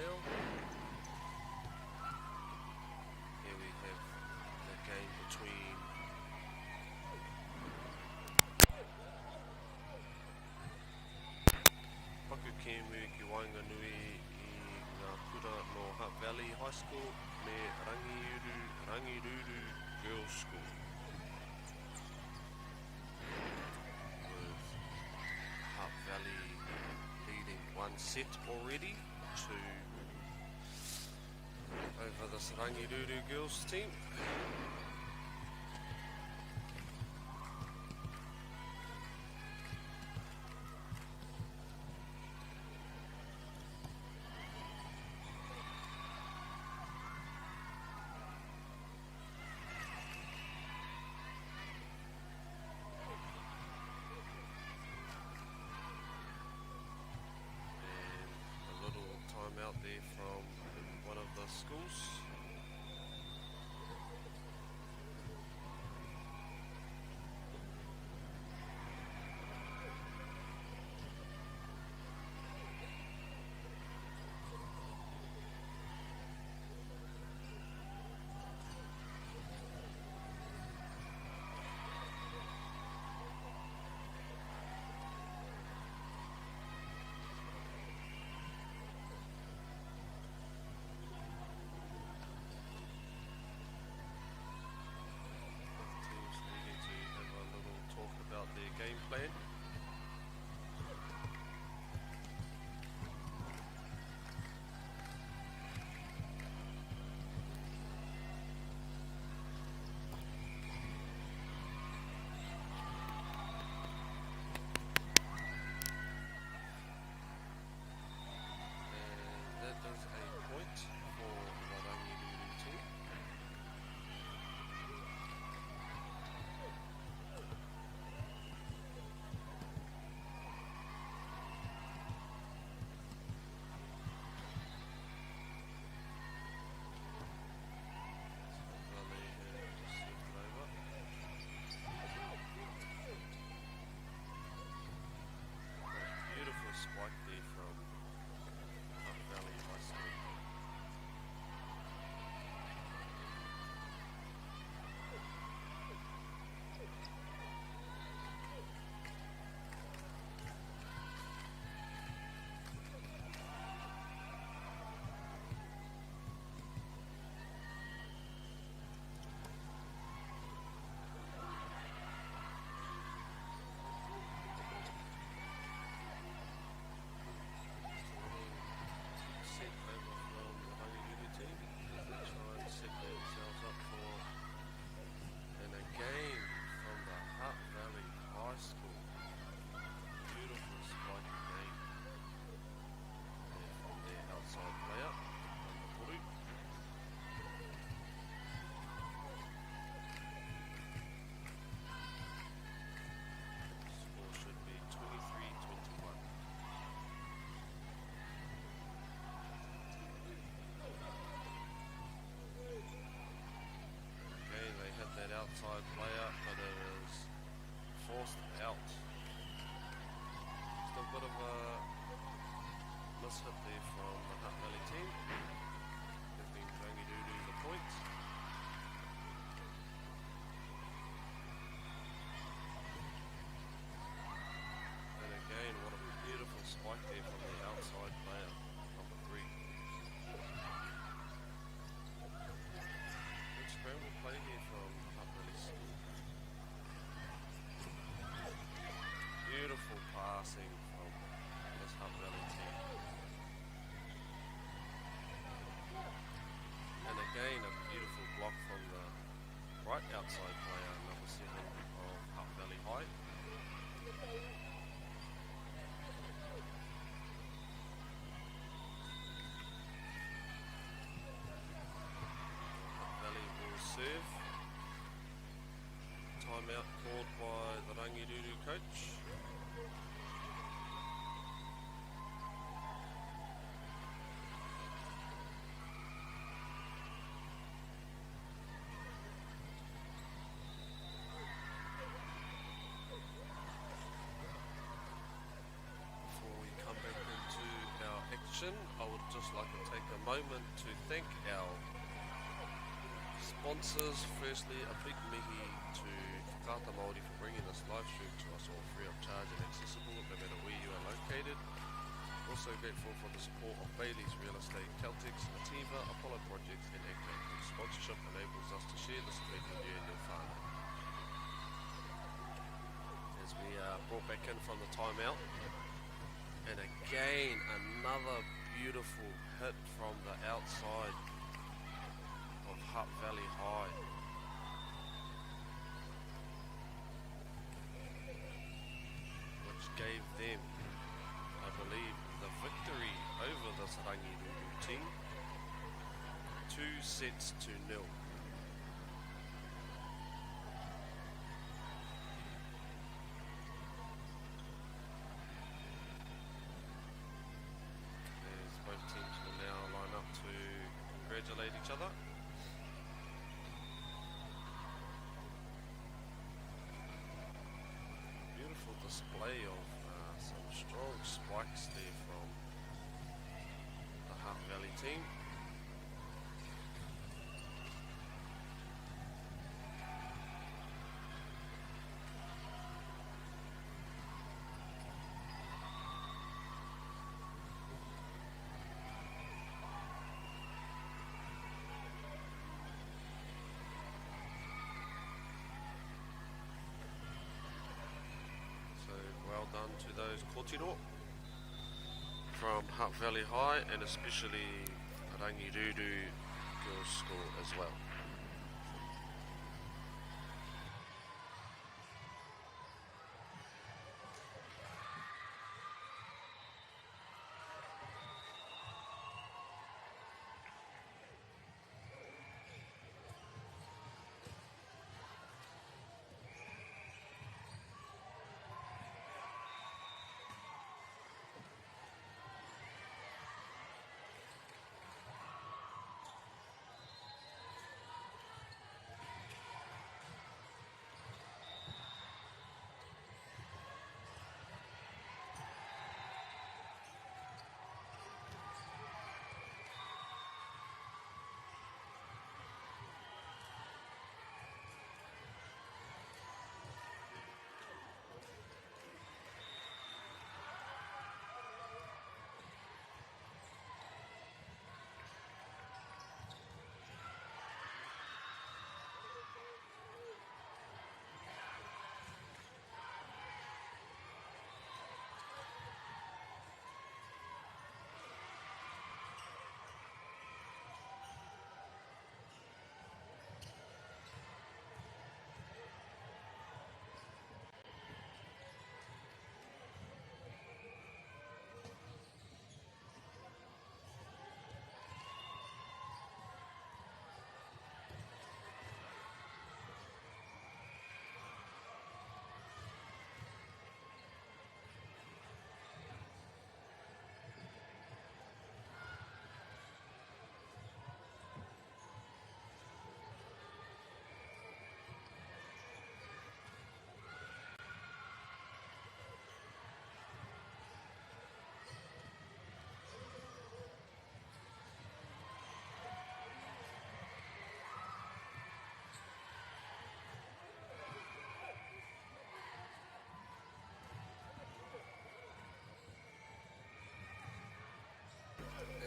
now. Here we have the game between Pakukemu ki Wainganui I ngā kura no Hutt Valley High School me Rangiruru Girls School. With Hutt Valley leading one set already over this Rangiruru Girls team. Out there from one of the schools. Game plan. And that is a point for the Rangiruru team. Spike there from Hutt Valley High School. Outside player, but it is forced out. Still a bit of a mishit there from the Hutt Valley team, giving Rangiruru the point. And again, what a beautiful spike there from the outside player, number 3. Good scramble play here from beautiful passing from this Hutt Valley team. And again a beautiful block from the right outside player, number 7 of Hutt Valley High. Hutt Valley will serve. Timeout called by the Rangiruru coach. I would just like to take a moment to thank our sponsors. Firstly, a big mihi to Whakaata Māori for bringing this live stream to us all free of charge and accessible no matter where you are located. Also grateful for the support of Bailey's Real Estate, Celtics, Ativa, Apollo Projects and Agno, whose sponsorship enables us to share this event with you and your whānau. As we are brought back in from the timeout, and again another beautiful hit from the outside of Hutt Valley High. Which gave them, I believe, the victory over this Rangiruru team, 2-0. As both teams will now line up to congratulate each other. Beautiful display of some strong spikes there from the Hutt Valley team. Well done to those kōtiro from Hutt Valley High, and especially Rangiruru Girls School as well.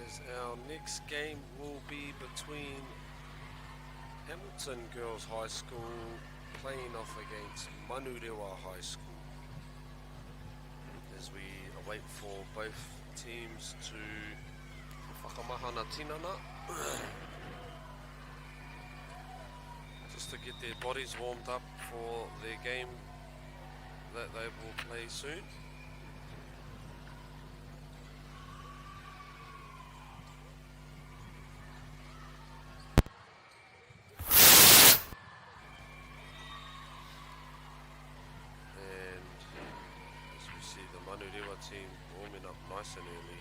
As our next game will be between Hamilton Girls High School playing off against MāORI High School, as we await for both teams to whakamahana tinana just to get their bodies warmed up for their game that they will play soon. MāORI team warming up nice and early.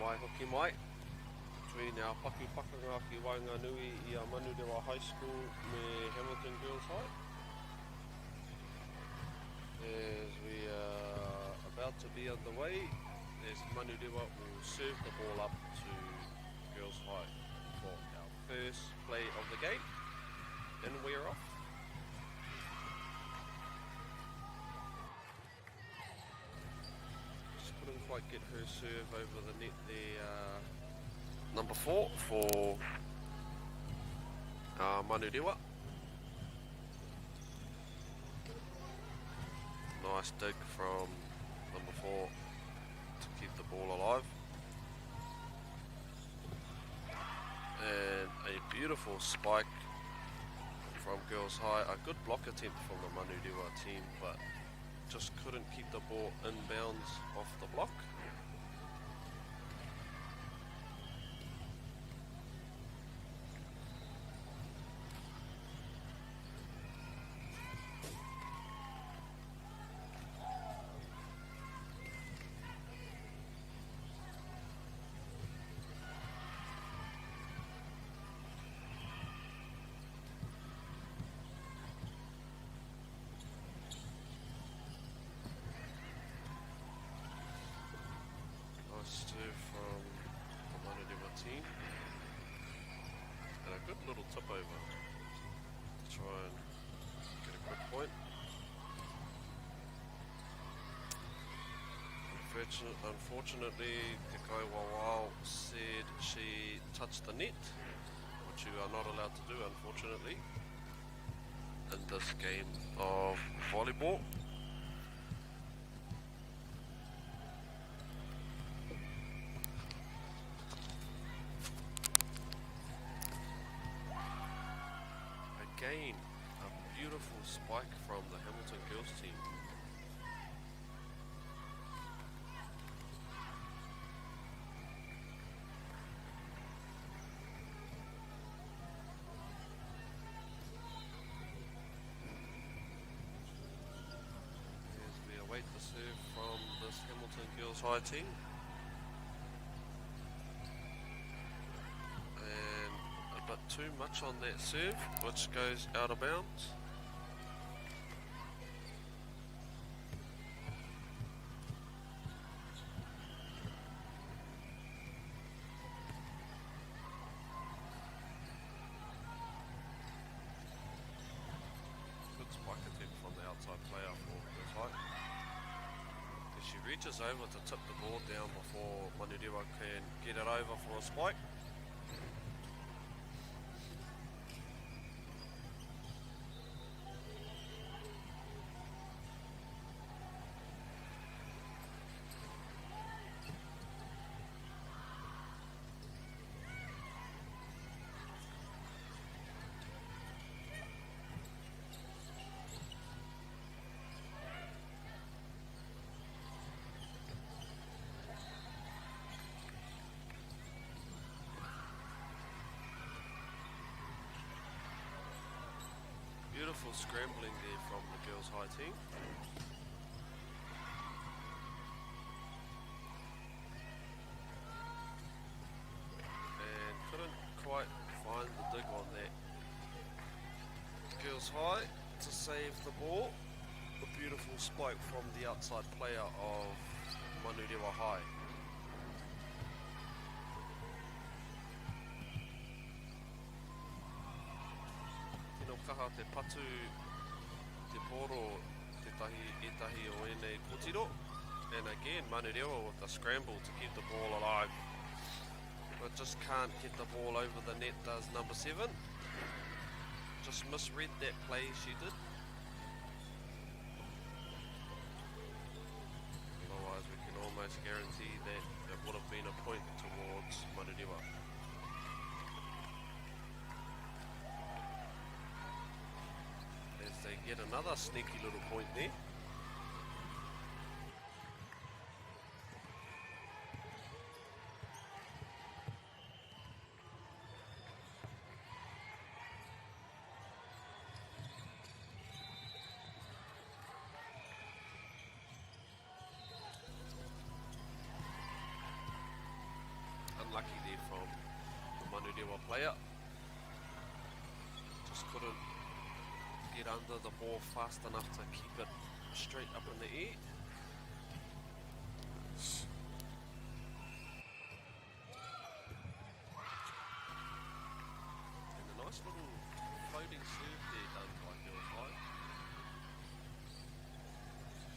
mai hoki mai between our Paku Pakangaki Wainganui I a Manurewa High School me Hamilton Girls High. As we are about to be underway, as Manurewa will serve the ball up to Girls High for our first play of the game, and we're off. Just couldn't quite get her serve over the net there. Number 4 for Manurewa. Nice dig from number 4 to keep the ball alive. And a beautiful spike from Girls High. A good block attempt from the Manurewa team, but just couldn't keep the ball inbounds off the block. Serve from the Manurewa team, and a good little tip over to try and get a quick point. Unfortunately, Te Kaiwawao said she touched the net, which you are not allowed to do, unfortunately, in this game of volleyball. Again, a beautiful spike from the Hamilton girls team. As we await the serve from this Hamilton girls high team. But too much on that serve, which goes out of bounds. Good spike attempt from the outside player for Girls High. As she reaches over to tip the ball down before Manurewa can get it over for a spike. Beautiful scrambling there from the girls' high team. And couldn't quite find the dig on that. Girls' high to save the ball. A beautiful spike from the outside player of Manurewa High. Kaha te patu, te poro, te tahi o enei kotiro. And again, Manurewa with the scramble to keep the ball alive. But just can't get the ball over the net, does number 7. Just misread that play she did. Otherwise we can almost guarantee that it would have been a point towards Manurewa. They get another sneaky little point there. Manurewa player. Just couldn't get under the ball fast enough to keep it straight up in the air. And a nice little floating serve there done by Girls High.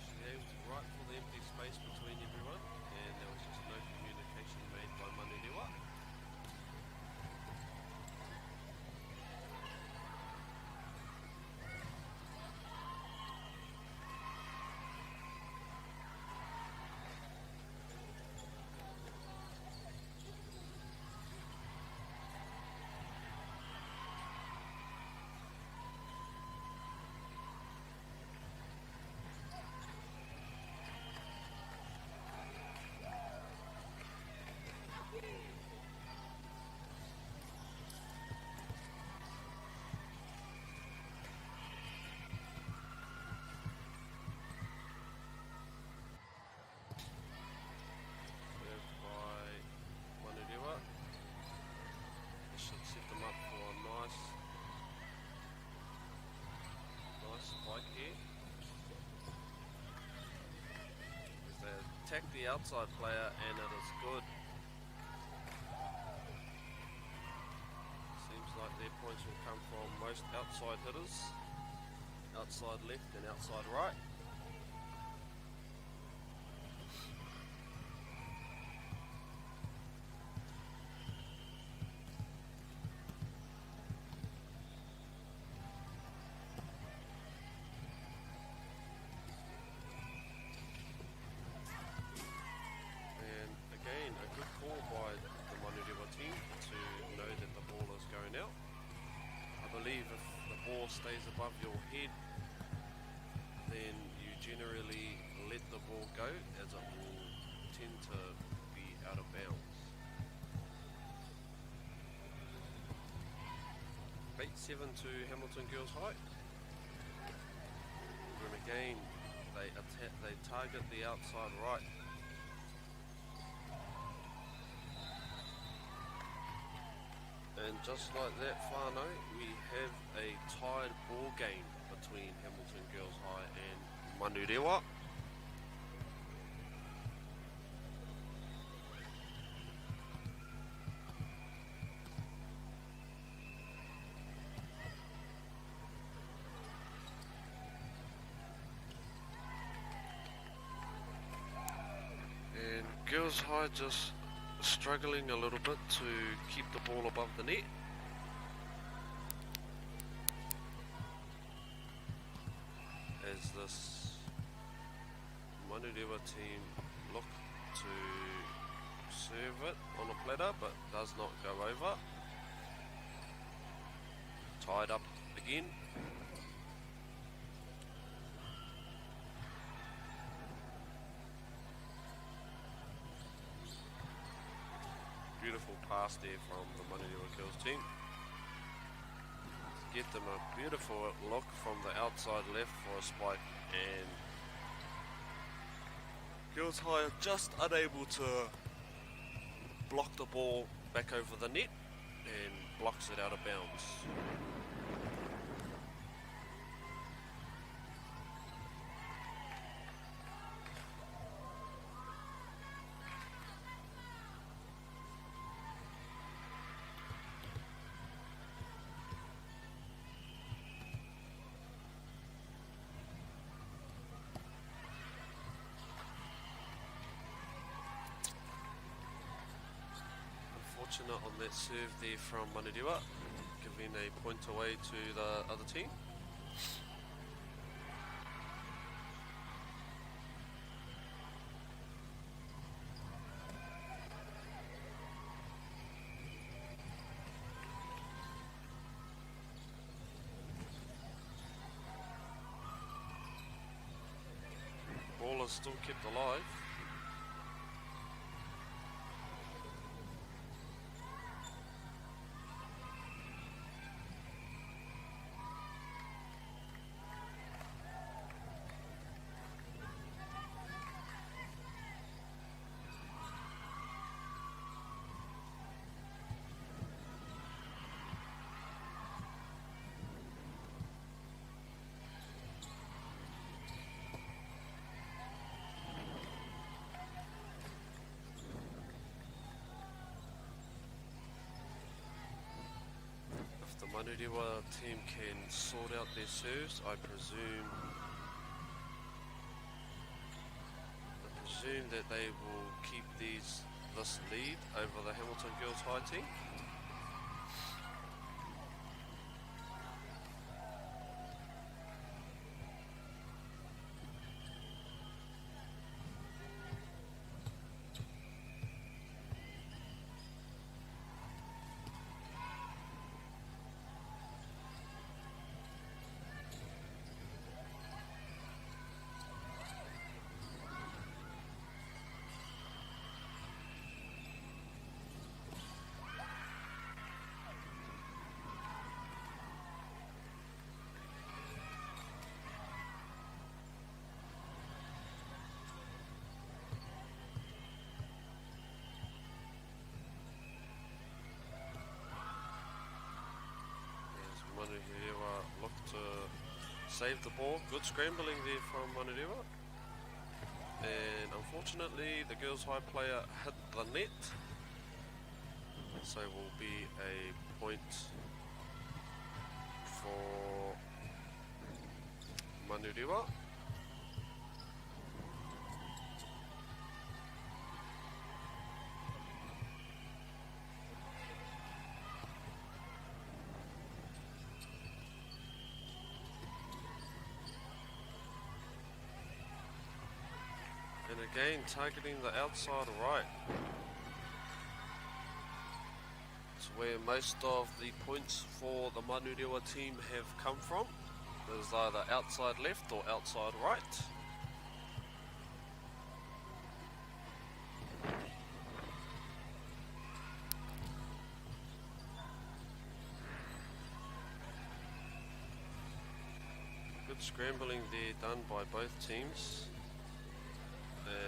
She aimed right for the empty space between everyone, and there was just no communication made by Manurewa. Spike here. As they attack the outside player, and it is good. Seems like their points will come from most outside hitters. Outside left and outside right. If the ball stays above your head, then you generally let the ball go, as it will tend to be out of bounds. 8-7 to Hamilton Girls High. And again, they target the outside right. And just like that, whānau, we have a tied ball game between Hamilton Girls High and Manurewa. And Girls High just struggling a little bit to keep the ball above the net. As this Manurewa team look to serve it on a platter, but does not go over. Tied up again. Beautiful pass there from the Manurewa Girls team. Get them a beautiful look from the outside left for a spike, and Girls High are just unable to block the ball back over the net and blocks it out of bounds. On that serve there from Manurewa, giving a point away to the other team. Ball is still kept alive. Manurewa team can sort out their serves. I presume that they will keep this lead over the Hamilton Girls High team. Manurewa look to save the ball. Good scrambling there from Manurewa. And unfortunately the girls high player hit the net. So will be a point for Manurewa. And again, targeting the outside right. It's where most of the points for the Manurewa team have come from. There's either outside left or outside right. Good scrambling there done by both teams,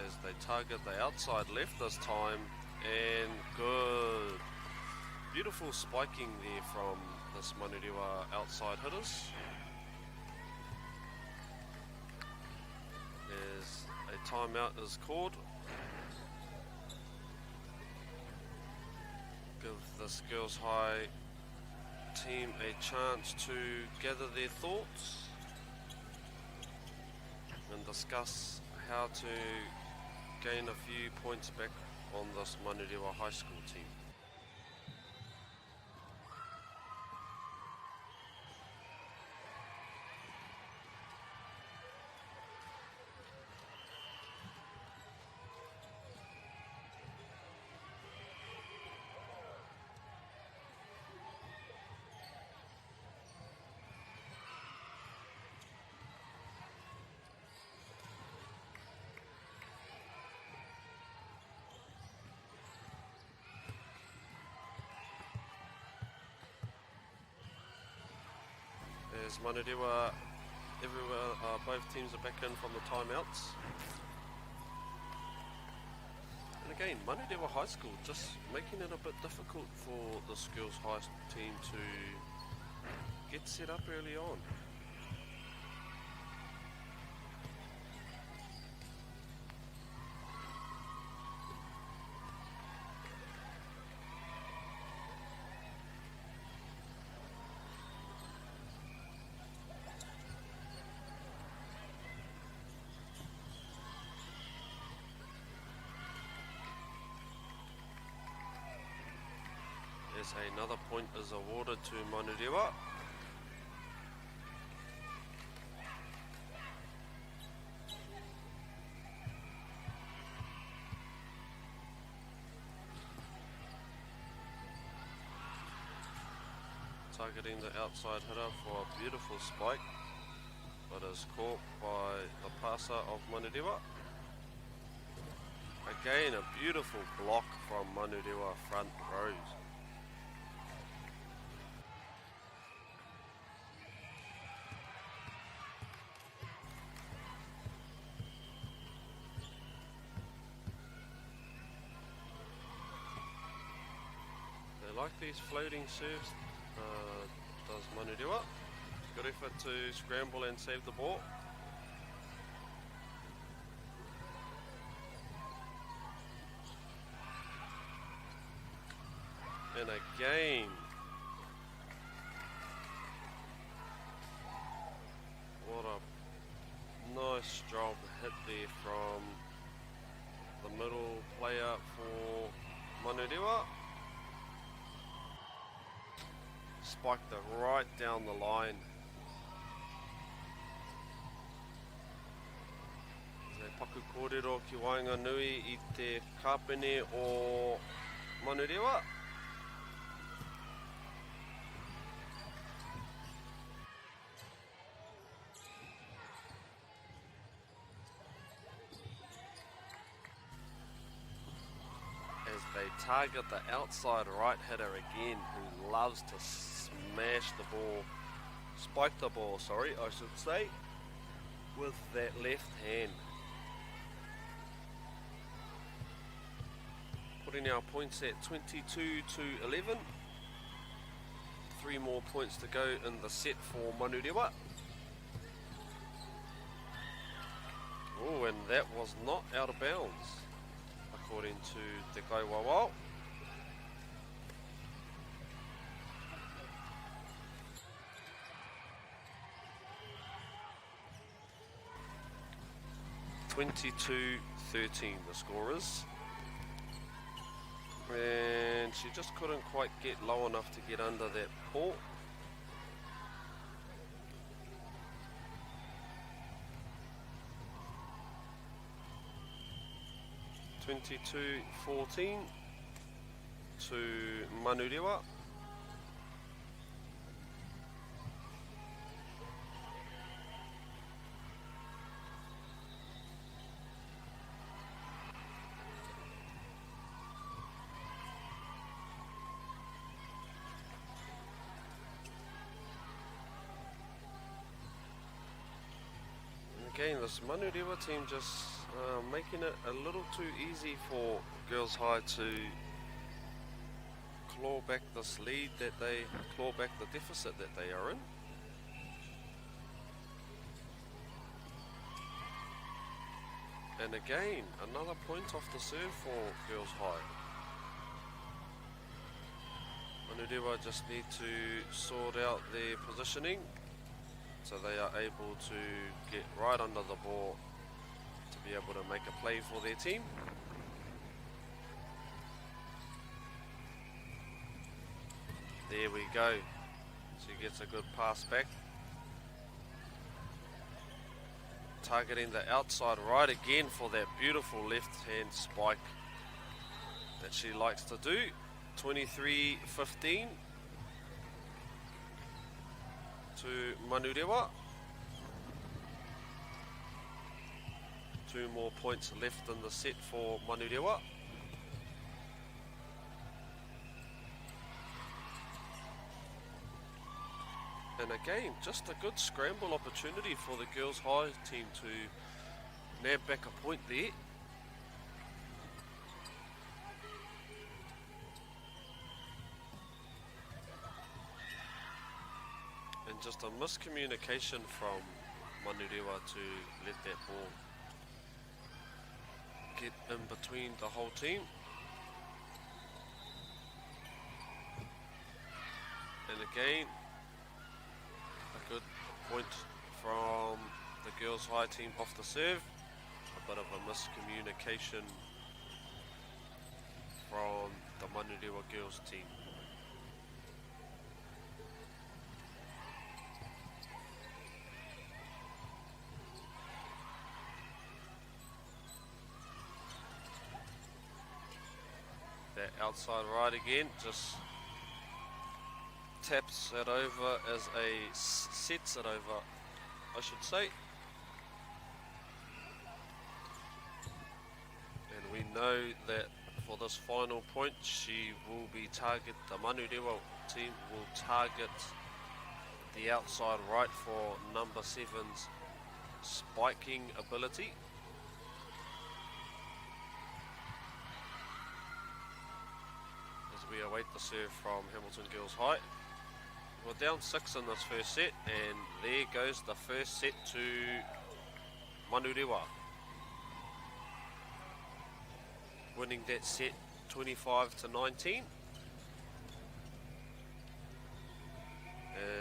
as they target the outside left this time, and good. Beautiful spiking there from this Manurewa outside hitters. As a timeout is called. Give this girls high team a chance to gather their thoughts and discuss how to gain a few points back on this Manurewa High School team. As Manurewa, both teams are back in from the timeouts. And again, Manurewa High School just making it a bit difficult for the girls high team to get set up early on. As another point is awarded to Manurewa. Targeting the outside hitter for a beautiful spike, but is caught by the passer of Manurewa. Again, a beautiful block from Manurewa front rows. Like these floating serves, does Manurewa. Good effort to scramble and save the ball. And again, hit there from the middle player for Manurewa. Spiked it right down the line. Te paku kōrero ki wainga nui I te kāpene o Manurewa. As they target the outside right hitter again, who loves to smash the ball, spike the ball, sorry, I should say, with that left hand. Putting our points at 22-11. 3 more points to go in the set for Manurewa. Oh, and that was not out of bounds, according to Te Kaiwawao. (22-13) the score is. And she just couldn't quite get low enough to get under that ball. (22-14) to Manurewa. Again, this Manurewa team just making it a little too easy for Girls High to claw back this lead claw back the deficit that they are in. And again, another point off the serve for Girls High. Manurewa just need to sort out their positioning, so they are able to get right under the ball to be able to make a play for their team. There we go. She gets a good pass back. Targeting the outside right again for that beautiful left hand spike that she likes to do. 23-15. To Manurewa. 2 more points left in the set for Manurewa. And again, just a good scramble opportunity for the Girls High team to nab back a point there. And just a miscommunication from Manurewa to let that ball get in between the whole team. And again, a good point from the Girls High team off the serve. A bit of a miscommunication from the Manurewa girls team. That outside right again, just taps it over sets it over, I should say. And we know that for this final point, she will be the Manurewa team will target the outside right for number 7's spiking ability. We await the serve from Hamilton Girls High. We're down 6 in this first set, and there goes the first set to Manurewa. Winning that set 25-19.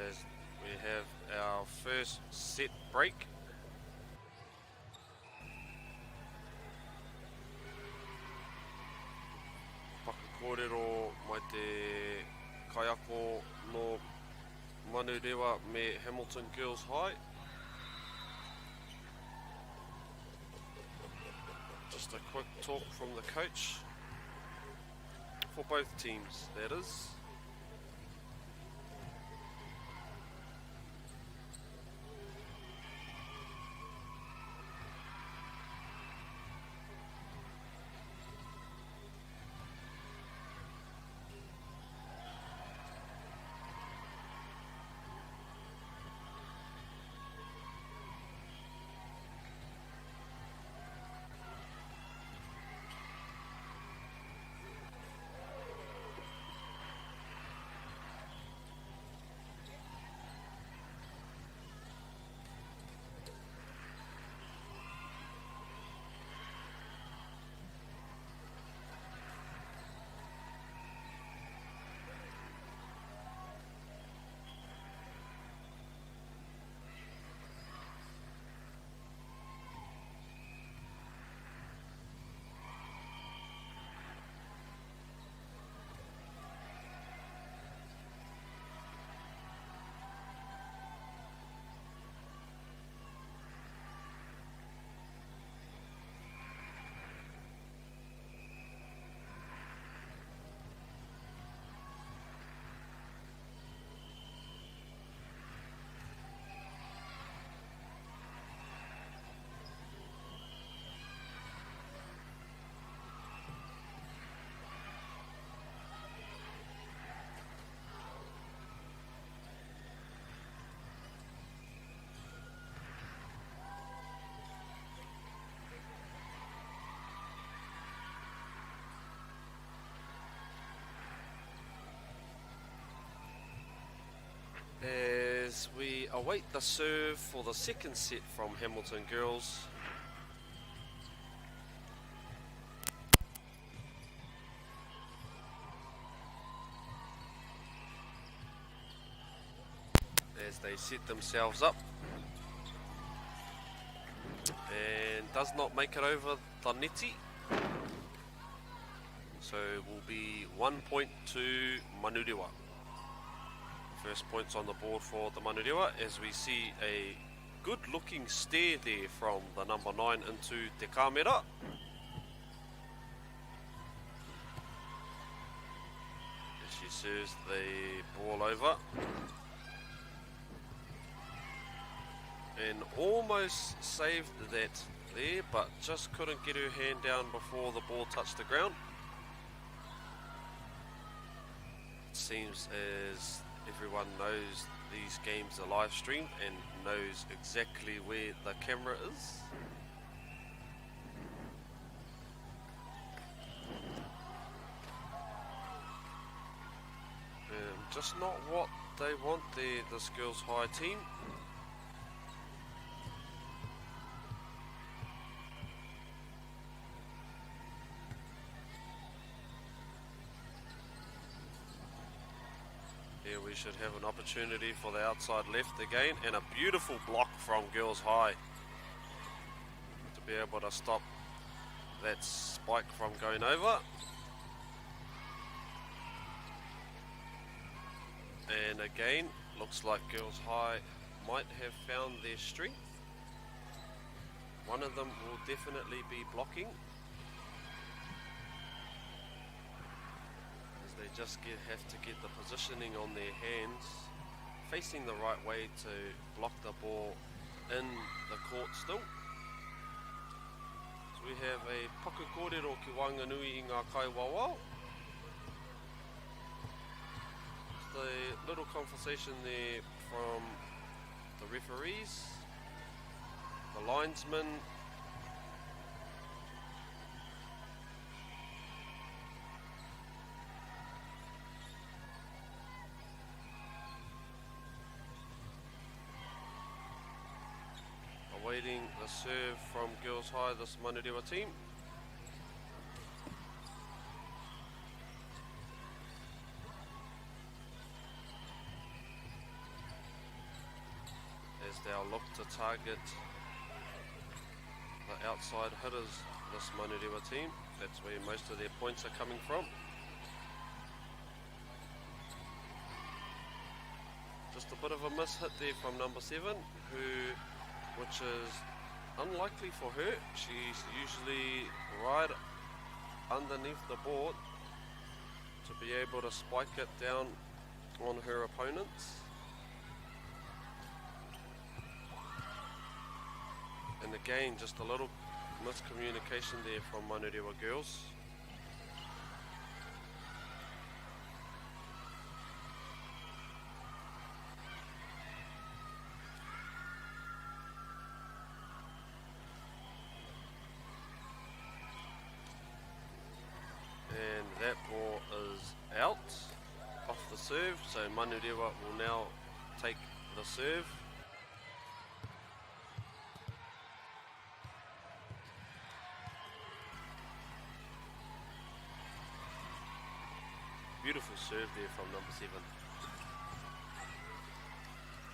As we have our first set break. kōrero mai te kaiako no Manurewa me Hamilton Girls High. Just a quick talk from the coach for both teams, that is. As we await the serve for the second set from Hamilton Girls. As they set themselves up. And does not make it over the neti. So will be 1 point to Manurewa. First points on the board for the Manurewa as we see a good looking stare there from the number 9 into Te Kāmera. As she serves the ball over. And almost saved that there, but just couldn't get her hand down before the ball touched the ground. It seems as everyone knows these games are live streamed and knows exactly where the camera is. Just not what they want there, this girls' high team. Here we should have an opportunity for the outside left again, and a beautiful block from Girls High to be able to stop that spike from going over. And again, looks like Girls High might have found their strength. One of them will definitely be blocking. They just have to get the positioning on their hands, facing the right way to block the ball in the court still. So we have a paku kōrero ki Wanganui I ngā kaiwawa. The little conversation there from the referees, the linesmen, awaiting the serve from Girls High, this Manurewa team. As they'll look to target the outside hitters, this Manurewa team. That's where most of their points are coming from. bit of a miss hit there from number 7, which is unlikely for her. She's usually right underneath the board to be able to spike it down on her opponents. And again, just a little miscommunication there from Manurewa girls. And that ball is out off the serve, so Manurewa will now take the serve. Beautiful serve there from number 7.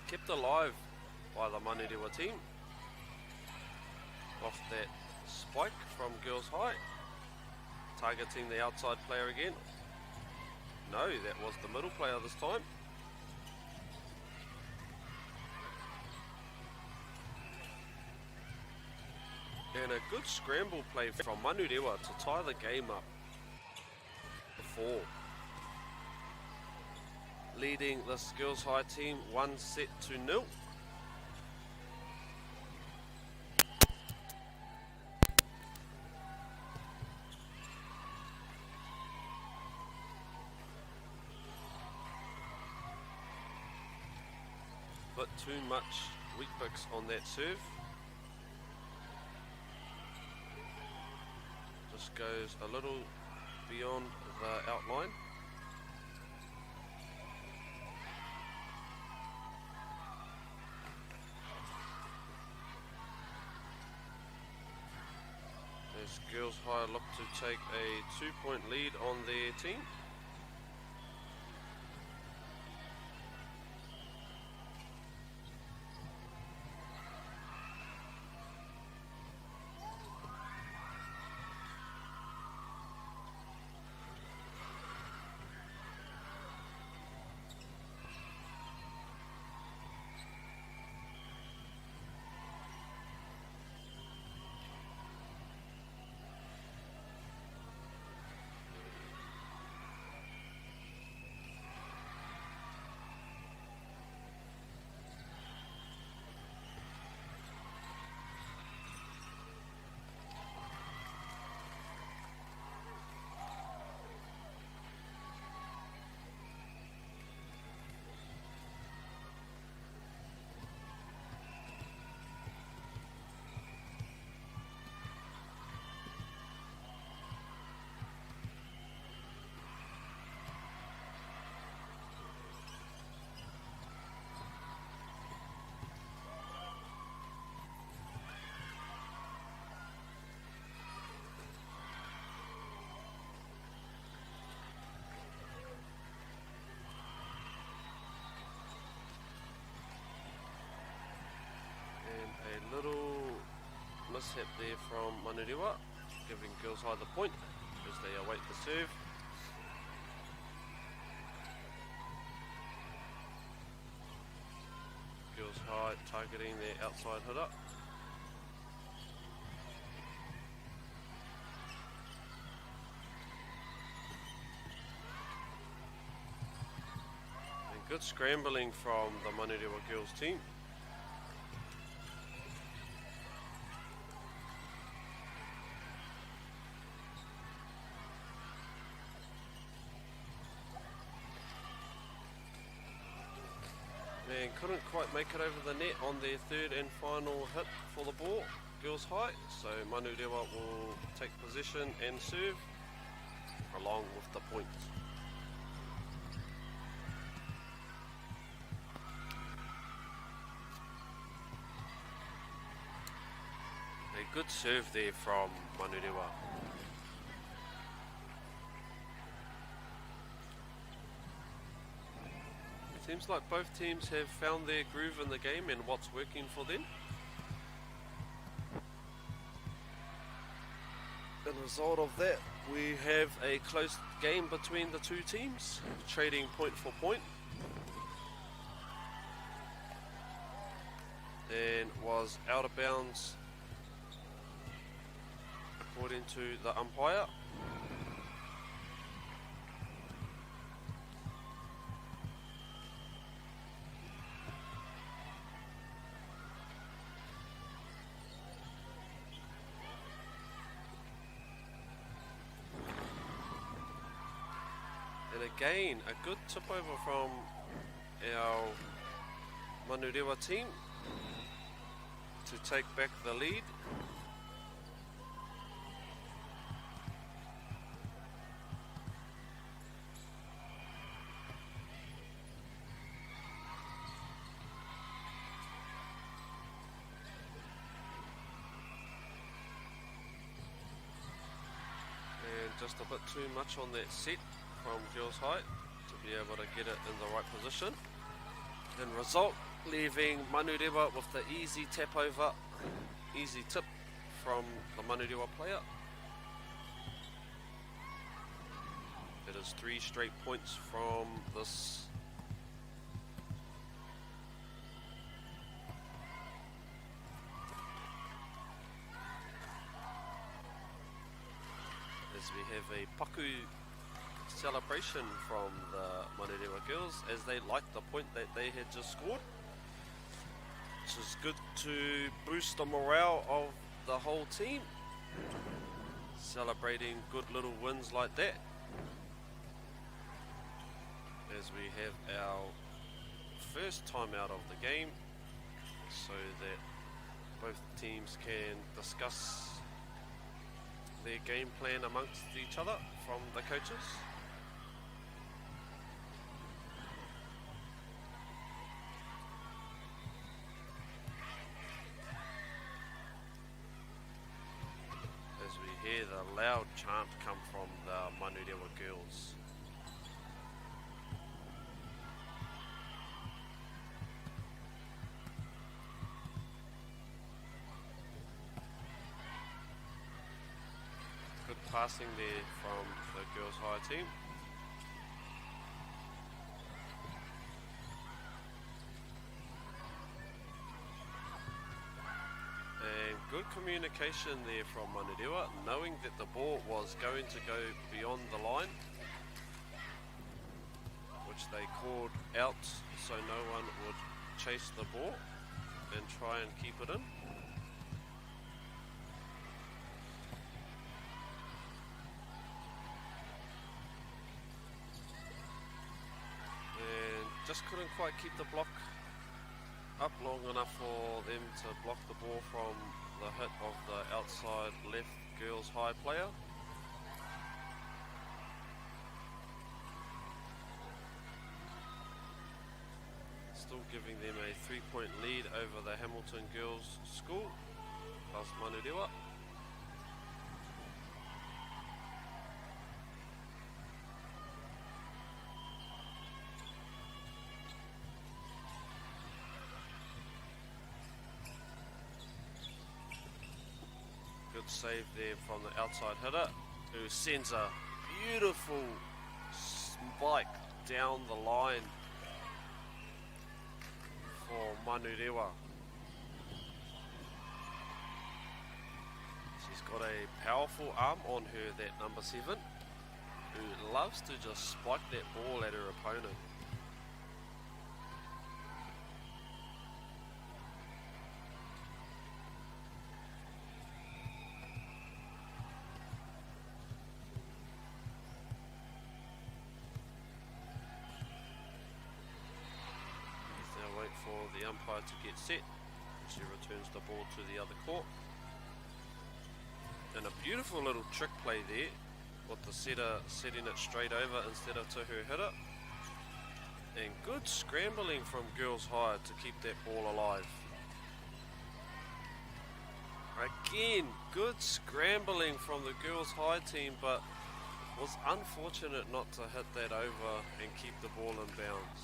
Kept alive by the Manurewa team. Off that spike from Girls High. Targeting the outside player again. No, that was the middle player this time. And a good scramble play from Manurewa to tie the game up before. Leading this Girls High team 1-0. But too much weak picks on that serve. Just goes a little beyond the outline. As Girls High look to take a 2-point lead on their team. Little mishap there from Manurewa, giving Girls High the point as they await the serve. Girls High targeting their outside hitter. And good scrambling from the Manurewa girls team. And couldn't quite make it over the net on their third and final hit for the ball, Girls High. So Manurewa will take position and serve along with the point. A good serve there from Manurewa. Seems like both teams have found their groove in the game and what's working for them. As a result of that, we have a close game between the two teams, trading point for point. was out of bounds according to the umpire. And again, a good tip over from our Manurewa team to take back the lead. And just a bit too much on that set from Girls High to be able to get it in the right position. And result leaving Manurewa with the easy tap over, easy tip from the Manurewa player. It is 3 straight points from this as we have a paku celebration from the Manurewa girls as they like the point that they had just scored, which is good to boost the morale of the whole team, celebrating good little wins like that as we have our first time out of the game so that both teams can discuss their game plan amongst each other from the coaches. As we hear the loud chant come from the Manurewa girls. Good passing there from the girls' high team. And good communication there from Manurewa, knowing that the ball was going to go beyond the line, which they called out so no one would chase the ball and try and keep it in. Just couldn't quite keep the block up long enough for them to block the ball from the hit of the outside left girls high player. Still giving them a 3-point lead over the Hamilton girls school plus Manurewa. Good save there from the outside hitter, who sends a beautiful spike down the line for Manurewa. She's got a powerful arm on her, that number 7, who loves to just spike that ball at her opponent. For the umpire to get set, she returns the ball to the other court, and a beautiful little trick play there with the setter setting it straight over instead of to her hitter, and good scrambling from girls high to keep that ball alive. Again, good scrambling from the girls high team, but was unfortunate not to hit that over and keep the ball in bounds.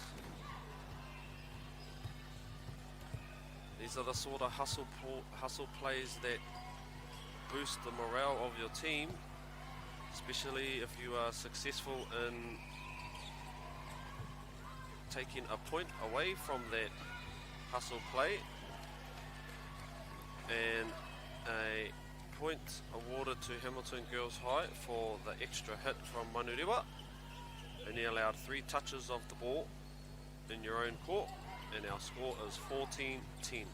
These are the sort of hustle plays that boost the morale of your team, especially if you are successful in taking a point away from that hustle play. And a point awarded to Hamilton Girls High for the extra hit from Manurewa. Only allowed 3 touches of the ball in your own court, and our score is 14-10.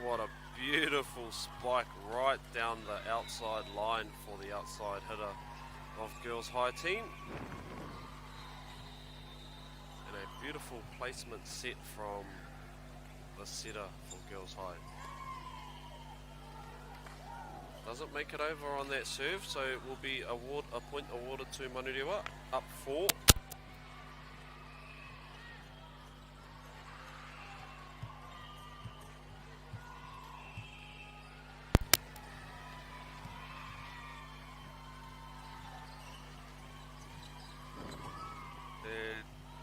What a beautiful spike right down the outside line for the outside hitter of Girls High team. And a beautiful placement set from the setter for Girls High. Doesn't make it over on that serve, so it will be a point awarded to Manurewa, up 4.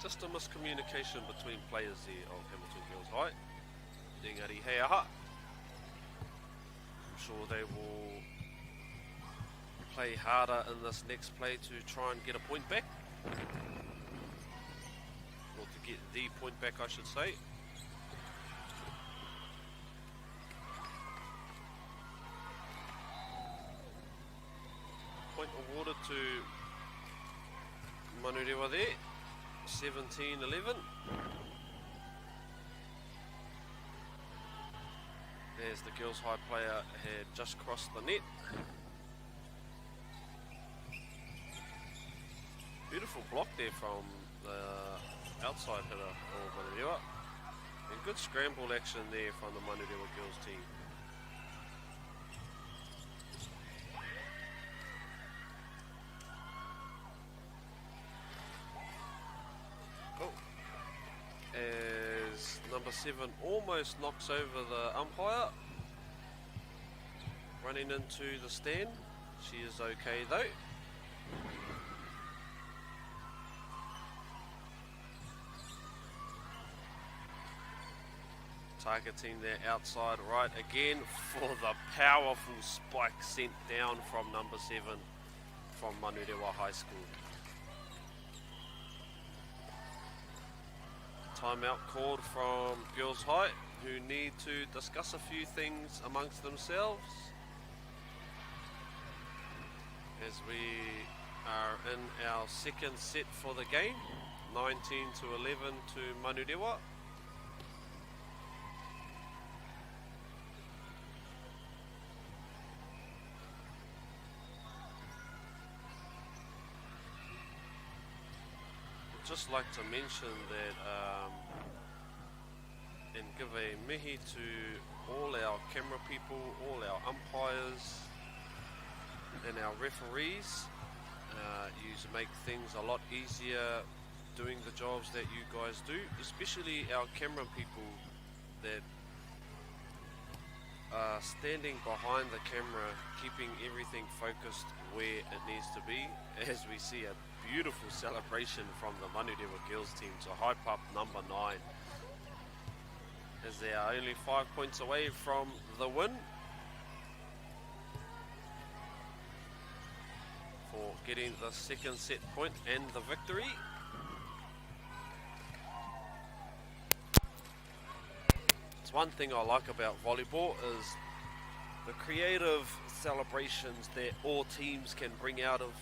Just a miscommunication between players there of Hamilton Girls High. Engari hei aha. I'm sure they will play harder in this next play to try and get a point back. Or to get the point back, I should say. Point awarded to Manurewa there. 17-11. As the Girls High player had just crossed the net. Beautiful block there from the outside hitter for Manurewa. And good scramble action there from the Manurewa girls team. As number 7 almost knocks over the umpire, running into the stand. She is okay though. Targeting their outside right again for the powerful spike sent down from number 7 from Manurewa High School. Timeout called from Girls High, who need to discuss a few things amongst themselves as we are in our second set for the game, 19-11 to Manurewa. Just like to mention that and give a mihi to all our camera people, all our umpires and our referees. You make things a lot easier doing the jobs that you guys do, especially our camera people that are standing behind the camera, keeping everything focused where it needs to be, as we see a beautiful celebration from the Manurewa girls team to hype up number 9, as they are only 5 points away from the win for getting the second set point and the victory. It's one thing I like about volleyball is the creative celebrations that all teams can bring out of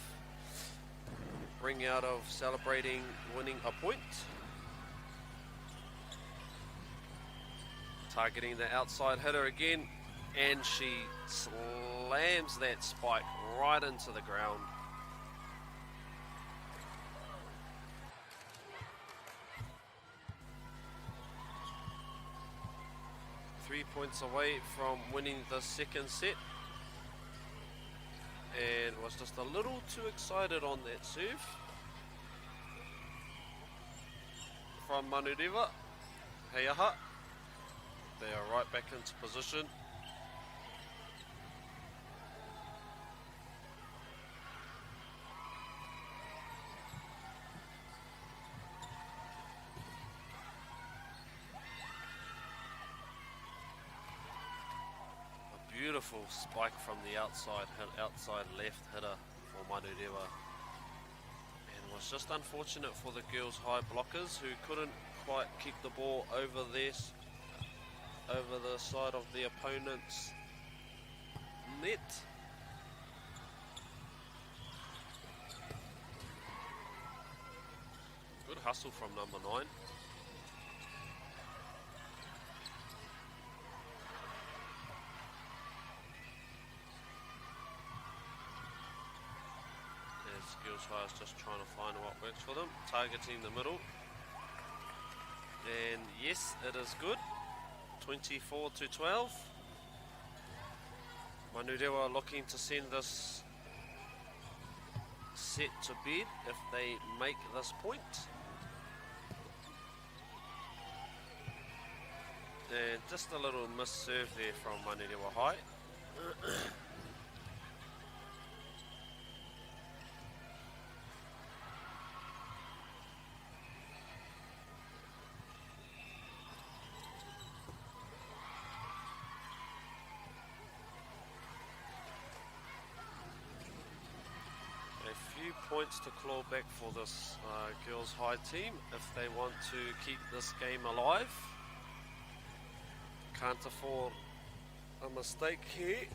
celebrating winning a point. Targeting the outside hitter again, and she slams that spike right into the ground. Three points away from winning the second set, and was just a little too excited on that serve from Manurewa. Hei aha. They are right back into position. beautiful spike from the outside left hitter for Manurewa. And was just unfortunate for the girls' high blockers who couldn't quite keep the ball over this, over the side of the opponent's net. Good hustle from number 9. Girls High is just trying to find what works for them, targeting the middle, and yes, it is good. 24-12. Manurewa looking to send this set to bed if they make this point. And just a little miss serve there from Manurewa High. Points to claw back for this girls' high team if they want to keep this game alive. Can't afford a mistake here.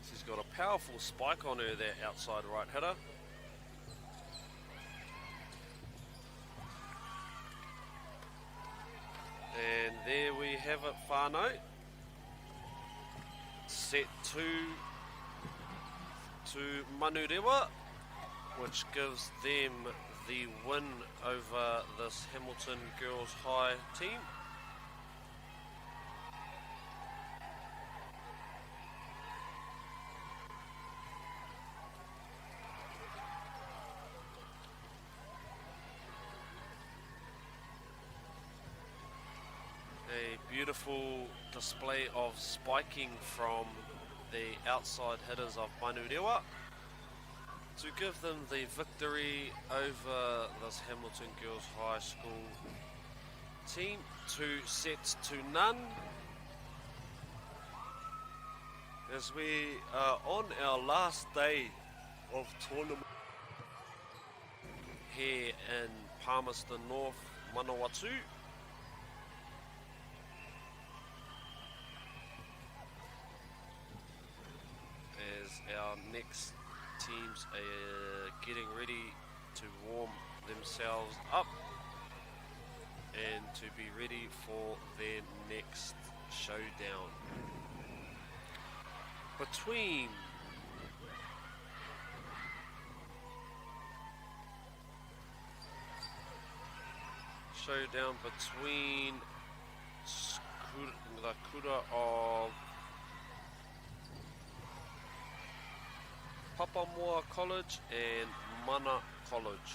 She's got a powerful spike on her, that outside right hitter. And there we have it, whānau. Set 2 to Manurewa, which gives them the win over this Hamilton Girls High team. A beautiful display of spiking from the outside hitters of Manurewa to give them the victory over this Hamilton Girls High School team. 2 sets to none. As we are on our last day of tournament here in Palmerston North, Manawatu. As our next teams are getting ready to warm themselves up and to be ready for their next showdown between the kura of Papamoa College and Mana College.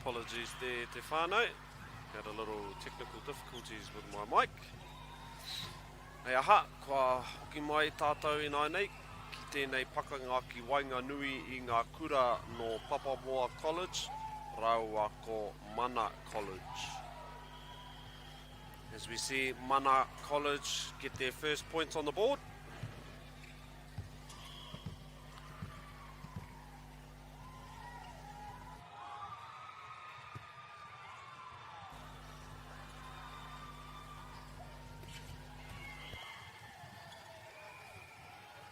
Apologies there, te whānau. Had a little technical difficulties with my mic. Hei aha, kua hoki mai tātou i nai nei, ki tēnei pakanga ki wainga nui i ngā kura no Papamoa College, raua ko Mana College. As we see Mana College get their first points on the board.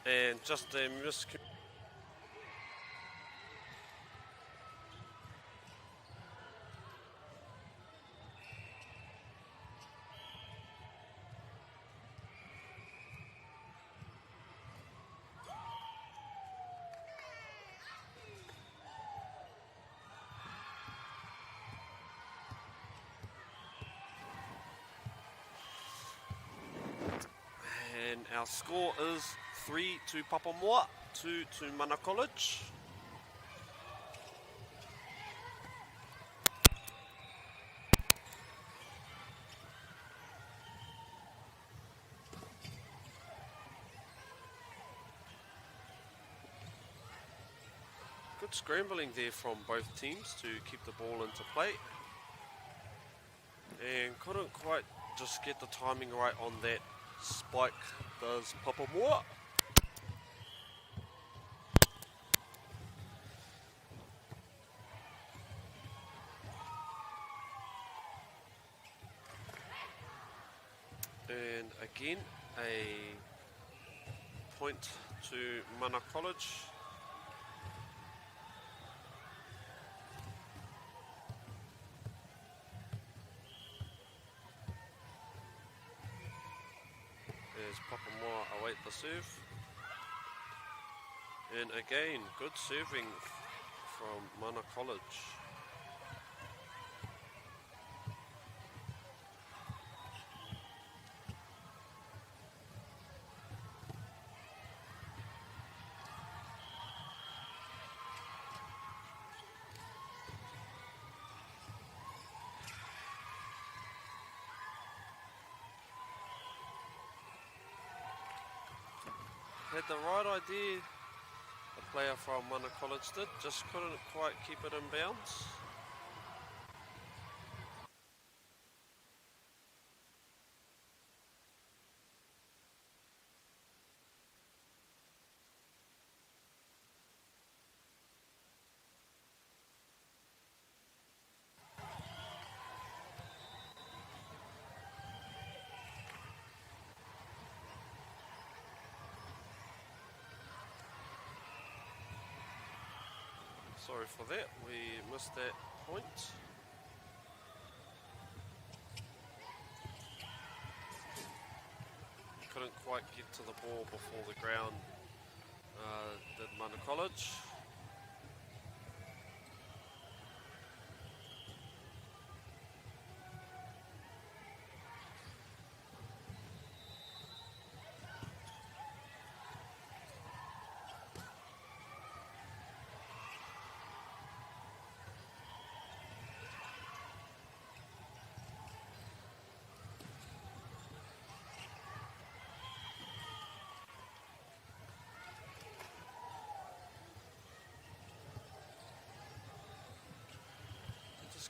And just a and our score is 3 to Papamoa, 2 to Mana College. Good scrambling there from both teams to keep the ball into play. And couldn't quite just get the timing right on that spike, does Papamoa. And again, a point to Mana College. As Papamoa await the serve. And again, good serving from Mana College. Had the right idea, the player from Mana College did, just couldn't quite keep it in bounds. Sorry for that, we missed that point. Couldn't quite get to the ball before the ground did Mana College.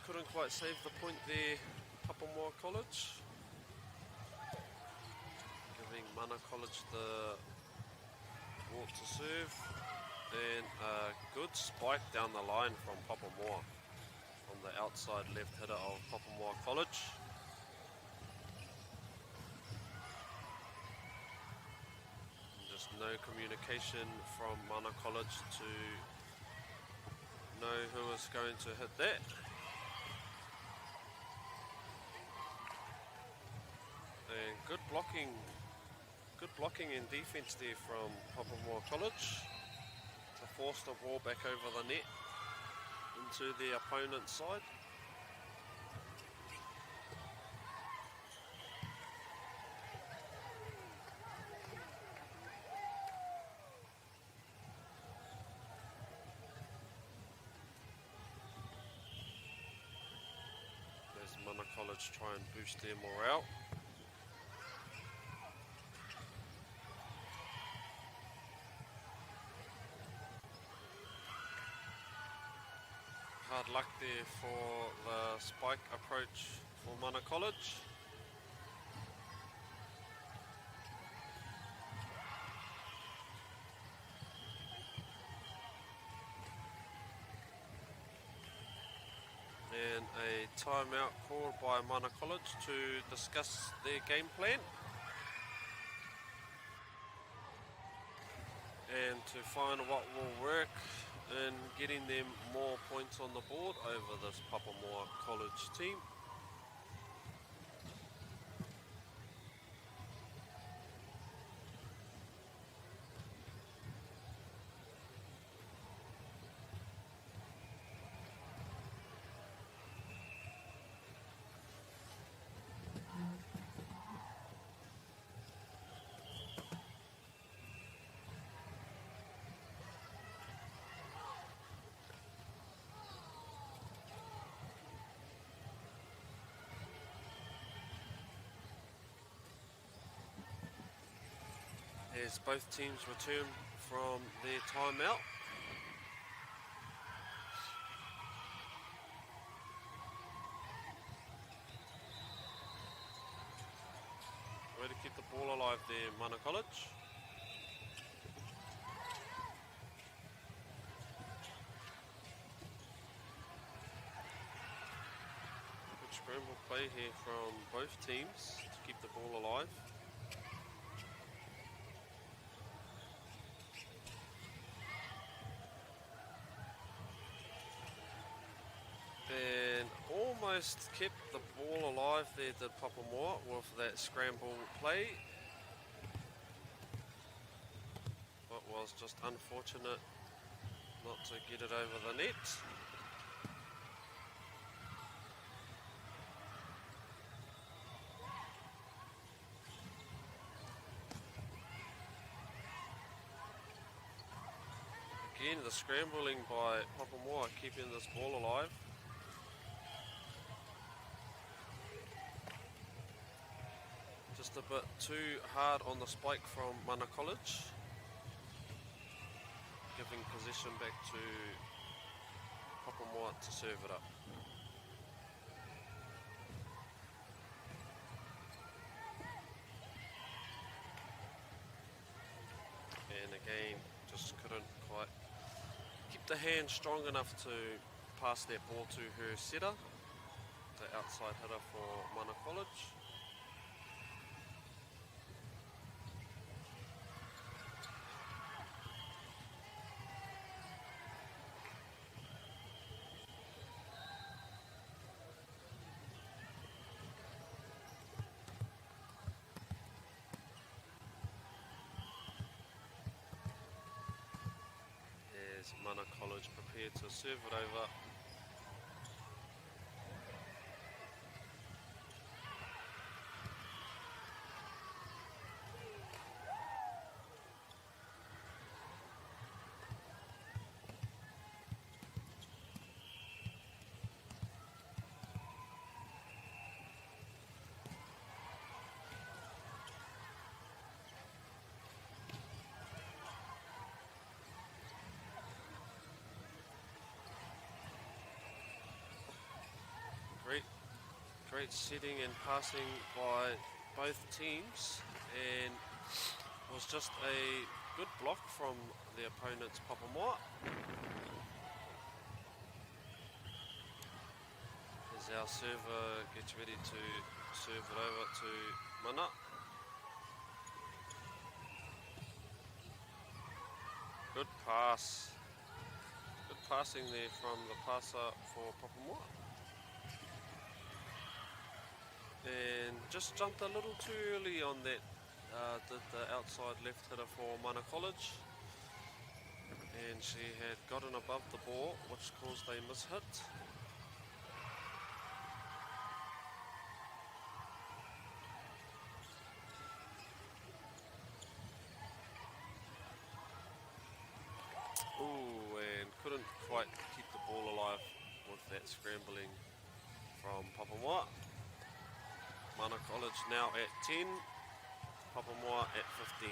Couldn't quite save the point there, Papamoa College. Giving Mana College the walk to serve. And a good spike down the line from Papamoa on the outside left hitter of Papamoa College. And just no communication from Mana College to know who is going to hit that. And good blocking and defense there from Papamoa College to force the ball back over the net into the opponent's side. to try and boost their morale. Hard luck there for the spike approach for Mana College. And a timeout called by Mana College to discuss their game plan and to find what will work in getting them more points on the board over this Papamoa College team. As both teams return from their timeout. Way to keep the ball alive there, Mana College. Good scramble play here from both teams to keep the ball alive. And almost kept the ball alive there, did Papamoa, with that scramble play. But was just unfortunate not to get it over the net. Again, the scrambling by Papamoa keeping this ball alive. Just a bit too hard on the spike from Mana College, giving possession back to Papamoa to serve it up. And again, just couldn't quite keep the hand strong enough to pass that ball to her setter, the outside hitter for Mana College. Mana College prepared to serve it over. Great setting and passing by both teams, and was just a good block from the opponent's Papamoa. As our server gets ready to serve it over to Mana. Good pass. Good passing there from the passer for Papamoa. And just jumped a little too early on that, did the outside left hitter for Mana College. And she had gotten above the ball, which caused a mishit. Ooh, and couldn't quite keep the ball alive with that scrambling from Papamoa. Mana College now at 10, Papamoa at 15.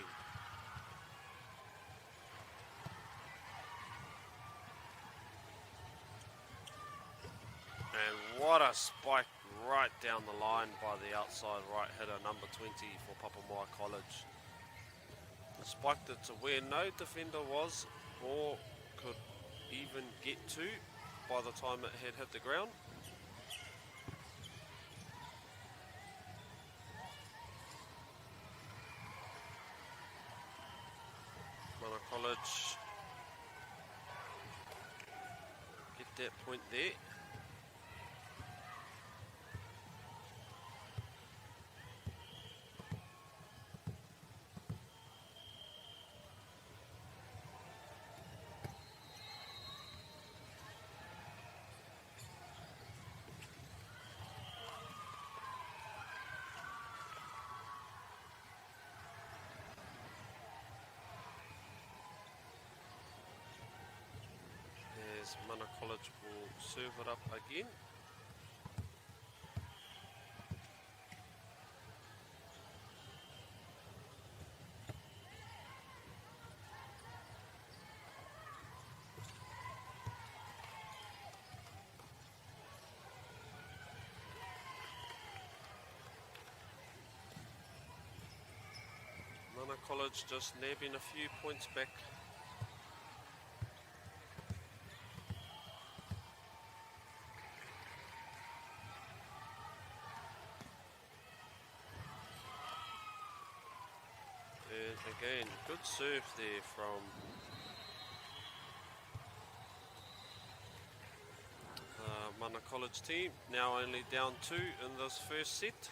And what a spike right down the line by the outside right hitter, number 20 for Papamoa College. Spiked it to where no defender was or could even get to by the time it had hit the ground. Mana College get that point there. Mana College will serve it up again. Mana College just nabbing a few points back. Again, good serve there from Mana College team. Now only down 2 in this first set.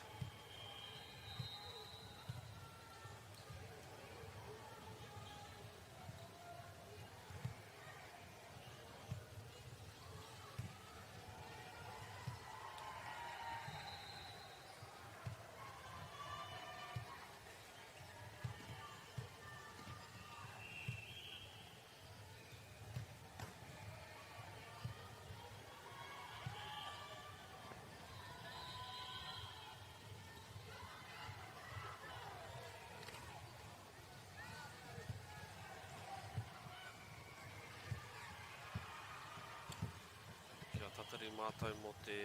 Tatari mātou mo te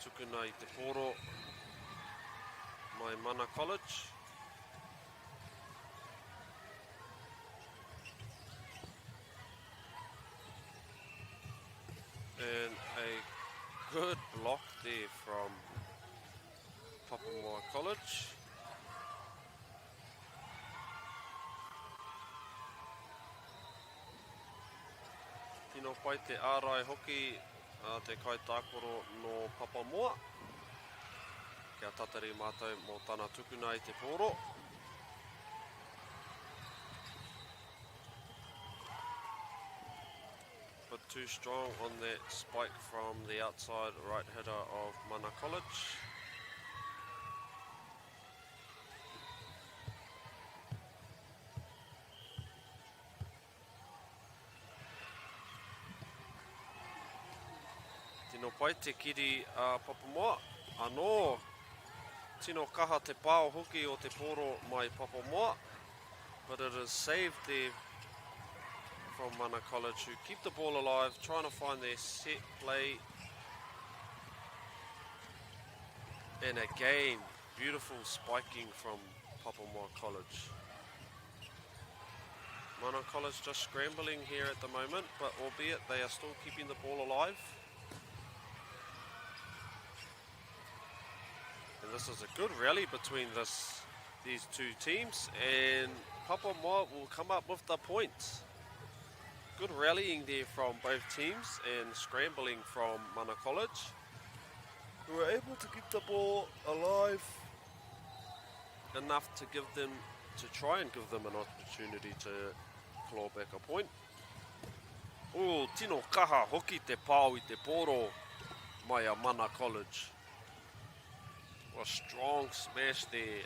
tukuna I te poro mai Mana College. And a good block there from Papamoa College. Tino pai te ārai hoki te kaitākoro no Papamoa. Kia tatari mātou mo tana tukuna I te poro. But too strong on that spike from the outside right hitter of Mana College. Tino pai te kiri Papamoa. Anō, tino kaha te pāo hoki o te poro mai Papamoa. But it is saved there from Mana College, who keep the ball alive, trying to find their set play. And again, beautiful spiking from Papamoa College. Mana College just scrambling here at the moment, but albeit they are still keeping the ball alive. And this is a good rally between these two teams, and Papamoa will come up with the points. Good rallying there from both teams and scrambling from Mana College, who were able to keep the ball alive enough to try and give them an opportunity to claw back a point. Oh, tino kaha hoki te pāo I te poro mai a Mana College. A strong smash there,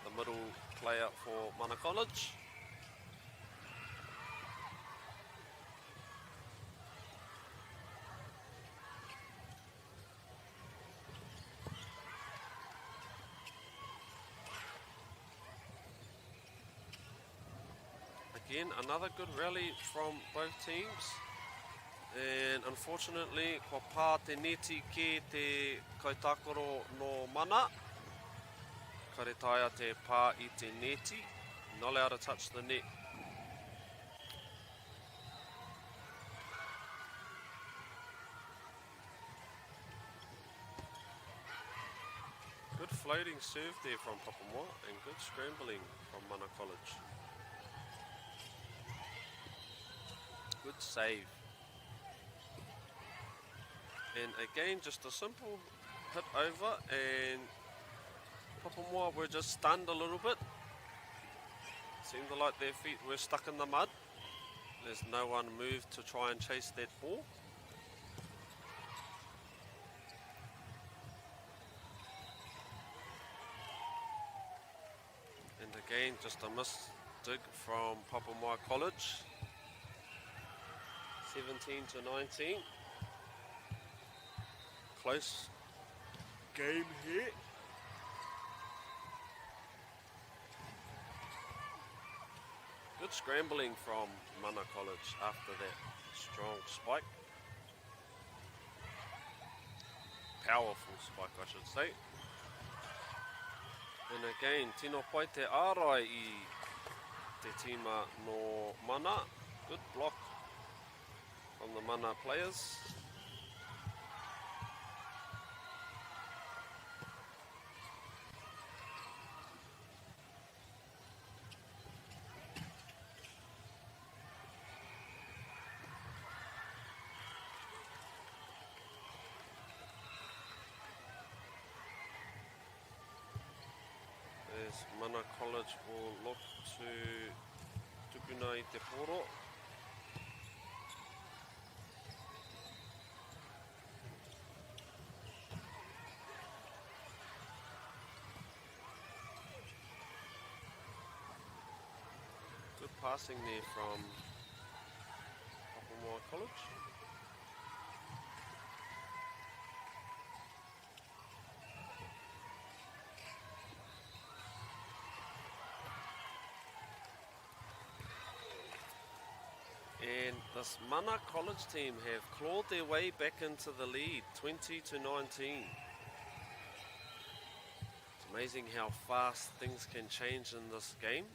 the middle player for Mana College. Again, another good rally from both teams. And unfortunately, ko pā te neti ki te kaitakoro no mana. Kare taia te pā I te neti. Not allowed to touch the net. Good floating serve there from Poirewa and good scrambling from Mana College. Good save. And again, just a simple hit over and Poirewa were just stunned a little bit. Seemed like their feet were stuck in the mud. There's no one moved to try and chase that ball. And again, just a missed dig from Poirewa College. 17 to 19. Close game here. Good scrambling from Mana College after that strong spike. Powerful spike, I should say. And again, tino pai te ārai I te tima no Mana. Good block from the Mana players. Mana College will look to tukuna I te poro. Good passing there from Poirewa College. And this Mana College team have clawed their way back into the lead, 20 to 19. It's amazing how fast things can change in this game.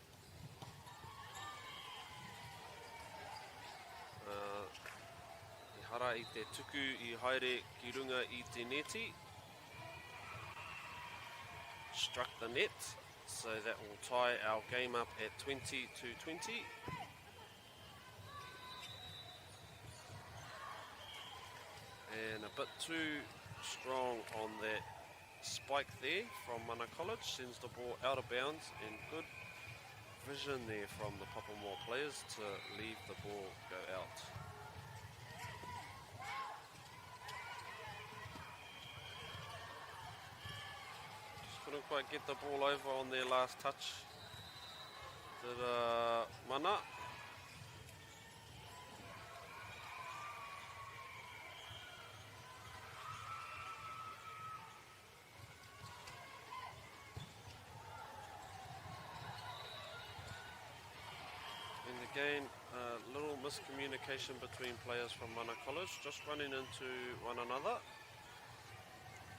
I hara I te tuku I haere ki runga I te neti. Struck the net, so that will tie our game up at 20 to 20. And a bit too strong on that spike there from Mana College. Sends the ball out of bounds and good vision there from the Poirewa players to leave the ball go out. Just couldn't quite get the ball over on their last touch. Did Mana. Again, a little miscommunication between players from Mana College, just running into one another.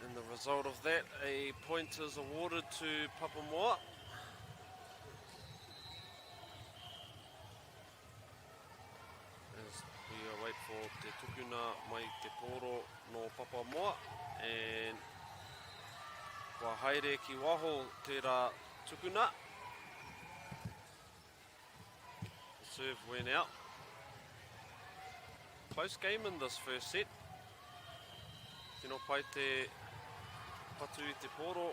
And the result of that, a point is awarded to Poirewa. As we await for te tukuna mai te poro no Poirewa. And kua haere ki waho te rā tukuna. Serve went out. Close game in this first set. Tino pai te patu I te poro.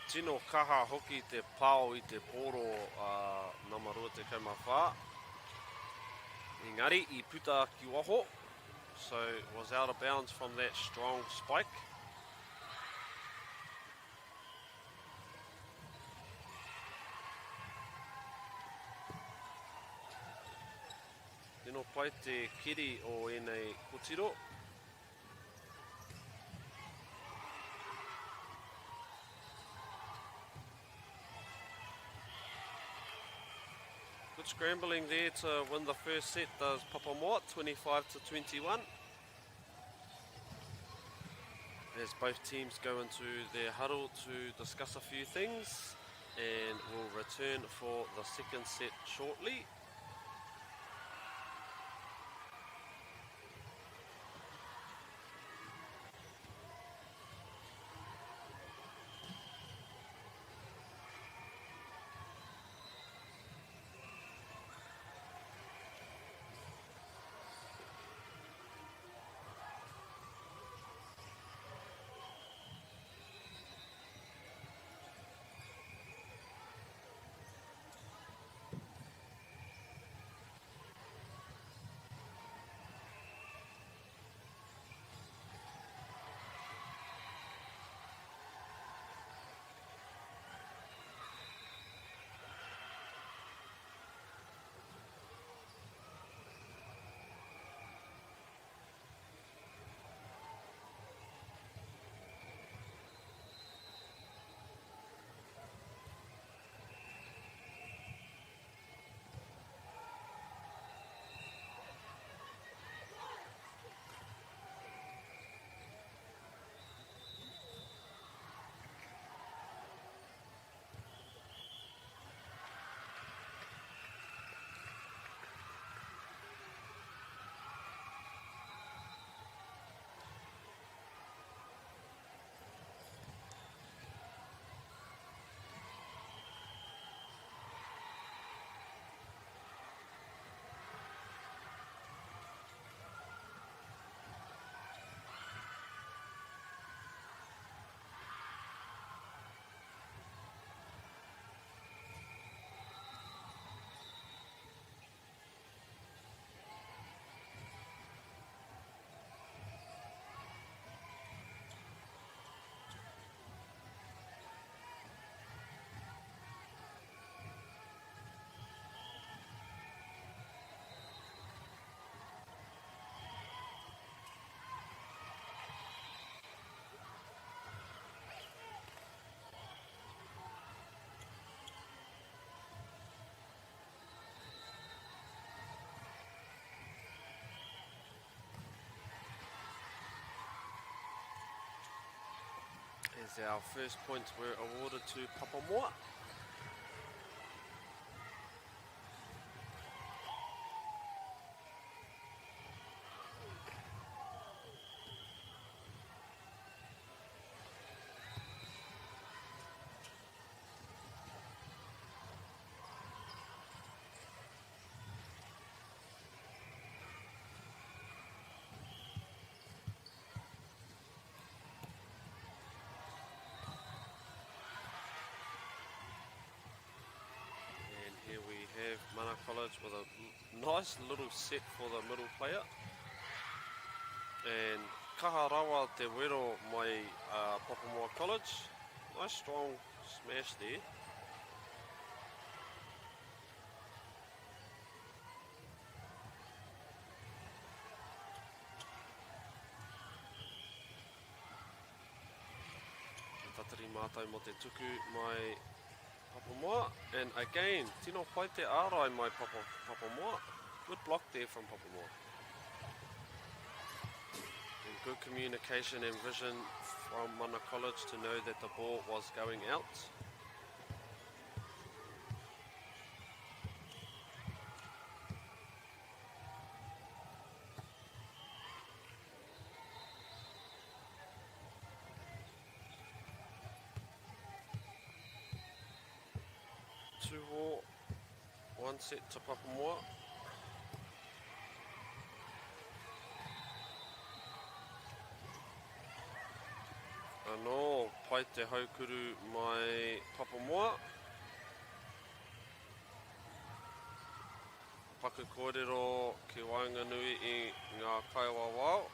Tino kaha hoki te pao I te poro namarua te kaumawha. Engari I puta ki waho. So was out of bounds from that strong spike. Tino pai te kiri o enei kotiro. good scrambling there to win the first set, does Papamoa, 25-21. As both teams go into their huddle to discuss a few things, and we'll return for the second set shortly. As our first points were awarded to Papamoa. Mana College with a nice little set for the middle player. And Kaharawa te wero mai Papamoa College. Nice strong smash there. Tatari mātai mo te tuku mai Papamoa, and again, tino pai te ārai mai Papamoa. Good block there from Papamoa. And good communication and vision from Mana College to know that the ball was going out. One set to Papamoa. Anō, pai te haukuru mai Papamoa. Paku kōrero ki Wainganui I ngā kaiwa wao.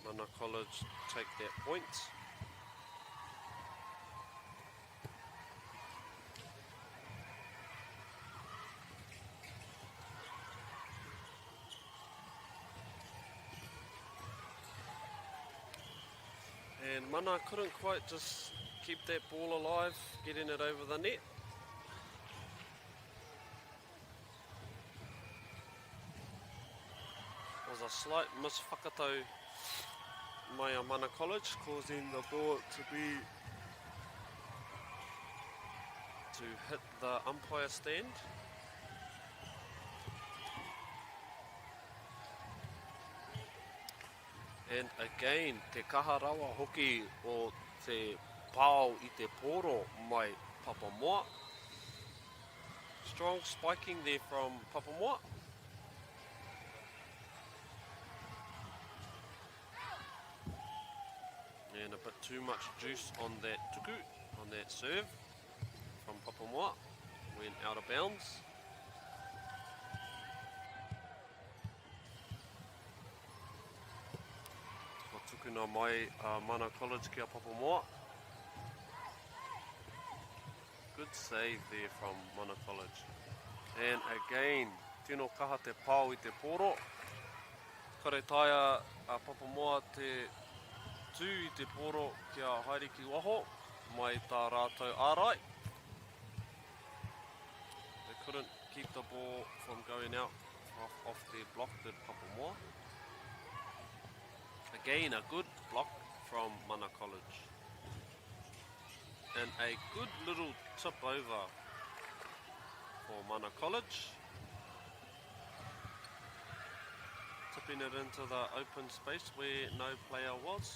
Mana College take that point. And Mana couldn't quite just keep that ball alive, getting it over the net. Was a slight miswhakatau by Mana College, causing the ball to hit the umpire stand. And again, te kaharawa hoki o te pāo I te poro mai Papamoa. Strong spiking there from Papamoa. And a bit too much juice on that tuku, on that serve from Papamoa. Went out of bounds. Tukuna mai Mana College kia Papamoa. Good save there from Mana College. And again, tino kaha te pāo I te poro. Kare taia Papamoa te tū I te poro kia haere ki waho mai tā rātou ārai. They couldn't keep the ball from going out off their block, did Papamoa. Again, a good block from Mana College. And a good little tip over for Mana College. Tipping it into the open space where no player was.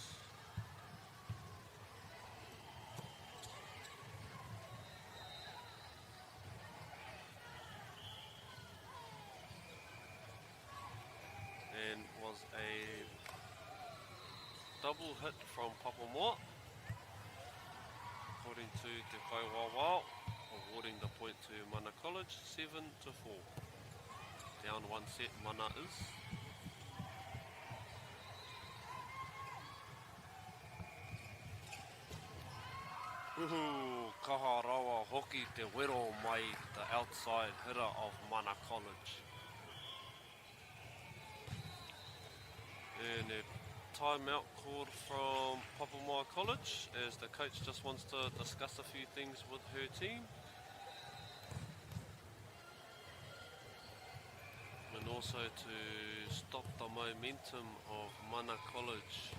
And was a double hit from Papamoa, according to Te Poirewa, awarding the point to Mana College, 7-4. Down one set, Mana is. Uhu, kaha rawa hoki te wero mai, the outside hitter of Mana College. And a timeout called from Papamoa College as the coach just wants to discuss a few things with her team. And also to stop the momentum of Mana College.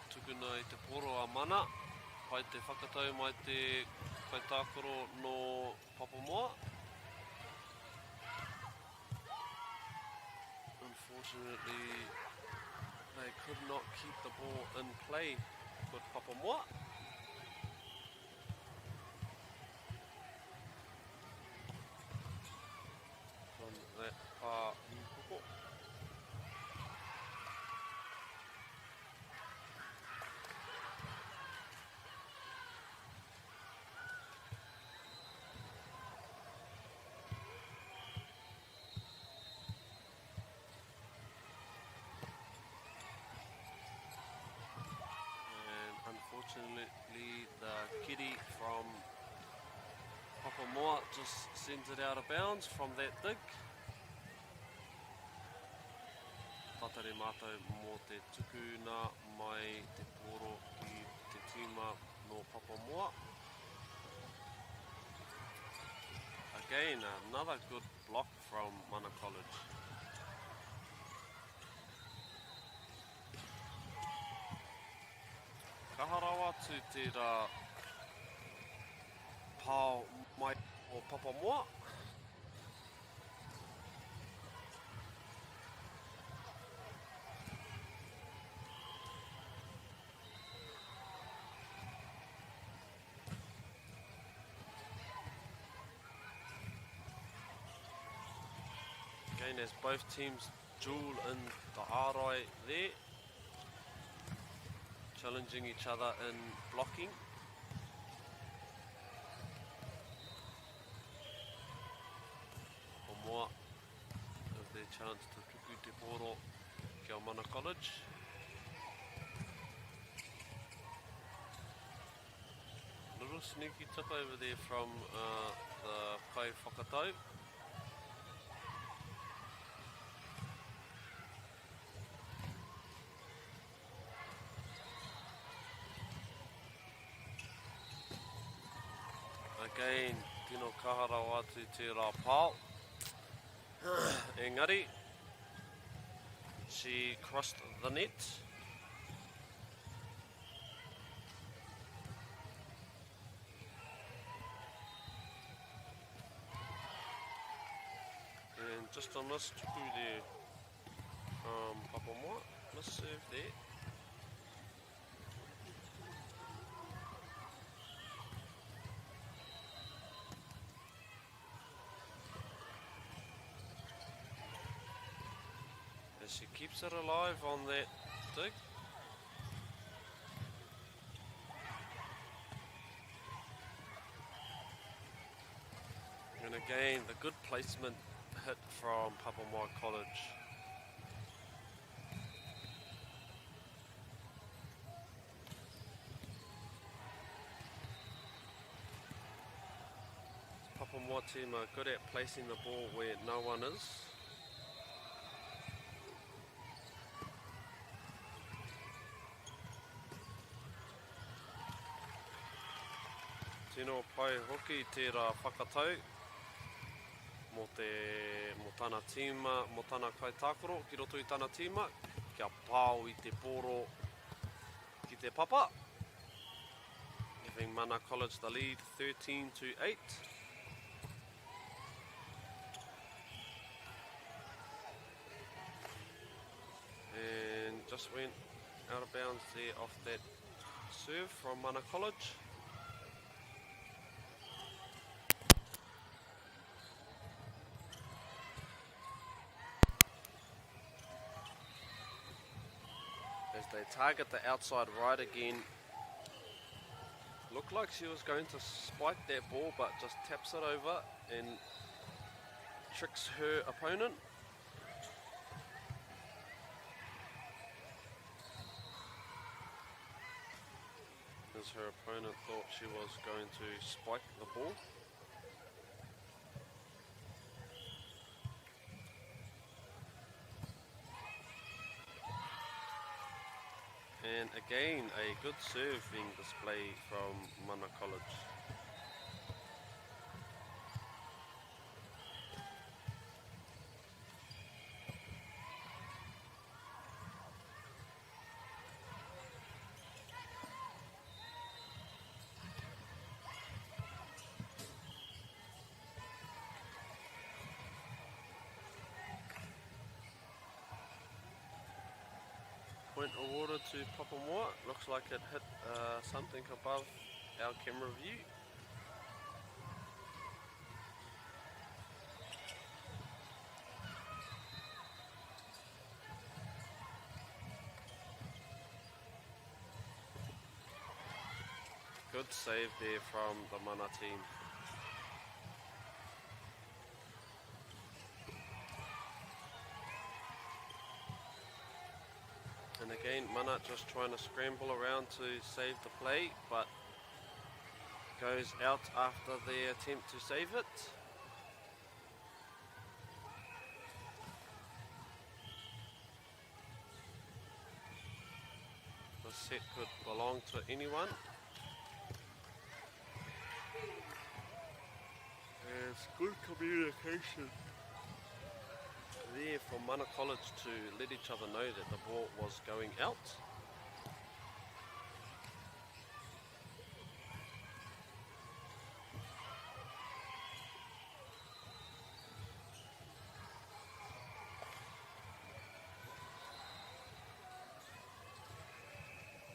Tukuna I te poro a Mana, pai te whakatau mai te kaitākoro no Papamoa. Unfortunately, they could not keep the ball in play with Papamoa. From that Pāpoko. Unfortunately, the kitty from Papamoa just sends it out of bounds from that dig. Tatare mātou mō te tukuna mai te poro I te tima no Papamoa. Again, another good block from Mana College. Kaharawa to te pāo mai o Papamoa. Again, as both teams duel in the ārai there. Challenging each other in blocking. chance to tuku te poro ki o Mana College. Little sneaky tip over there from the Kai Whakatau. Again, tino kahara watu te rā pāo. Engari, she crossed the net. And just a miss tuku there from Papamoa. Miss serve there. She keeps it alive on that dig. And again, the good placement hit from Papamoa College. Papamoa team are good at placing the ball where no one is. Tino pai hoki te rā whakatau mo tāna tīma, mo tāna kaitākoro ki roto I tāna tīma, kia pāo I te poro ki te papa, giving Mana College the lead 13-8. And just went out of bounds there off that serve from Mana College. As they target the outside right again. Looked like she was going to spike that ball, but just taps it over and tricks her opponent. As her opponent thought she was going to spike the ball. And again, a good serve being displayed from Mana College. Point awarded to Papamoa. Looks like it hit something above our camera view. Good save there from the Mana team. And again, Mana just trying to scramble around to save the play, but goes out after the attempt to save it. The set could belong to anyone. There's good communication there for Mana College to let each other know that the ball was going out.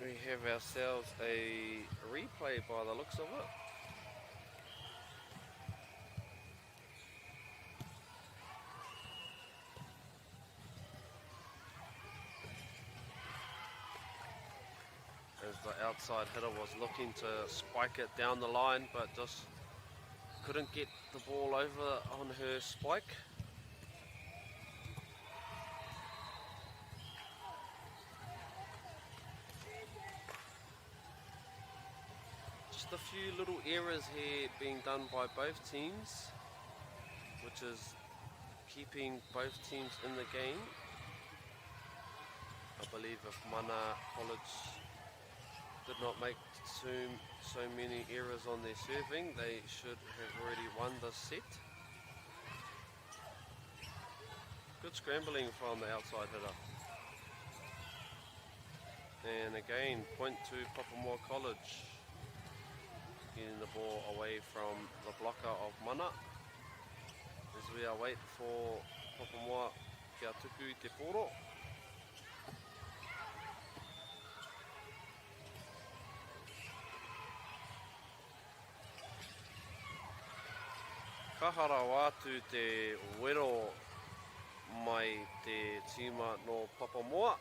We have ourselves a replay by the looks of it. As the outside hitter was looking to spike it down the line, but just couldn't get the ball over on her spike. Just a few little errors here being done by both teams, which is keeping both teams in the game. I believe if Mana College did not make so many errors on their serving, they should have already won the set. Good scrambling from the outside hitter. And again, point to Poirewa College. Getting the ball away from the blocker of Mana. As we await for Poirewa kia tuku te poro. Kahara wātu te wero mai te tima no Poirewa.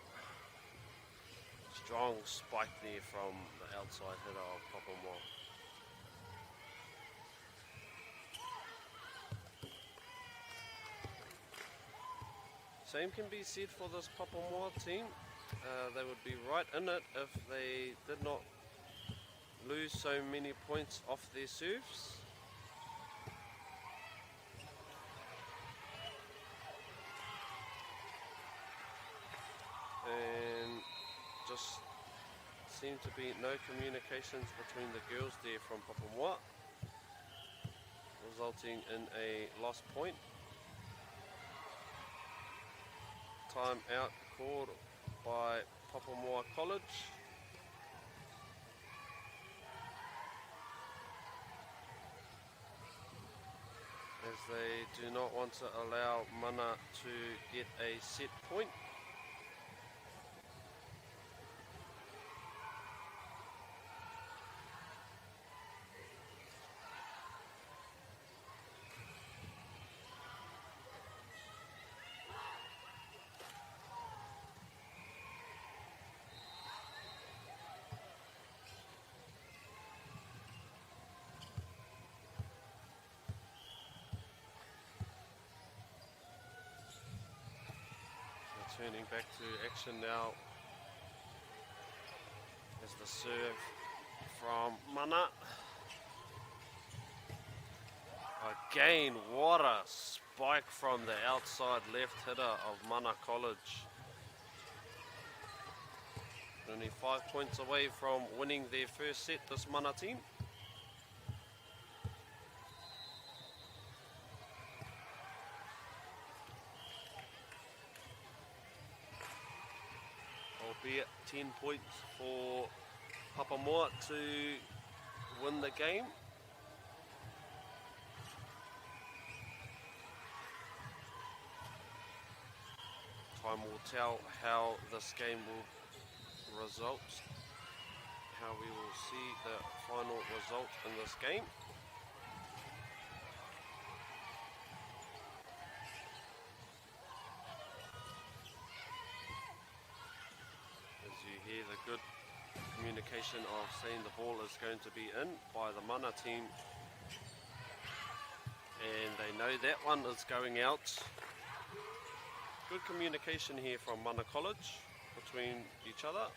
Strong spike there from the outside hitter of Poirewa. Same can be said for this Poirewa team. They would be right in it if they did not lose so many points off their serves. And just seem to be no communications between the girls there from Poirewa, resulting in a lost point. Time out called by Poirewa College. As they do not want to allow Mana to get a set point. Turning back to action now as the serve from Mana. Again, what a spike from the outside left hitter of Mana College. Only 5 points away from winning their first set, this Mana team. Albeit 10 points for Poirewa to win the game. Time will tell how this game will result, how we will see the final result in this game. Hear the good communication of saying the ball is going to be in by the Mana team, and they know that one is going out. Good communication here from Mana College between each other,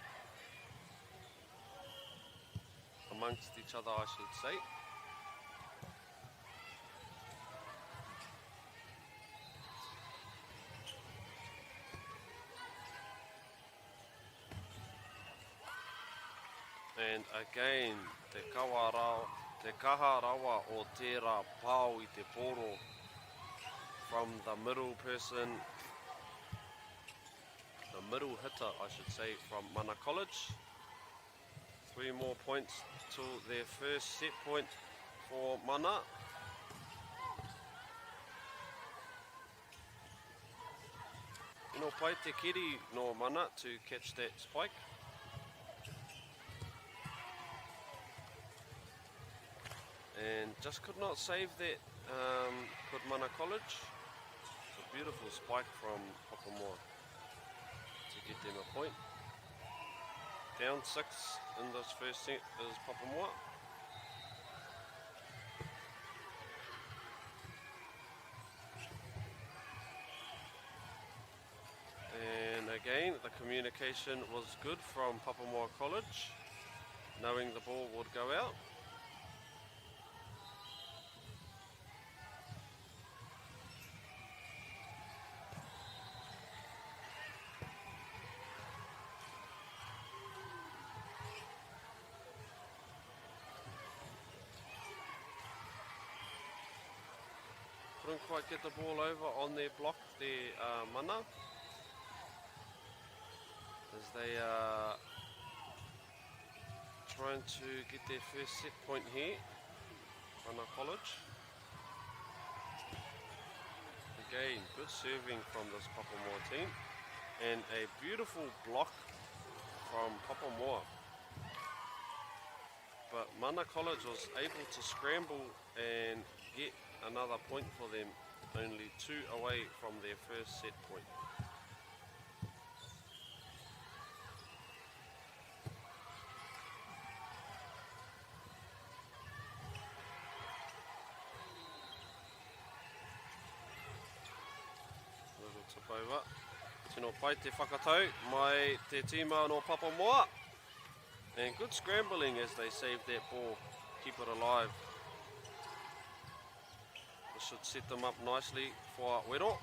amongst each other I should say. And again, te kaha rawa o tērā pāu I te poro from the middle person, the middle hitter I should say, from Mana College. 3 more points to their first set point for Mana. No pai te kiri no Mana to catch that spike. And just could not save that, could Mana College. It's a beautiful spike from Poirewa to get them a point. Down 6 in this first set is Poirewa. And again, the communication was good from Poirewa College, knowing the ball would go out. doesn't quite get the ball over on their block, their mana, as they are trying to get their first set point here. Mana College. Again, good serving from this Papamoa team, and a beautiful block from Papamoa. But Mana College was able to scramble and get another point for them, only 2 away from their first set point. Little tip over. Tino pai te whakatau mai te tīma no Papamoa. And good scrambling as they save that ball, keep it alive. This should set them up nicely for Aotearoa.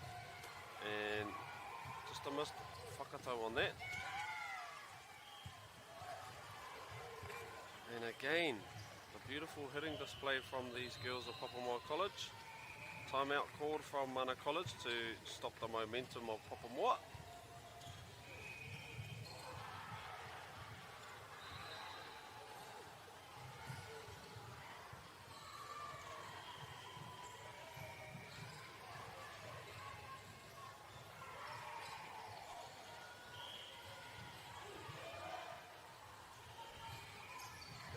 And just a missed whakatau on that. And again, a beautiful hitting display from these girls of Papamoa College. Timeout called from Mana College to stop the momentum of Papamoa.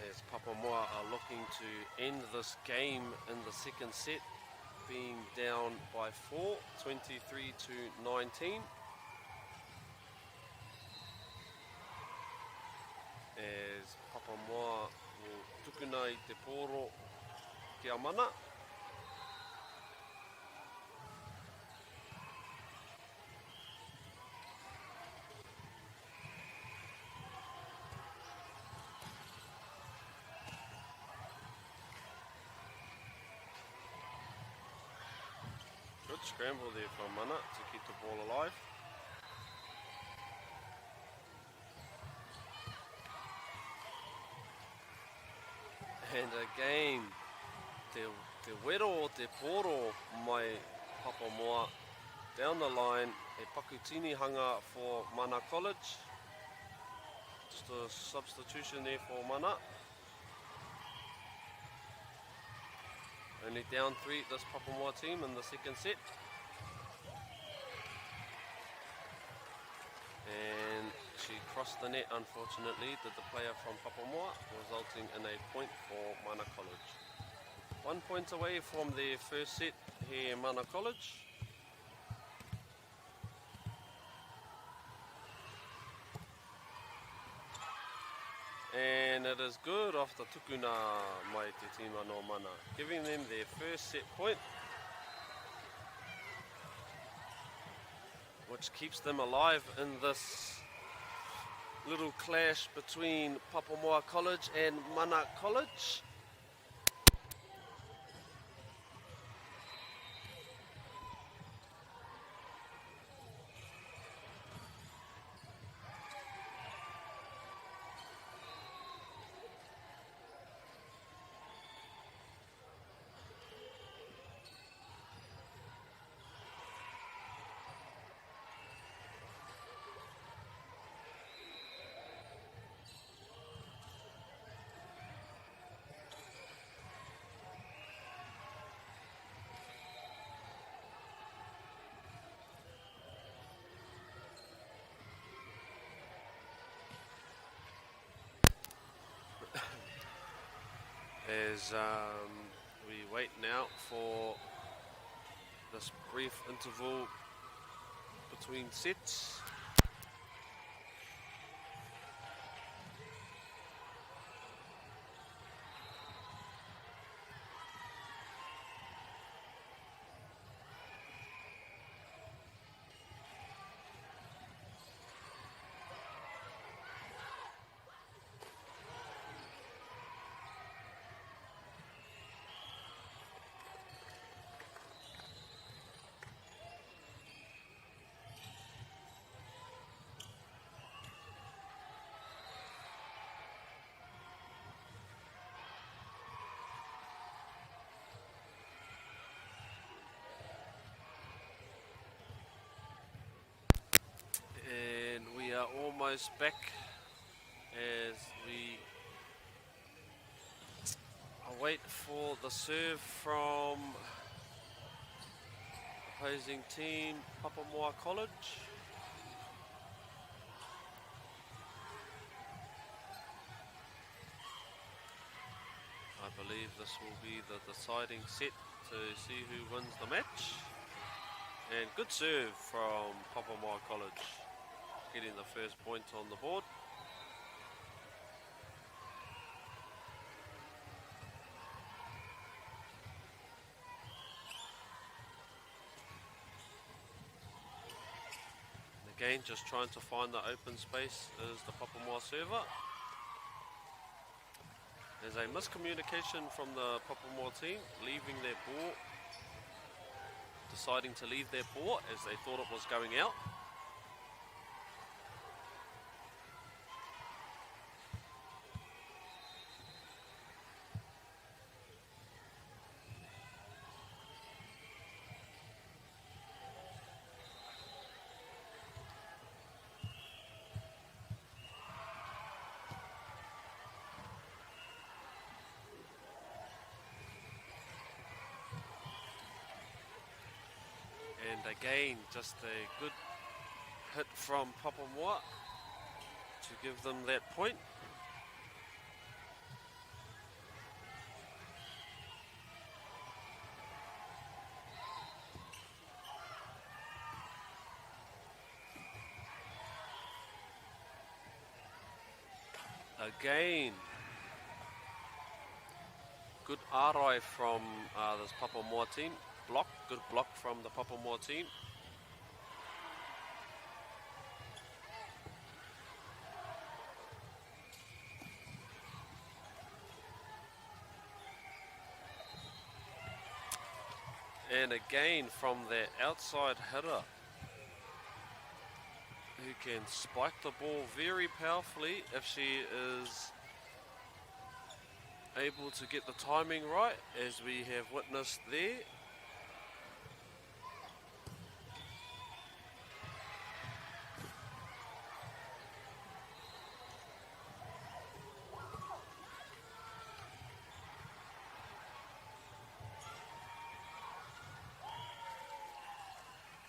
As Papamoa are looking to end this game in the second set, being down by 4, 23 to 19. As Papamoa will tukuna I te poro kia mana. Good scramble there from Mana to keep the ball alive. And again, te wero o te poro mai Papamoa down the line, e pakutini hanga for Mana College. Just a substitution there for Mana. Only down 3 this Papamoa team in the second set. And she crossed the net, unfortunately, did the player from Papamoa, resulting in a point for Mana College. 1 point away from their first set here in Mana College. And it is good off the tukuna mai te tīma no Mana, giving them their first set point, which keeps them alive in this little clash between Papamoa College and Mana College. As we wait now for this brief interval between sets. goes back as we await for the serve from opposing team Papamoa College. I believe this will be the deciding set to see who wins the match. And good serve from Papamoa College, getting the first point on the board. And again, just trying to find the open space is the Papamoa server. There's a miscommunication from the Papamoa team, leaving their ball, deciding to leave their ball as they thought it was going out. And again, just a good hit from Papamoa to give them that point. Again, good arai from this Papamoa team. Good block from the Papamoa team. And again from their outside hitter, who can spike the ball very powerfully if she is able to get the timing right, as we have witnessed there.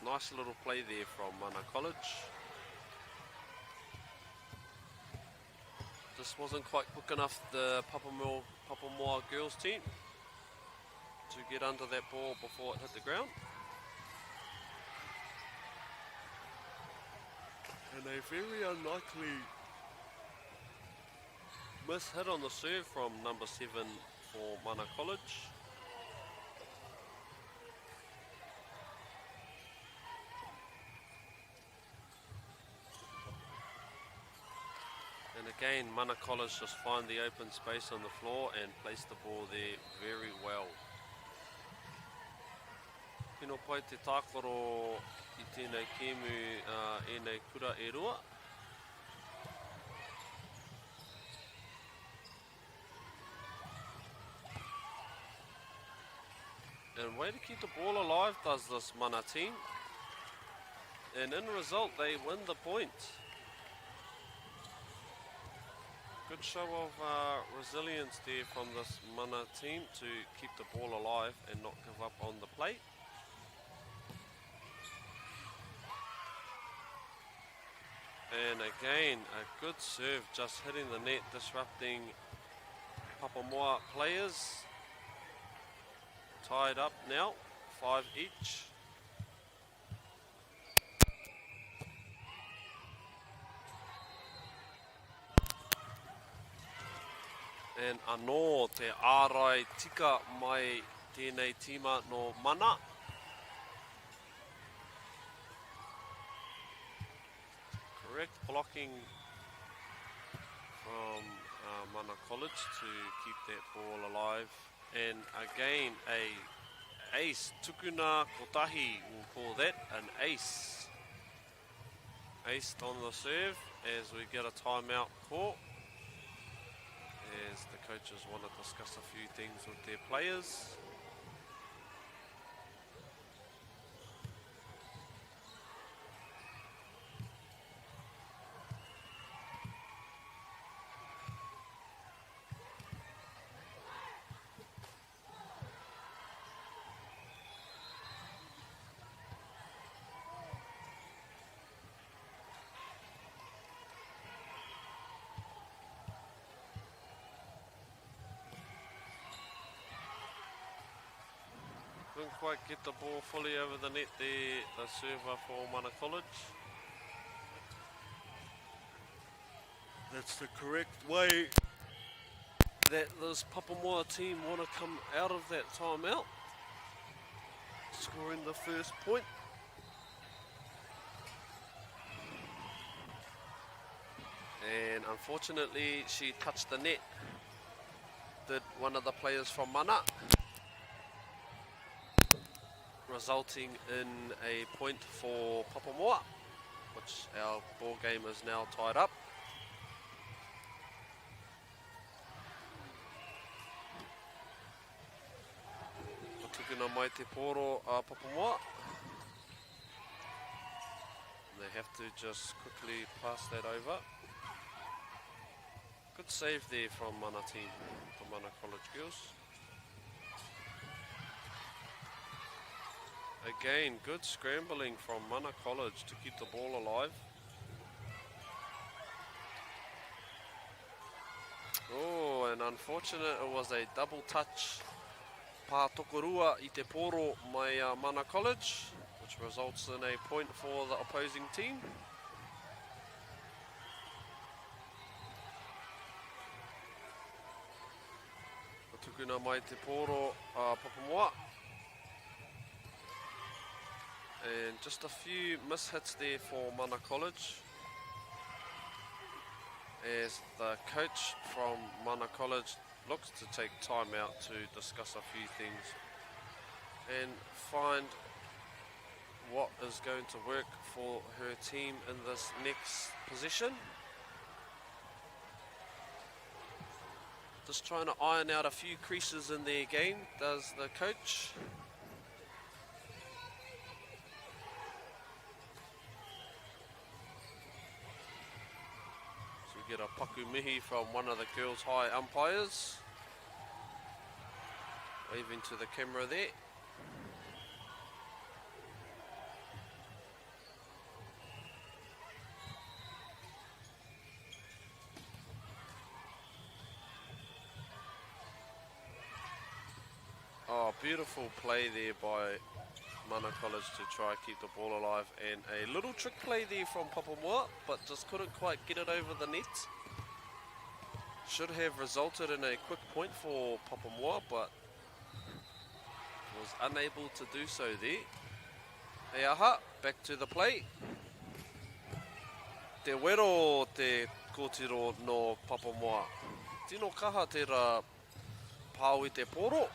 Nice little play there from Mana College. Just wasn't quite quick enough, the Papamoa girls team, to get under that ball before it hit the ground. And a very unlikely miss hit on the serve from number 7 for Mana College. And again, Mana College just find the open space on the floor and place the ball there very well. Kino pai te tākoro I tēnei kēmu e nei kura e rua. And way to keep the ball alive does this Mana team. And in result, they win the point. Good show of resilience there from this Mana team to keep the ball alive and not give up on the plate. And again, a good serve, just hitting the net, disrupting Papamoa players. Tied up now, 5 each. And anō te ārai tika mai tēnei tīma no Mana. Correct blocking from Mana College to keep that ball alive. And again, a ace, tukuna kotahi, we'll call that an ace. Aced on the serve as we get a timeout call, as the coaches want to discuss a few things with their players. couldn't quite get the ball fully over the net there, the server for Mana College. That's the correct way that this Papamoa team want to come out of that timeout, scoring the first point. And unfortunately, she touched the net, did one of the players from Mana, resulting in a point for Papamoa, which our ball game is now tied up. Tukuna mai te poro a Papamoa. They have to just quickly pass that over. Good save there from Mana team, the Mana College girls. Again, good scrambling from Mana College to keep the ball alive. Oh, and unfortunate, it was a double touch. Pā tokorua I te poro mai Mana College, which results in a point for the opposing team. Tukuna mai te poro Papamoa. And just a few mishits there for Mana College, as the coach from Mana College looks to take time out to discuss a few things and find what is going to work for her team in this next position. Just trying to iron out a few creases in their game, does the coach. So we get a paku mihi from one of the girls' high umpires, waving to the camera there. Oh, beautiful play there by Mana College to try and keep the ball alive, and a little trick play there from Papamoa, but just couldn't quite get it over the net. Should have resulted in a quick point for Papamoa, but was unable to do so there. Hey aha, back to the play. Te wero te kōtiro no Papamoa. Tino kaha te ra pāu I te poro.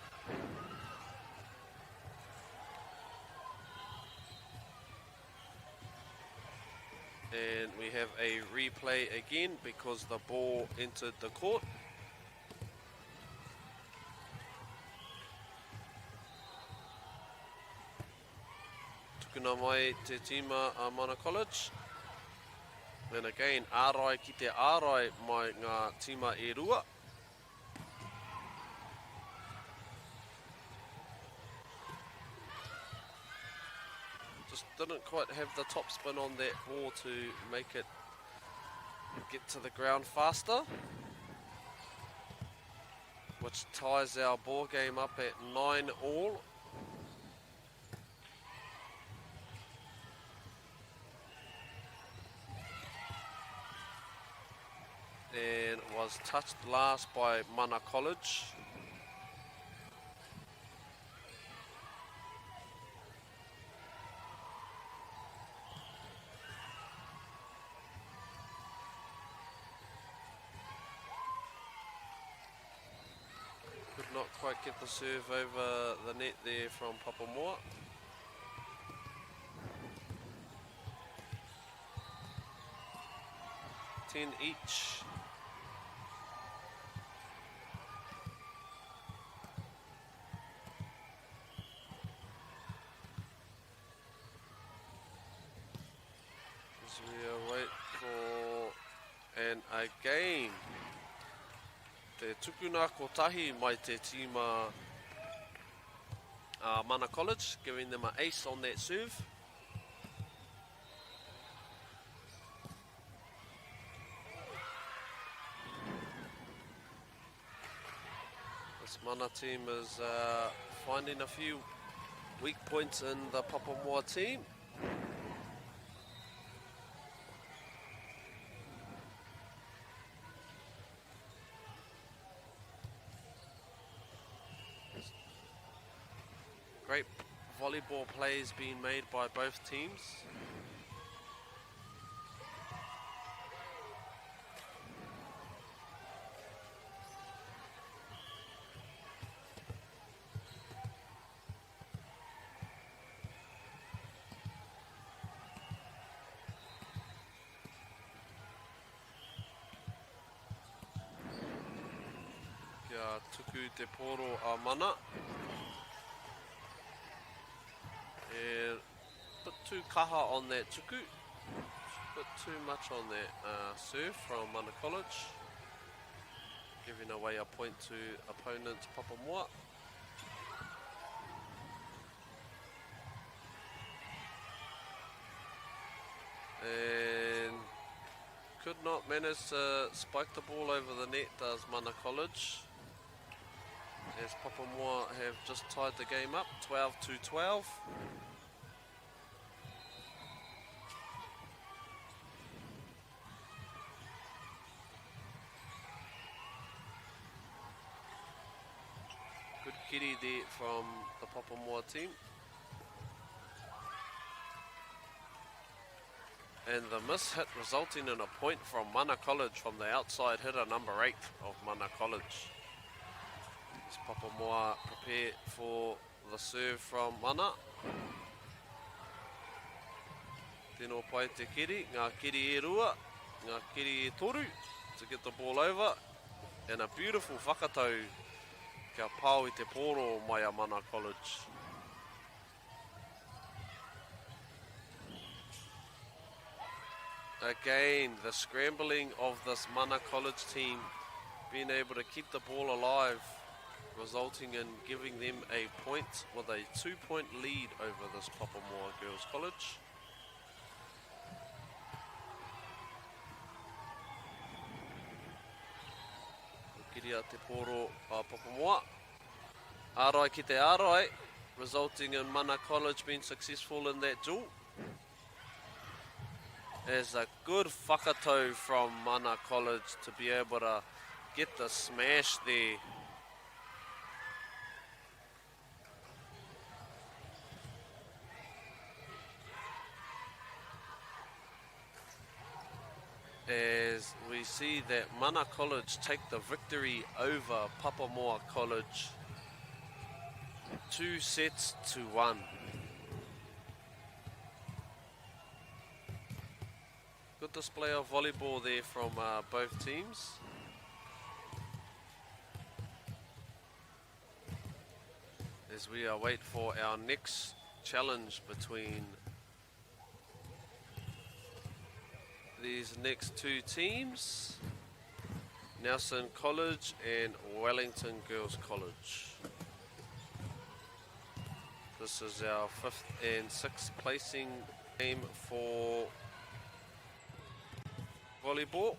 And we have a replay again because the ball entered the court. Tukuna mai te tima a Mana College. And again, ārai ki te ārai mai ngā tima e rua. Just didn't quite have the top spin on that ball to make it get to the ground faster, which ties our ball game up at 9-all. And was touched last by Mana College. Could not quite get the serve over the net there from Papamoa. Ten each. As we await for, and again, te tukuna kotahi mai te tima Mana College, giving them an ace on that serve. This Mana team is finding a few weak points in the Papamoa team. Great volleyball plays being made by both teams. Kia tuku te poro a mana. A bit too kaha on that tuku. Bit too much on that serve from Mana College. Giving away a point to opponent Papamoa. And could not manage to spike the ball over the net, does Mana College. As Papamoa have just tied the game up, 12-12. Good kitty there from the Papamoa team. And the miss hit resulting in a point from Mana College from the outside hitter number 8 of Mana College. As Papamoa prepare for the serve from Mana. Tēnō pai te kiri, ngā kiri e rua, ngā kiri e toru to get the ball over. And a beautiful whakatau kia pāu I te pōro mai a Mana College. Again, the scrambling of this Mana College team being able to keep the ball alive, resulting in giving them a point with a 2-point lead over this Papamoa Girls College. Kiria te poro a Papamoa. Arai ki te arai, resulting in Mana College being successful in that duel. There's a good whakatau from Mana College to be able to get the smash there. As we see that Mana College take the victory over Papamoa College 2-1. Good display of volleyball there from both teams. As we await for our next challenge between these next two teams, Nelson College and Wellington Girls College. This is our 5th and 6th placing game for volleyball.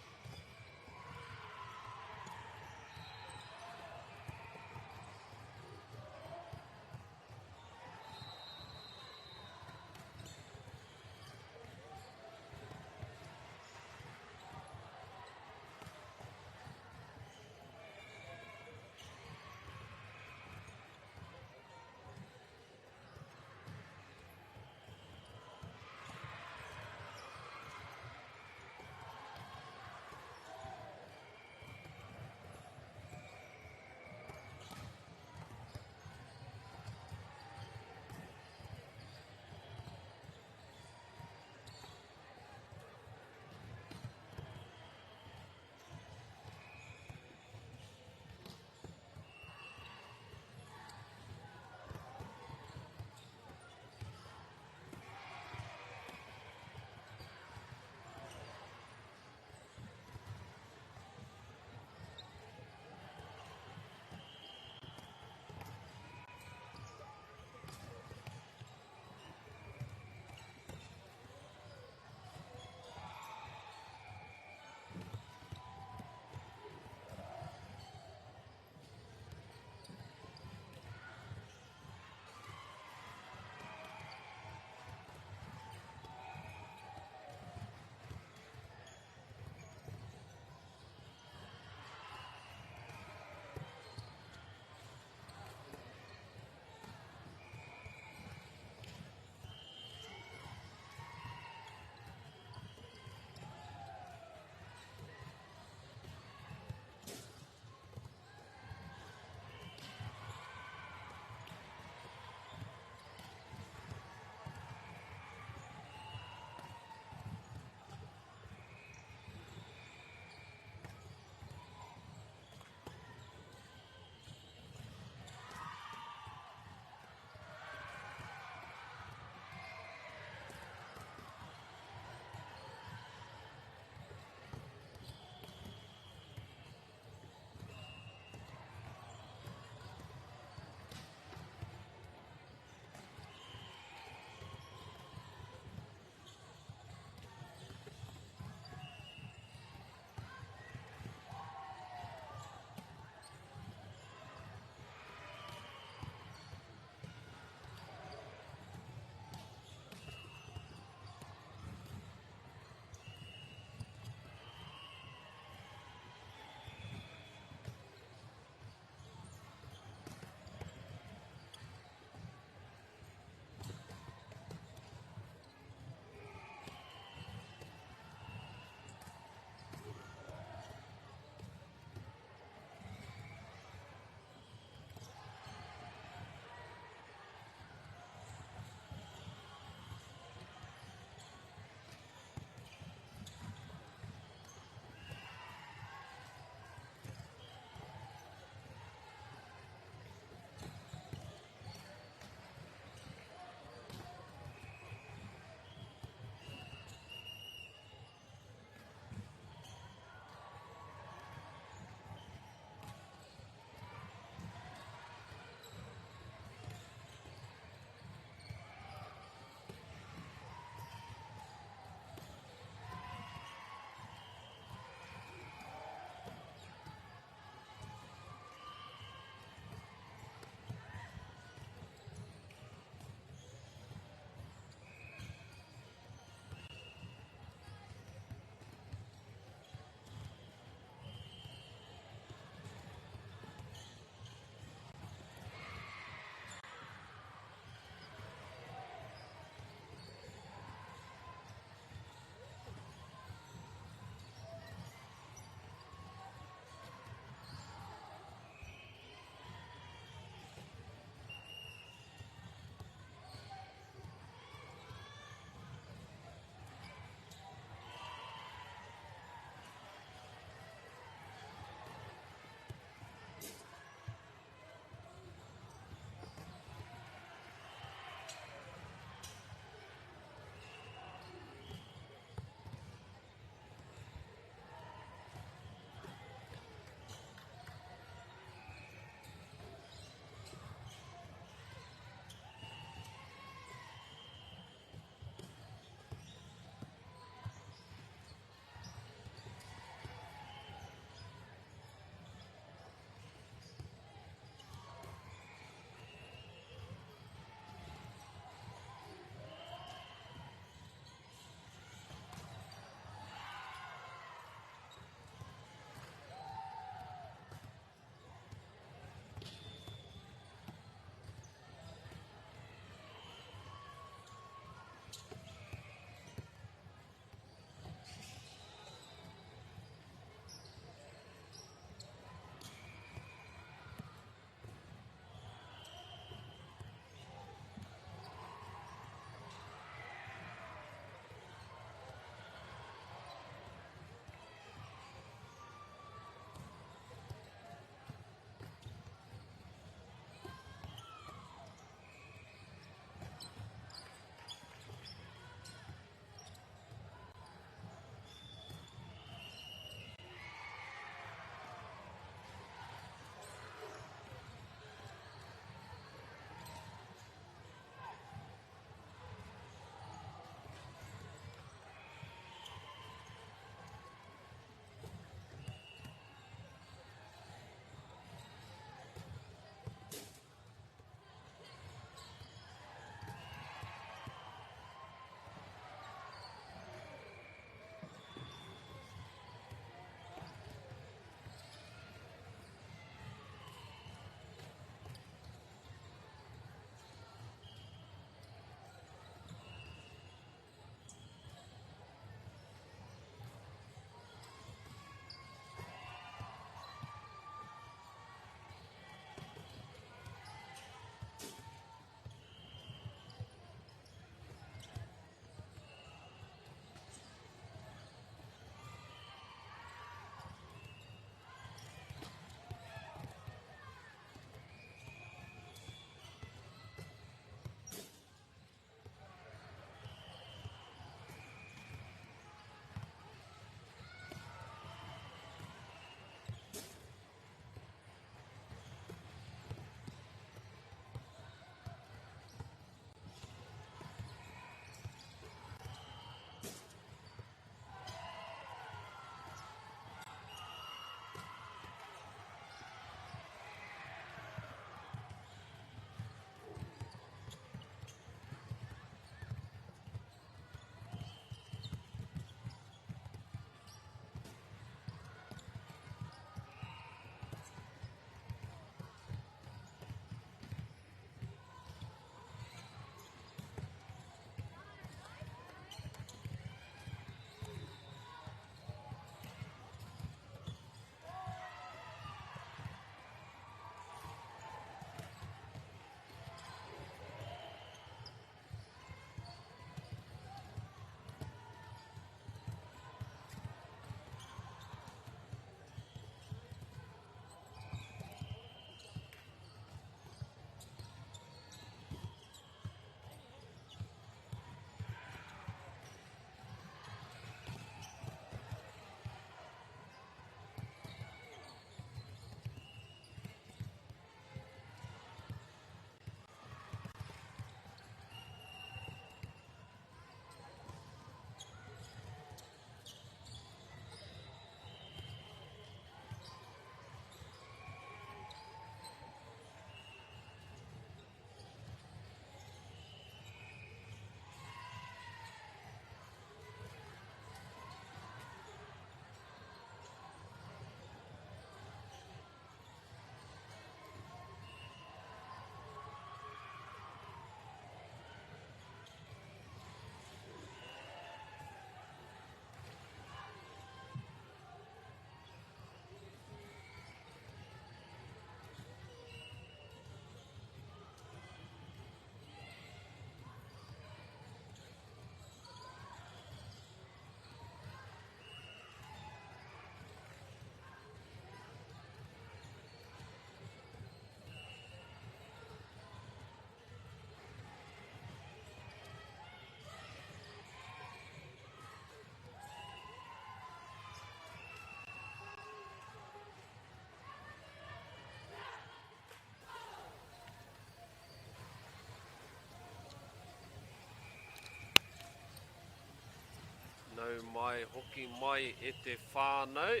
mai hoki mai e te whānau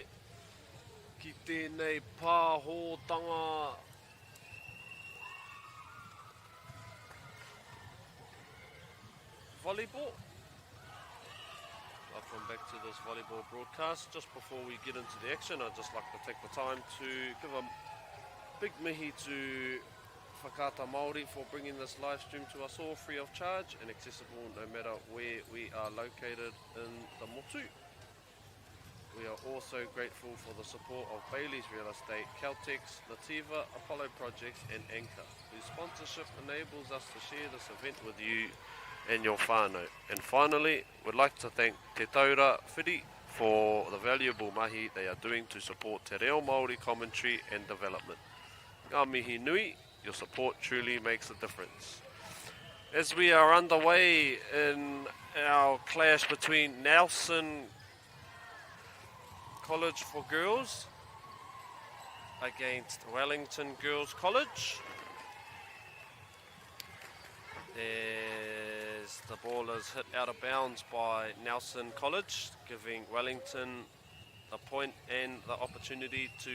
ki tēnei pāhotanga volleyball. Welcome back to this volleyball broadcast. Just before we get into the action, I'd just like to take the time to give a big mihi to Whakaata Māori for bringing this live stream to us all free of charge and accessible no matter where we are located in the motu. We are also grateful for the support of Bailey's Real Estate, Caltex, Nativa, Apollo Projects and Anchor, whose sponsorship enables us to share this event with you and your whānau. And finally, we'd like to thank Te Taura Whiri for the valuable mahi they are doing to support Te Reo Māori commentary and development. Ngā mihi nui, your support truly makes a difference. As we are underway in our clash between Nelson College for Girls against Wellington Girls College, as the ball is hit out of bounds by Nelson College, giving Wellington the point and the opportunity to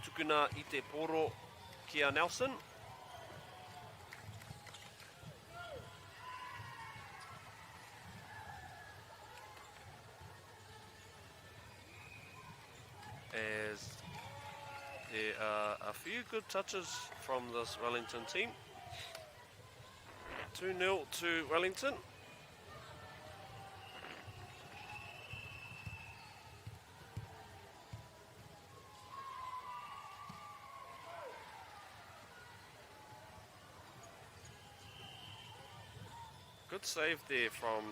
tukuna i te poro kia Nelson. As there are a few good touches from this Wellington team. 2-0 to Wellington. Good save there from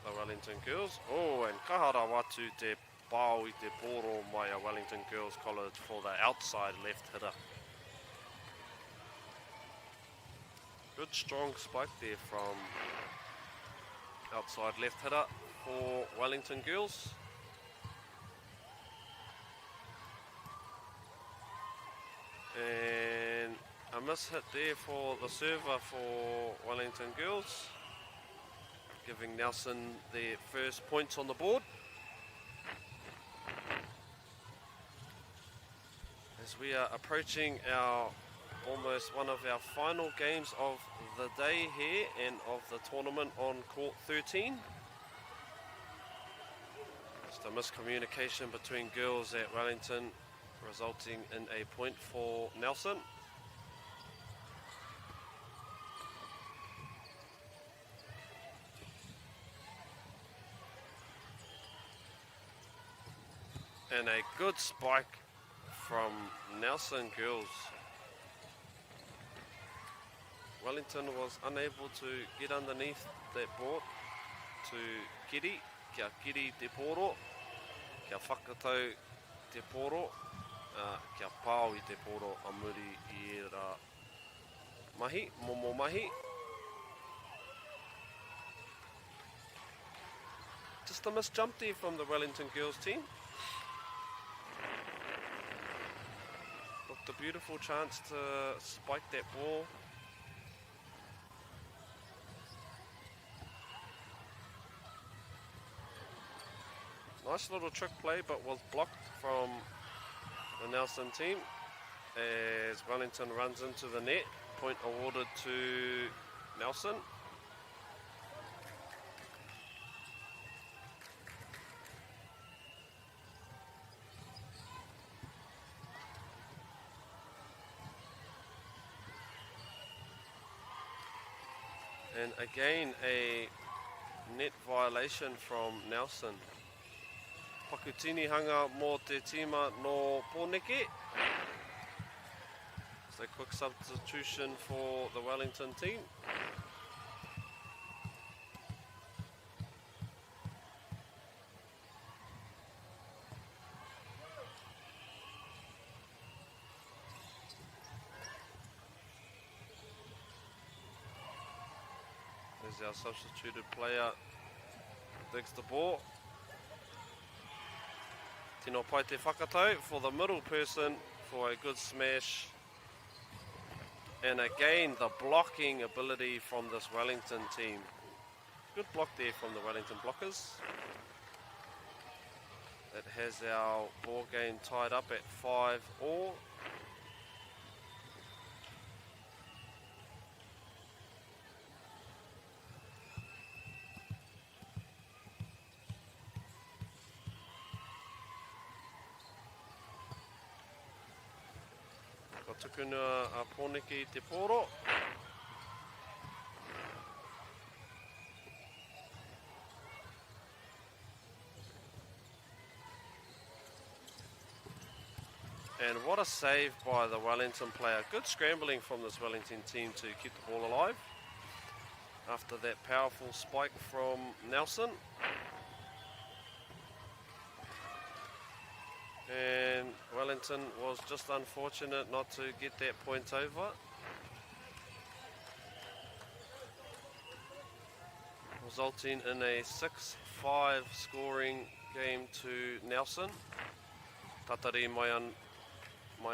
the Wellington girls. Oh, and kahara watu te pāu I te poro mai a Wellington Girls College for the outside left hitter. Good strong spike there from outside left hitter for Wellington Girls. And a miss hit there for the server for Wellington Girls, giving Nelson their first points on the board. As we are approaching our almost one of our final games of the day here and of the tournament on court 13. Just a miscommunication between girls at Wellington, resulting in a point for Nelson. And a good spike from Nelson girls. Wellington was unable to get underneath that board to Kiri, kia Kiri te poro, kia whakatau te poro, kia pāu I te poro a muri I ra mahi, momo mahi. Just a missed jump there from the Wellington girls team. Looked a beautiful chance to spike that ball. Nice little trick play, but was blocked from the Nelson team as Wellington runs into the net. Point awarded to Nelson. And again, a net violation from Nelson. Pakutini hanga mō te tima no Pōneke. It's a quick substitution for the Wellington team. There's our substituted player, digs the ball. Tino pai te whakatau for the middle person for a good smash. And again, the blocking ability from this Wellington team. Good block there from the Wellington blockers. It has our ball game tied up at 5-all. Ka tukunua a Pōneke i te pōro. And what a save by the Wellington player. Good scrambling from this Wellington team to keep the ball alive after that powerful spike from Nelson. And Wellington was just unfortunate not to get that point over. Resulting in a 6-5 scoring game to Nelson. Tatari mai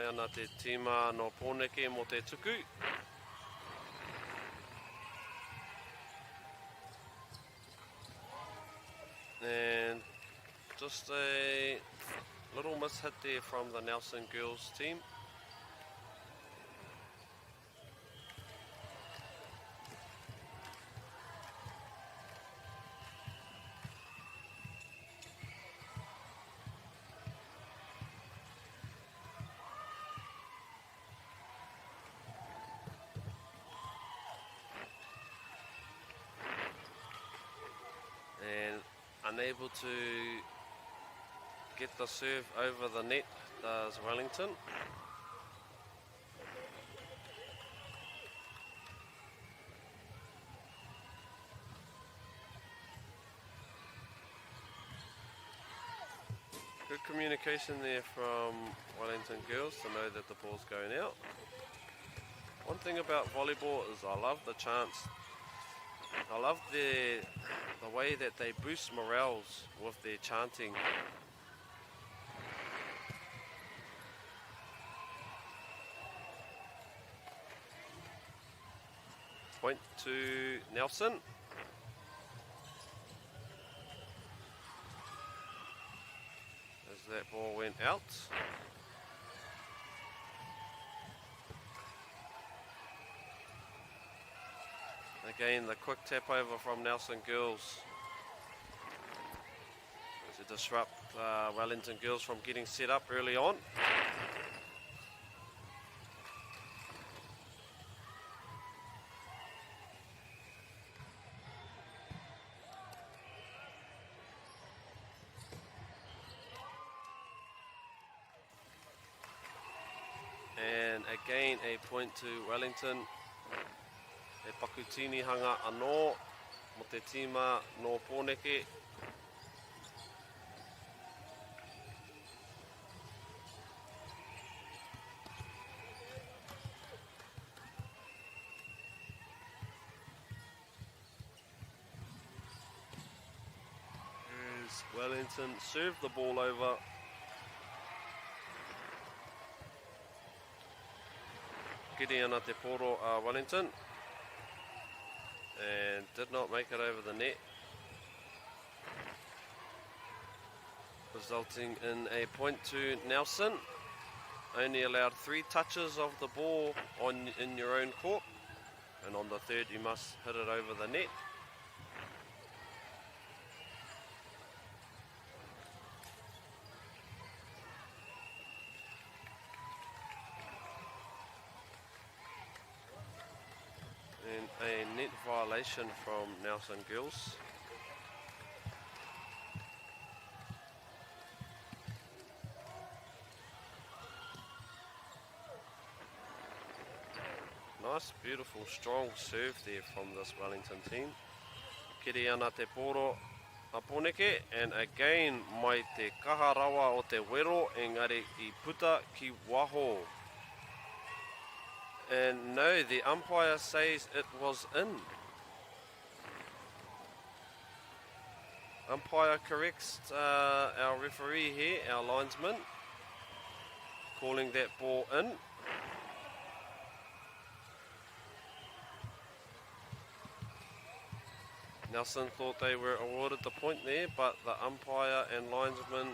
ana te tima no Pōneke mo te tuku. And just a little mishit there from the Nelson girls team. And unable to get the serve over the net does Wellington. Good communication there from Wellington girls to know that the ball's going out. One thing about volleyball is I love the chance. I love the way that they boost morales with their chanting. Point to Nelson. As that ball went out. Again, the quick tap over from Nelson girls to disrupt Wellington girls from getting set up early on. And again, a point to Wellington. E pakutini hanga anō mo te tima no Pōneke. As Wellington serve the ball over. Kiri ana te poro Wellington. And did not make it over the net, resulting in a point to Nelson. Only allowed 3 touches of the ball in your own court, and on the third you must hit it over the net. A net violation from Nelson girls. Nice, beautiful, strong serve there from this Wellington team. Kiri ana te poro a Pōneke, and again mai te kaha rawa o te wero, engari I puta ki waho. And no, the umpire says it was in. Umpire corrects our referee here, our linesman, calling that ball in. Nelson thought they were awarded the point there, but the umpire and linesman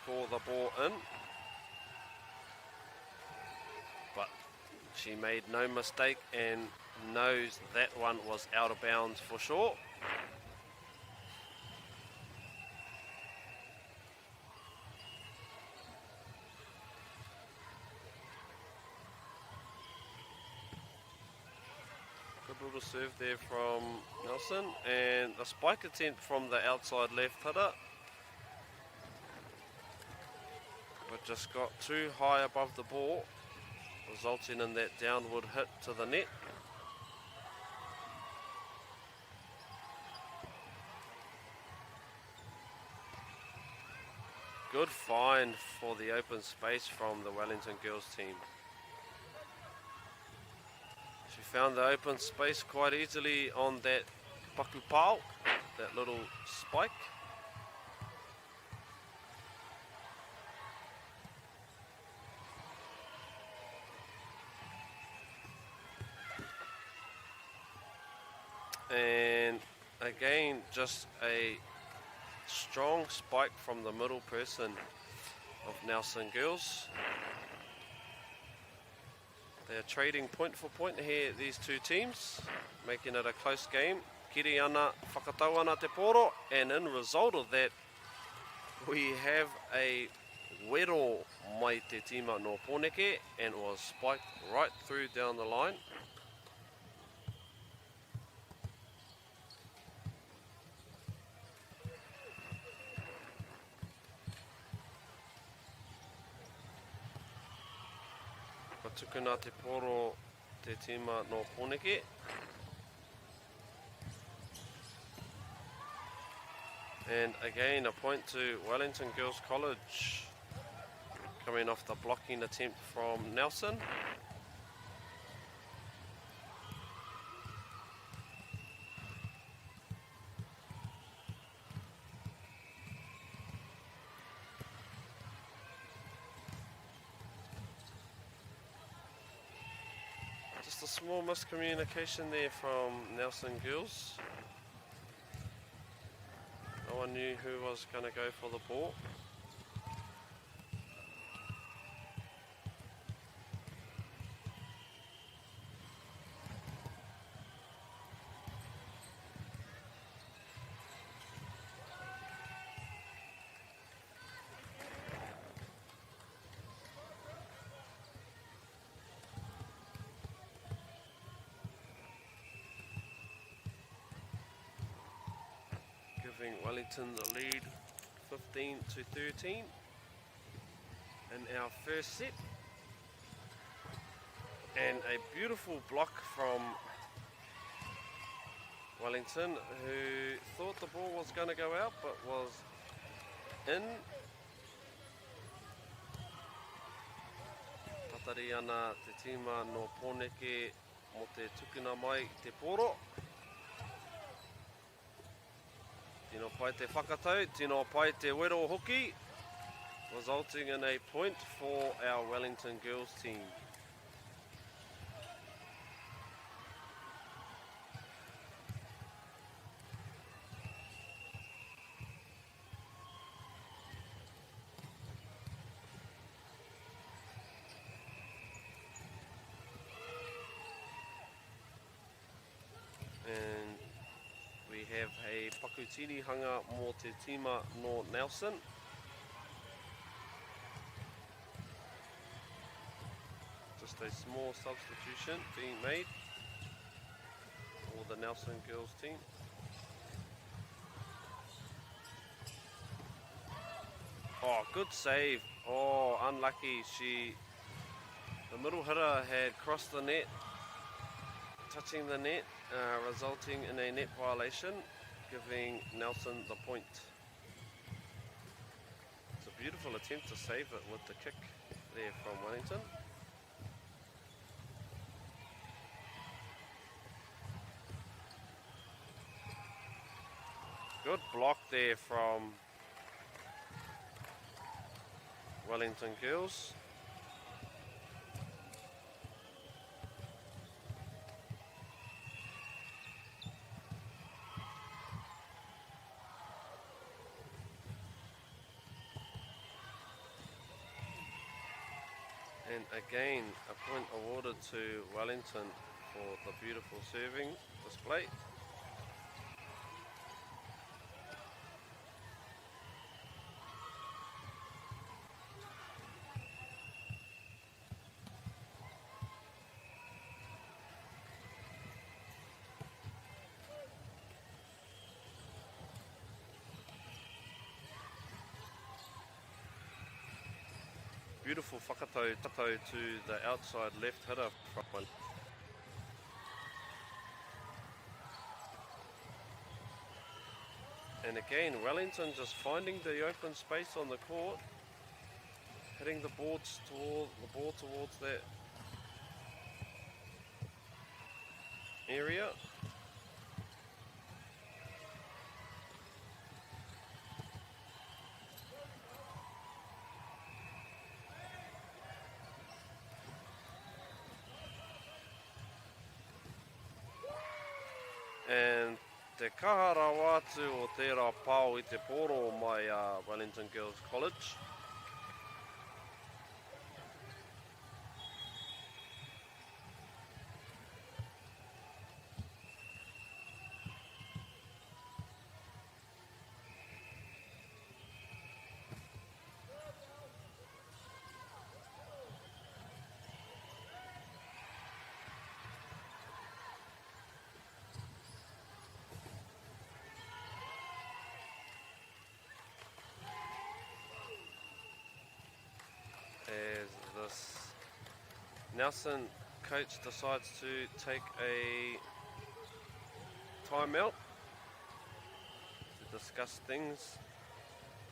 score the ball in. But she made no mistake and knows that one was out of bounds for sure. Good little serve there from Nelson, and the spike attempt from the outside left hitter, but just got too high above the ball, resulting in that downward hit to the net. Good find for the open space from the Wellington girls team. She found the open space quite easily on that paku pao, that little spike. And again, just a strong spike from the middle person of Nelson girls. They're trading point for point here, these two teams, making it a close game. Kiri ana, whakatau ana te poro, and in result of that, we have a wero mai te tima no Pōneke, and it was spiked right through down the line. Tukuna te poro te tima no Pōneke. And again, a point to Wellington Girls College, coming off the blocking attempt from Nelson. Just a small miscommunication there from Nelson Girls. No one knew who was going to go for the ball. Giving Wellington the lead 15-13 in our first set. And a beautiful block from Wellington, who thought the ball was going to go out but was in. Tatari ana te tima no Pōneke mo te tukuna mai te poro. Tino pai te whakatau, tino pai te wero hoki, resulting in a point for our Wellington girls team. And we have a pakutini hanga mo te tima no Nelson. Just a small substitution being made for the Nelson girls team. Oh, good save. Oh, unlucky. The middle hitter had crossed the net, touching the net, resulting in a net violation, giving Nelson the point. It's a beautiful attempt to save it with the kick there from Wellington. Good block there from Wellington girls. And again, a point awarded to Wellington for the beautiful serving display. Beautiful whakatau to the outside left hitter from one. And again, Wellington just finding the open space on the court, hitting the ball towards that area. And te kahara watu o tērā pāu I te poro o mai Wellington Girls College. As this Nelson coach decides to take a timeout to discuss things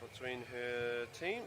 between her team.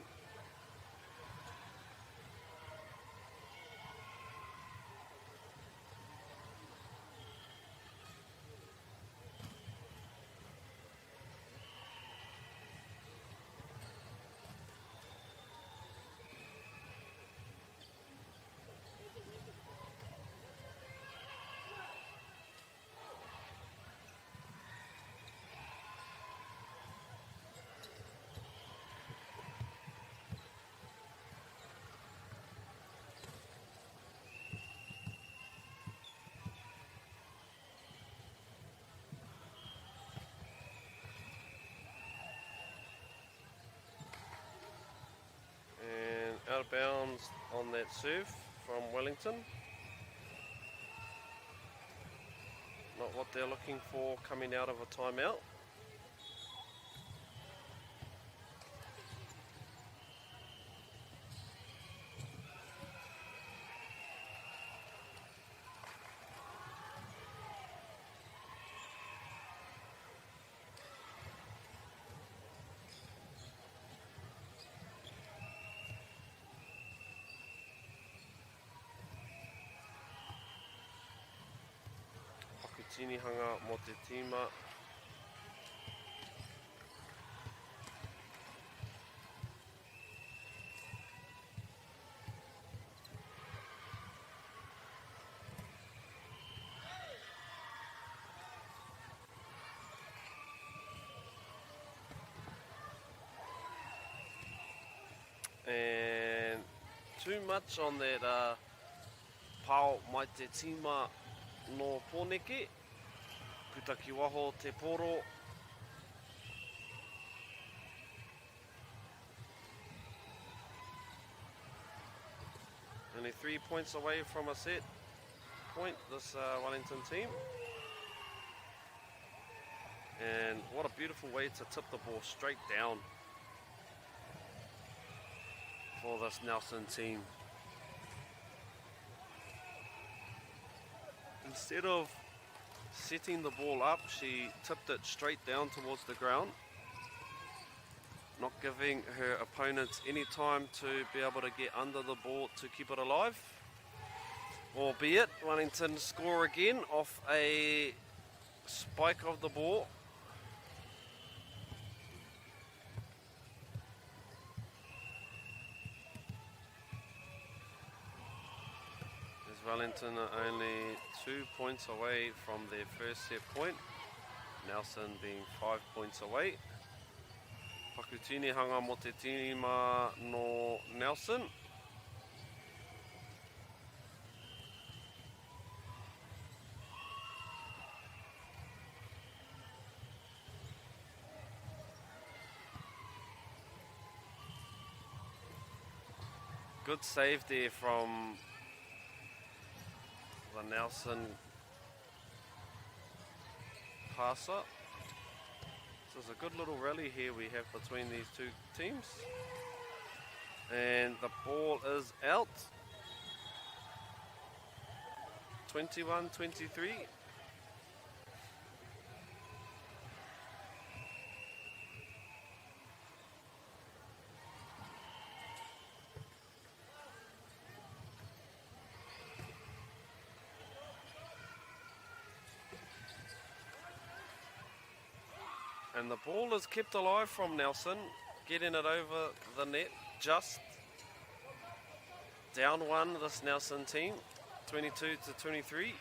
Out of bounds on that serve from Wellington. Not what they're looking for coming out of a timeout. Tinihanga mo te tima. And too much on that pao mai te tima no pōneke. Puta ki waho te poro. Only 3 points away from a set point, this Wellington team. And what a beautiful way to tip the ball straight down for this Nelson team. Instead of setting the ball up, she tipped it straight down towards the ground, not giving her opponents any time to be able to get under the ball to keep it alive. Albeit, Wellington score again off a spike of the ball. Wellington are only 2 points away from their first set point. Nelson being 5 points away. Paku tinihanga mo te tima no Nelson. Good save there from the Nelson passer. So it's a good little rally here we have between these two teams. And the ball is out. 21-23. And the ball is kept alive from Nelson, getting it over the net, just down one, this Nelson team, 22-23.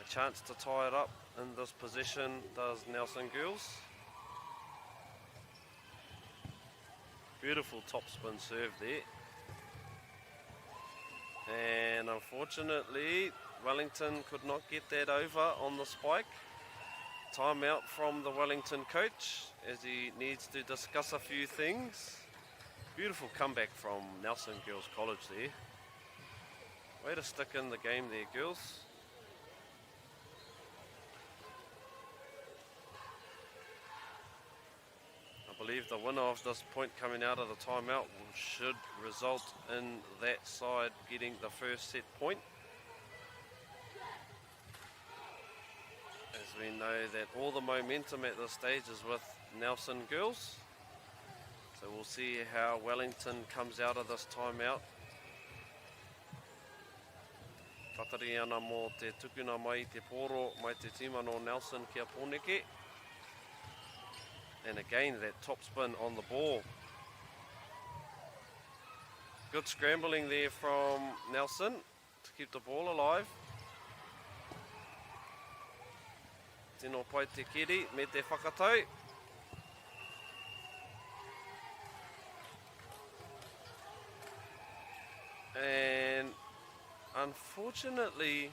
A chance to tie it up in this position does Nelson girls. Beautiful topspin serve there. And unfortunately, Wellington could not get that over on the spike. Timeout from the Wellington coach as he needs to discuss a few things. Beautiful comeback from Nelson Girls College there. Way to stick in the game there, girls. I believe the winner of this point coming out of the timeout should result in that side getting the first set point. As we know that all the momentum at this stage is with Nelson girls. So we'll see how Wellington comes out of this timeout. Tatari ana mo te tukuna mai te poro mai te timano Nelson kia Pōneke. And again that top spin on the ball. Good scrambling there from Nelson to keep the ball alive. Tino pai te kiri me te whakatau. And unfortunately,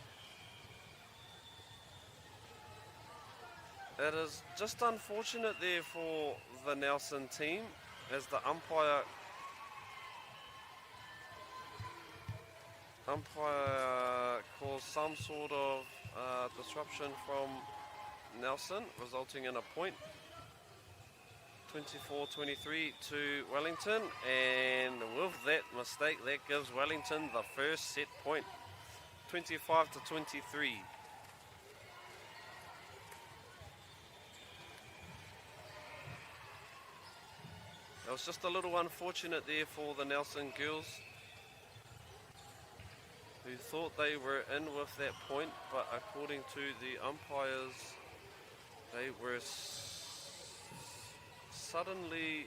it is just unfortunate there for the Nelson team as the umpire caused some sort of disruption from Nelson, resulting in a point. 24-23 to Wellington, and with that mistake that gives Wellington the first set point, 25-23. It was just a little unfortunate there for the Nelson girls, who thought they were in with that point, but according to the umpires, they were suddenly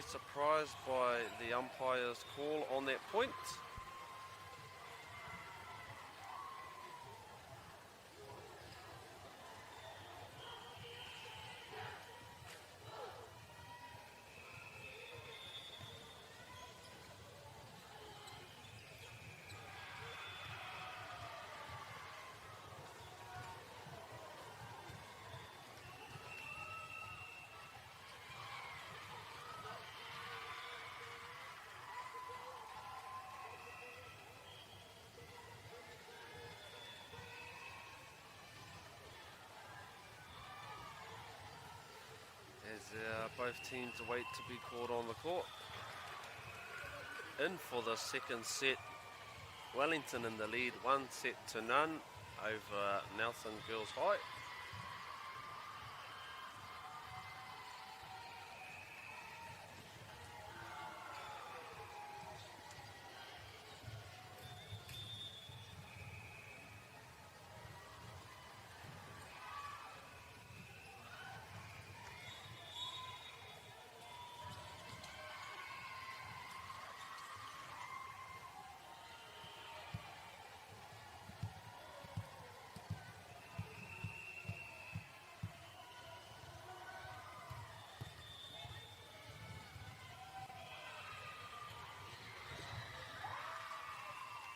surprised by the umpire's call on that point. As both teams await to be called on the court. In for the second set, Wellington in the lead, 1-0 over Nelson Girls High.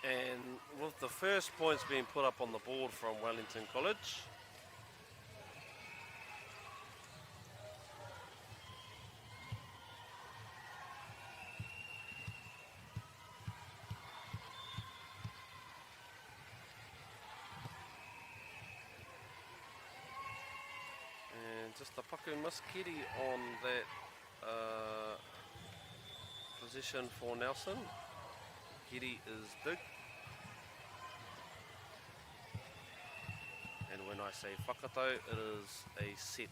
And with the first points being put up on the board from Wellington College. And just a paku miss Kitty on that position for Nelson. Kitty is dig. And when I say whakatau, it is a set.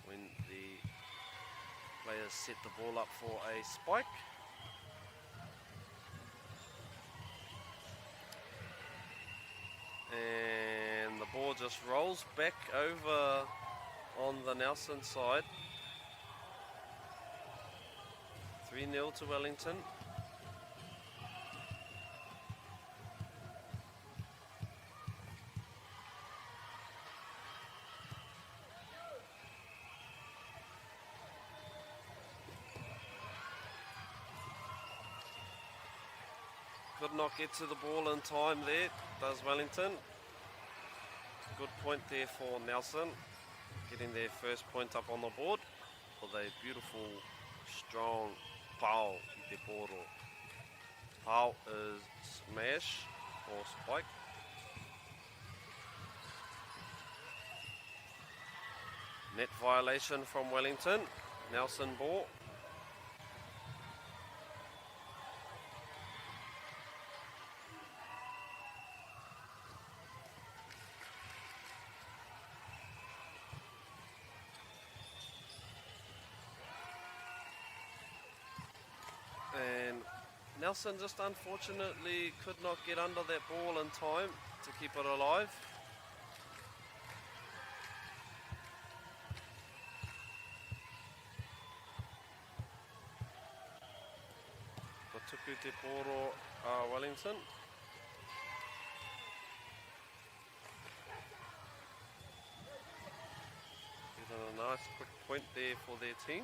When the players set the ball up for a spike. And the ball just rolls back over on the Nelson side. 3-0 to Wellington. Could not get to the ball in time there, does Wellington. Good point there for Nelson, getting their first point up on the board with a beautiful, strong pau i te poro. Pau is smash or spike. Net violation from Wellington. Nelson ball. And Nelson just unfortunately could not get under that ball in time to keep it alive. Tuku te poro Wellington. Getting a nice quick point there for their team.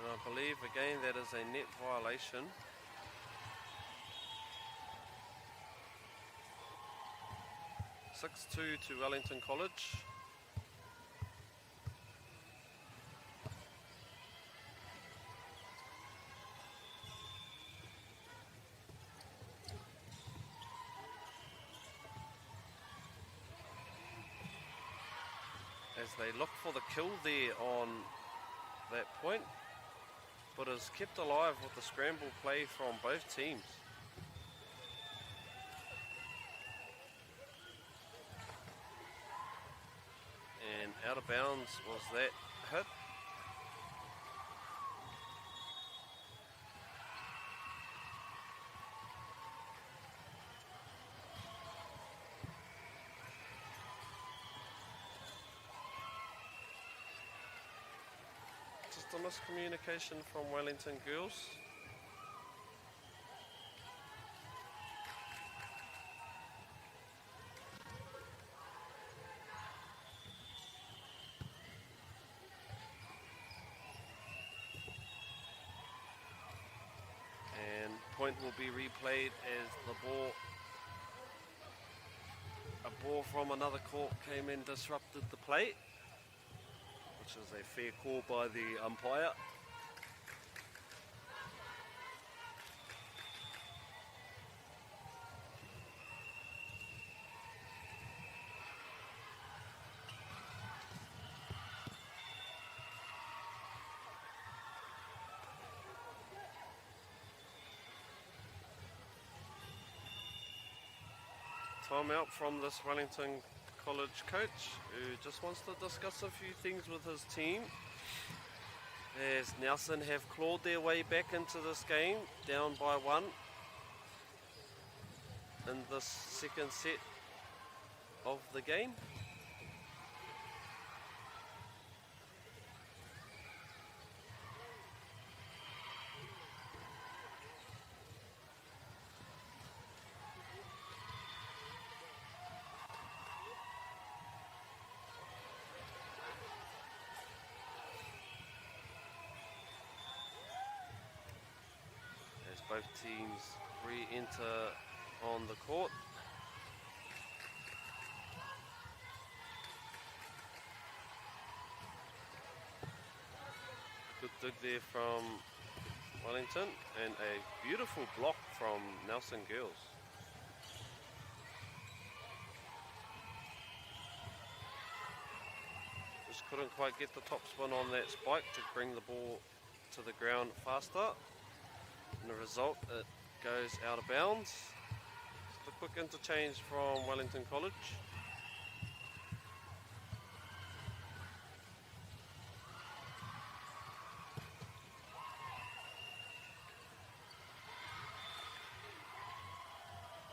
I believe again that is a net violation. (6-2) to Wellington College. As they look for the kill there on that point, but is kept alive with the scramble play from both teams. And out of bounds was that hit. A miscommunication from Wellington girls. And point will be replayed as a ball from another court came in, disrupted the play, which is a fair call by the umpire. Time out from this Wellington College coach, who just wants to discuss a few things with his team, as Nelson have clawed their way back into this game, down by 1 in this second set of the game. both teams re-enter on the court. Good dig there from Wellington, and a beautiful block from Nelson Girls. Just couldn't quite get the top spin on that spike to bring the ball to the ground faster. And the result, it goes out of bounds. Just a quick interchange from Wellington College.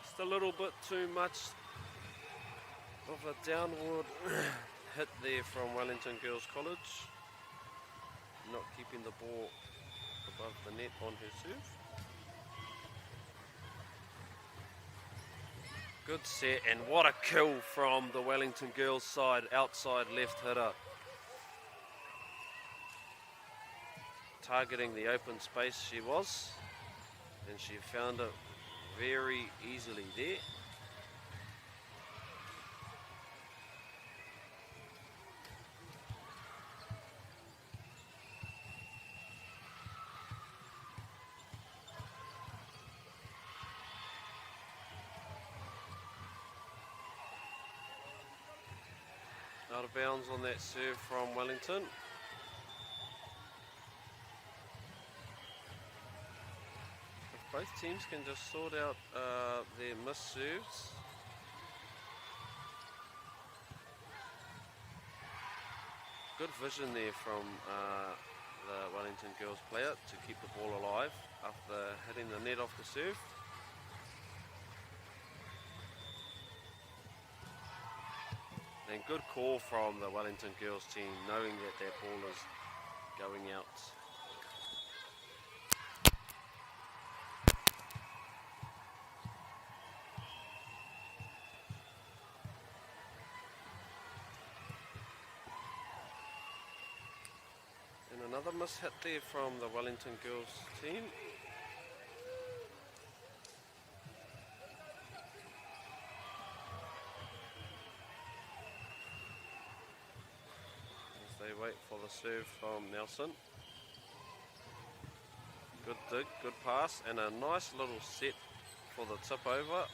Just a little bit too much of a downward hit there from Wellington Girls College. Not keeping the ball above the net on her serve. Good set, and what a kill from the Wellington Girls side, outside left hitter. Targeting the open space she was, and she found it very easily there. Out of bounds on that serve from Wellington. If both teams can just sort out their missed serves. Good vision there from the Wellington Girls player to keep the ball alive after hitting the net off the serve. And good call from the Wellington Girls team, knowing that their ball is going out. And another miss hit there from the Wellington Girls team. They wait for the serve from Nelson. Good dig, good pass, and a nice little set for the tip over.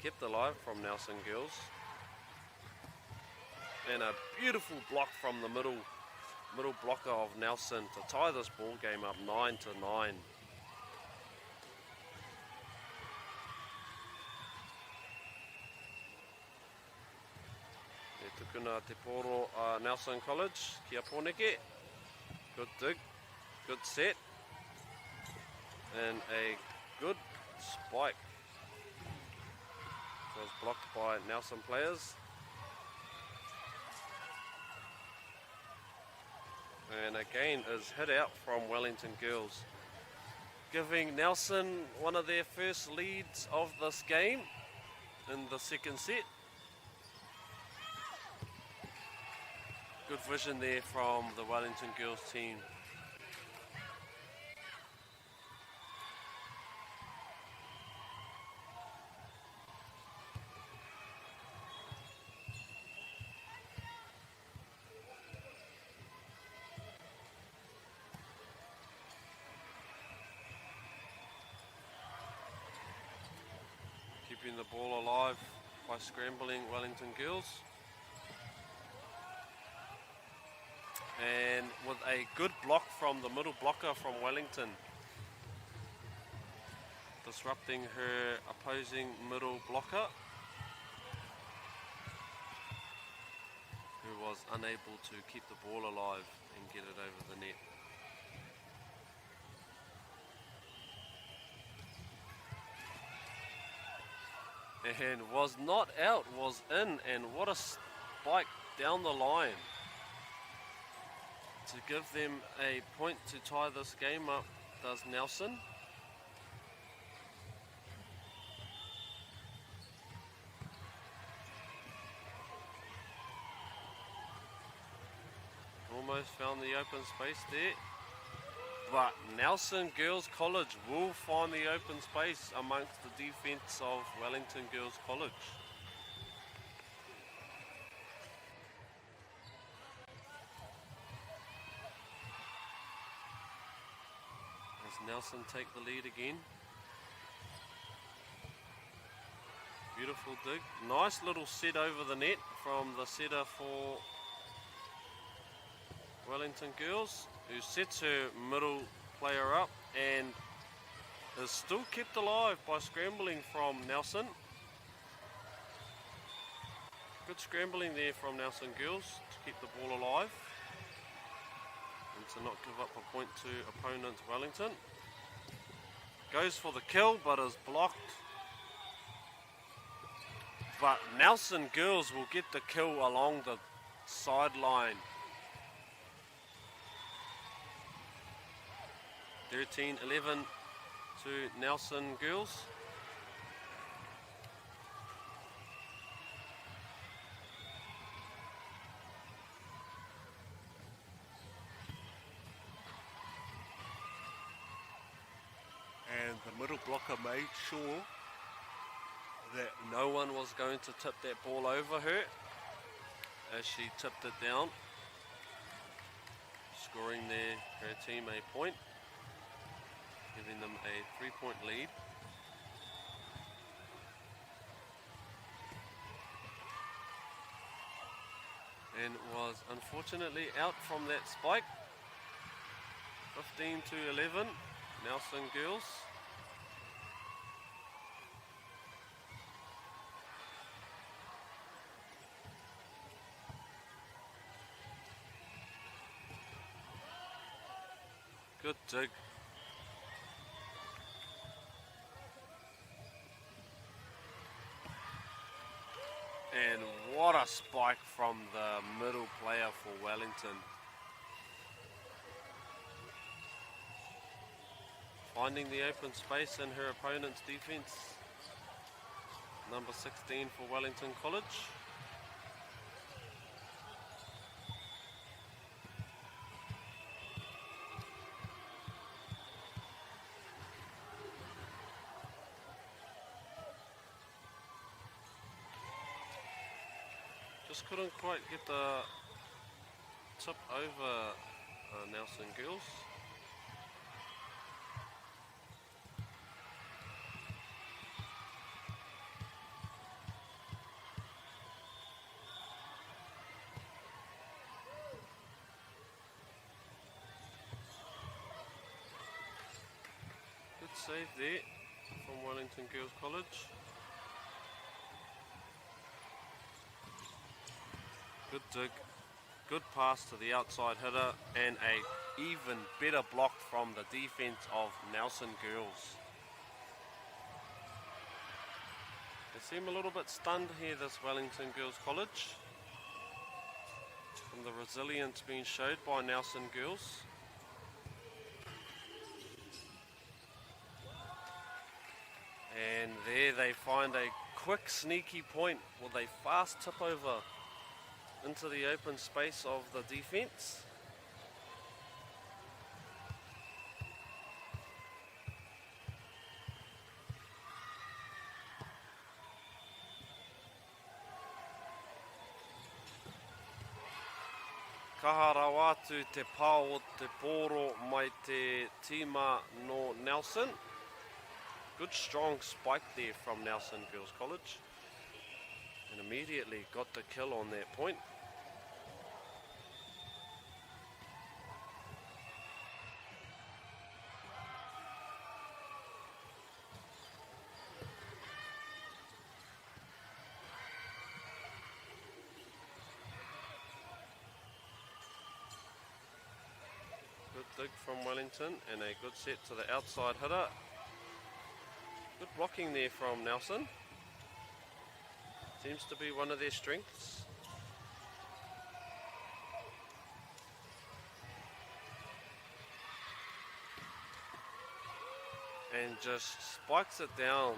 Kept alive from Nelson Girls. And a beautiful block from the middle blocker of Nelson to tie this ball game up 9-9. Tukuna te poro Nelson College, kia pōneke. Good dig, good set, and a good spike. It was blocked by Nelson players. And again is hit out from Wellington Girls, giving Nelson one of their first leads of this game in the second set. Good vision there from the Wellington Girls team. Keeping the ball alive by scrambling Wellington Girls. And with a good block from the middle blocker from Wellington, disrupting her opposing middle blocker, who was unable to keep the ball alive and get it over the net. And was not out, was in, and what a spike down the line to give them a point to tie this game up, does Nelson. Almost found the open space there. But Nelson Girls College will find the open space amongst the defence of Wellington Girls College. As Nelson take the lead again. Beautiful dig. Nice little set over the net from the setter for Wellington Girls, who sets her middle player up and is still kept alive by scrambling from Nelson. Good scrambling there from Nelson Girls to keep the ball alive and to not give up a point to opponent Wellington. Goes for the kill but is blocked. But Nelson Girls will get the kill along the sideline. 13-11 to Nelson Girls. And the middle blocker made sure that no one was going to tip that ball over her as she tipped it down, scoring her team a point, giving them a 3-point lead. And was unfortunately out from that spike. 15-11, Nelson Girls. Good dig. And what a spike from the middle player for Wellington. Finding the open space in her opponent's defence. Number 16 for Wellington College. Just couldn't quite get the tip over Nelson Girls. Good save there from Wellington Girls College. Good dig, good pass to the outside hitter, and a even better block from the defence of Nelson Girls. They seem a little bit stunned here, this Wellington Girls College, from the resilience being showed by Nelson Girls. And there they find a quick sneaky point with a fast tip over into the open space of the defence. Kaharawatu te pao te poro mai te tima no Nelson. Good strong spike there from Nelson Girls College. And immediately got the kill on that point. Good dig from Wellington and a good set to the outside hitter. Good blocking there from Nelson. Seems to be one of their strengths. And just spikes it down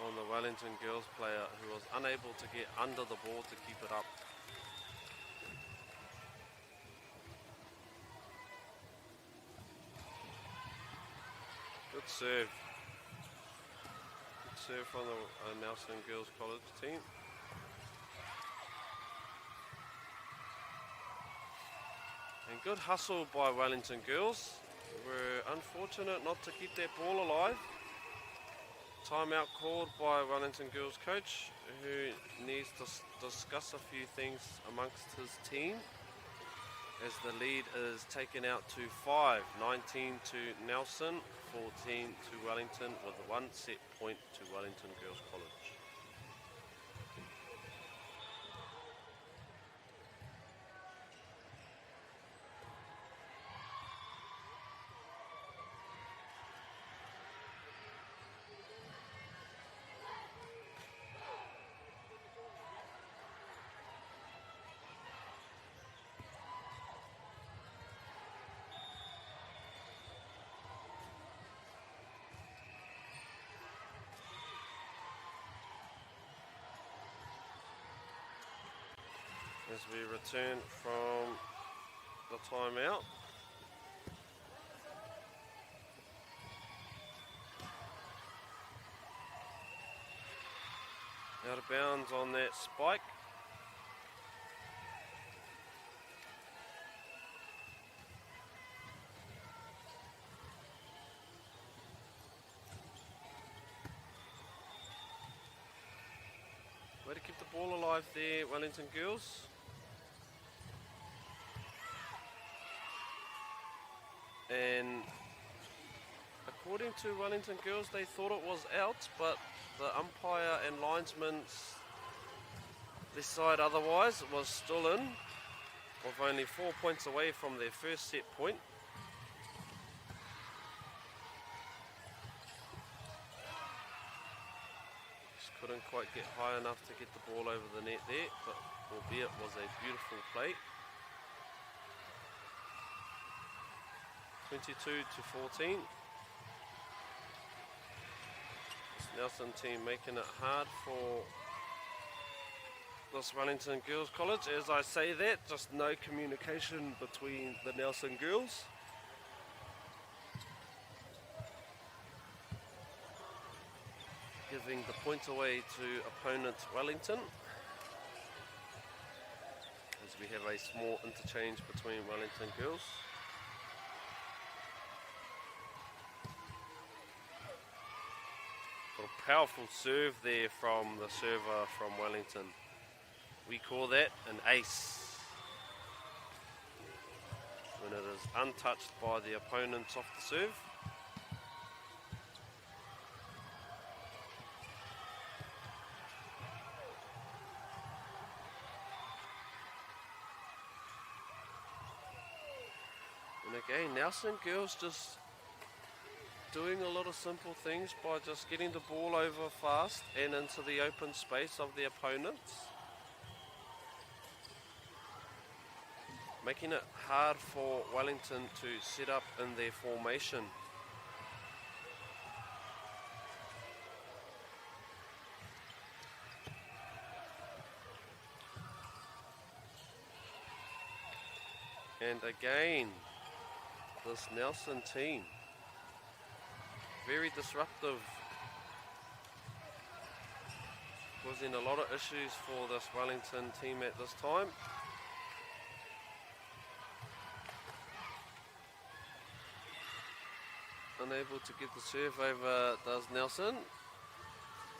on the Wellington Girls player, who was unable to get under the ball to keep it up. serve. Good serve from the Nelson Girls College team. And good hustle by Wellington Girls. Were unfortunate not to keep that ball alive. Timeout called by Wellington Girls coach, who needs to discuss a few things amongst his team, as the lead is taken out to 5, 19 to Nelson, 14 to Wellington, with one set point to Wellington Girls College. As we return from the timeout. Out of bounds on that spike. Way to keep the ball alive there, Wellington Girls. And according to Wellington Girls, they thought it was out, but the umpire and linesmen decide otherwise. It was still in, with only 4 points away from their first set point. Just couldn't quite get high enough to get the ball over the net there, but albeit was a beautiful play. 22 to 14. This Nelson team making it hard for this Wellington Girls College. As I say that, just no communication between the Nelson girls. Giving the point away to opponent Wellington. As we have a small interchange between Wellington girls. A powerful serve there from the server from Wellington. We call that an ace. When it is untouched by the opponents off the serve. And again, Nelson girls just doing a lot of simple things by just getting the ball over fast and into the open space of the opponents. Making it hard for Wellington to set up in their formation. And again, this Nelson team, very disruptive, causing a lot of issues for this Wellington team at this time. Unable to get the serve over does Nelson,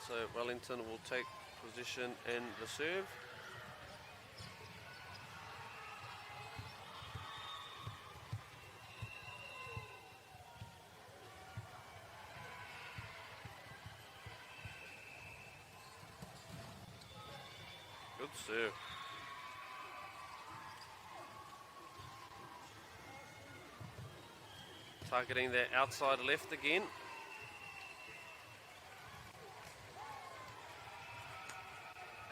so Wellington will take position in the serve. Good serve. Targeting that outside left again.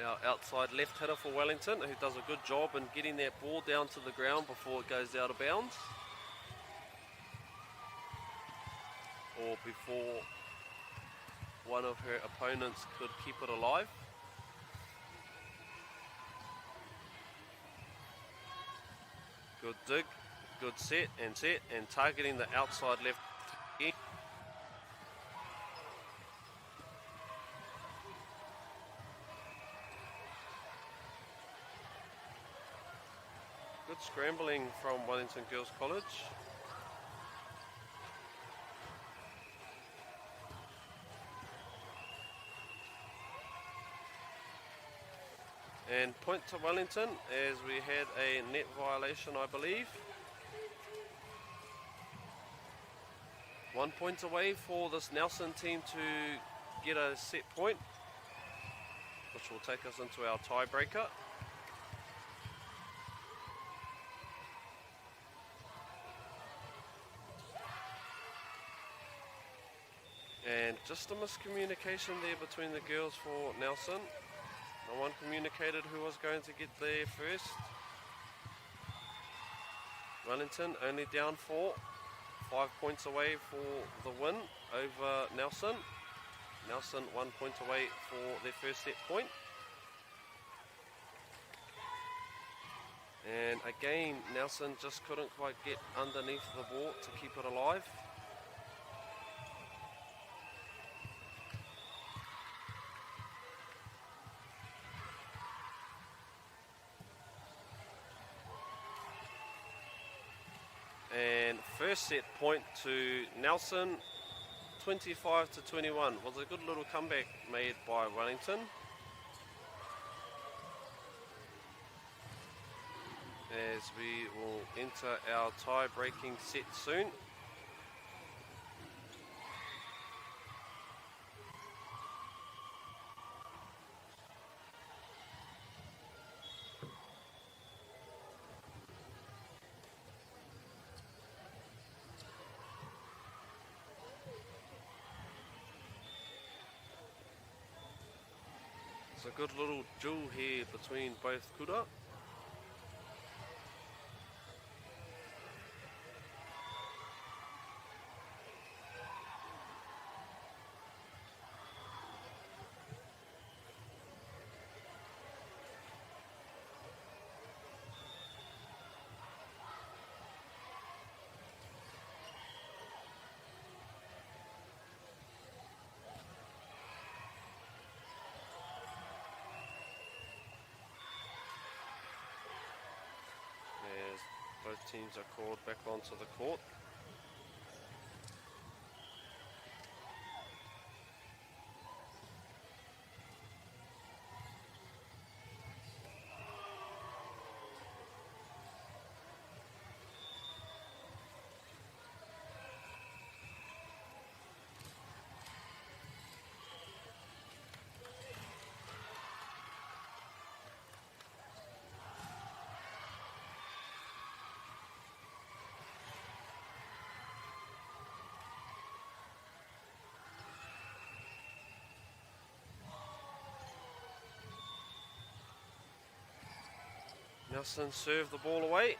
Our outside left hitter for Wellington, who does a good job in getting that ball down to the ground before it goes out of bounds. Or before one of her opponents could keep it alive. Good dig, good set, and targeting the outside left. scrambling from Wellington Girls College. And point to Wellington as we had a net violation, I believe. 1 point away for this Nelson team to get a set point, which will take us into our tiebreaker. And just a miscommunication there between the girls for Nelson. No one communicated who was going to get there first. Wellington only down 4, 5 points away for the win over Nelson. Nelson 1 point away for their first set point. And again, Nelson just couldn't quite get underneath the ball to keep it alive. And first set point to Nelson, 25 to 21. Was a good little comeback made by Wellington. As we will enter our tie-breaking set soon. It's a good little duel here between both kura. Both teams are called back onto the court. Nelson served the ball away.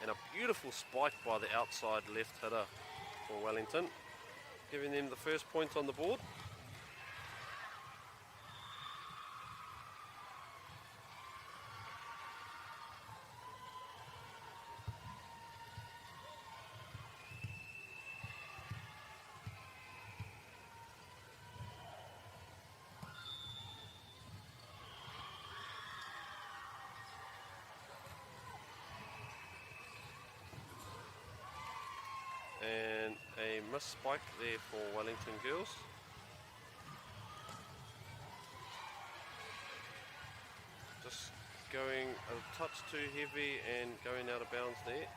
And a beautiful spike by the outside left hitter for Wellington, giving them the first point on the board. And a missed spike there for Wellington girls. Just going a touch too heavy and going out of bounds there.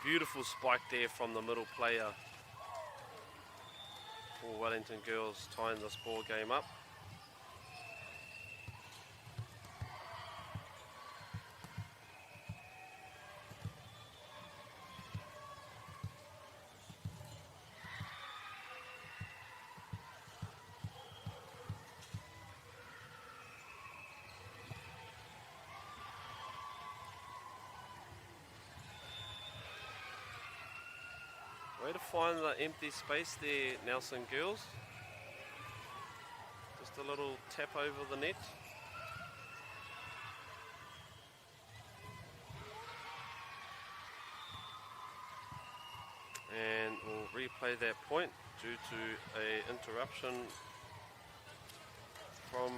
Beautiful spike there from the middle player for Wellington girls, tying this ball game up. Way to find the empty space there, Nelson girls. Just a little tap over the net. And we'll replay that point due to an interruption from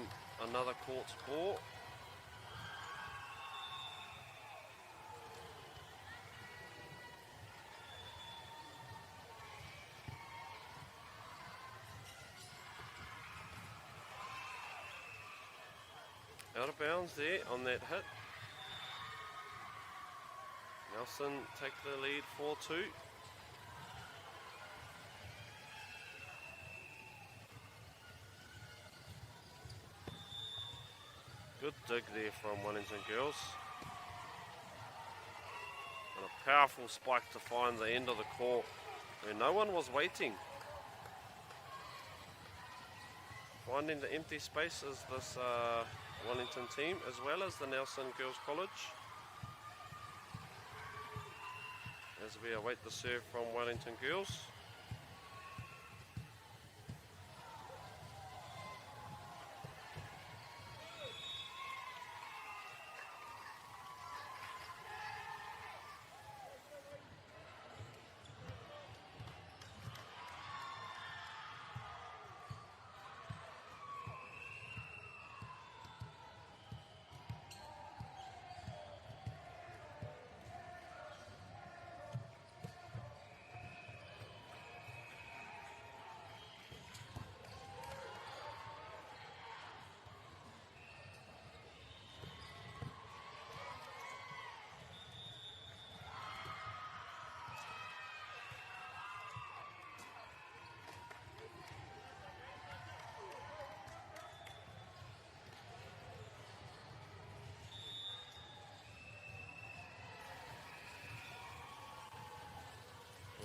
another court's ball. Out of bounds there on that hit. Nelson take the lead 4-2. Good dig there from Wellington girls. And a powerful spike to find the end of the court where no one was waiting. Finding the empty space is this Wellington team as well as the Nelson Girls College. As we await the serve from Wellington girls.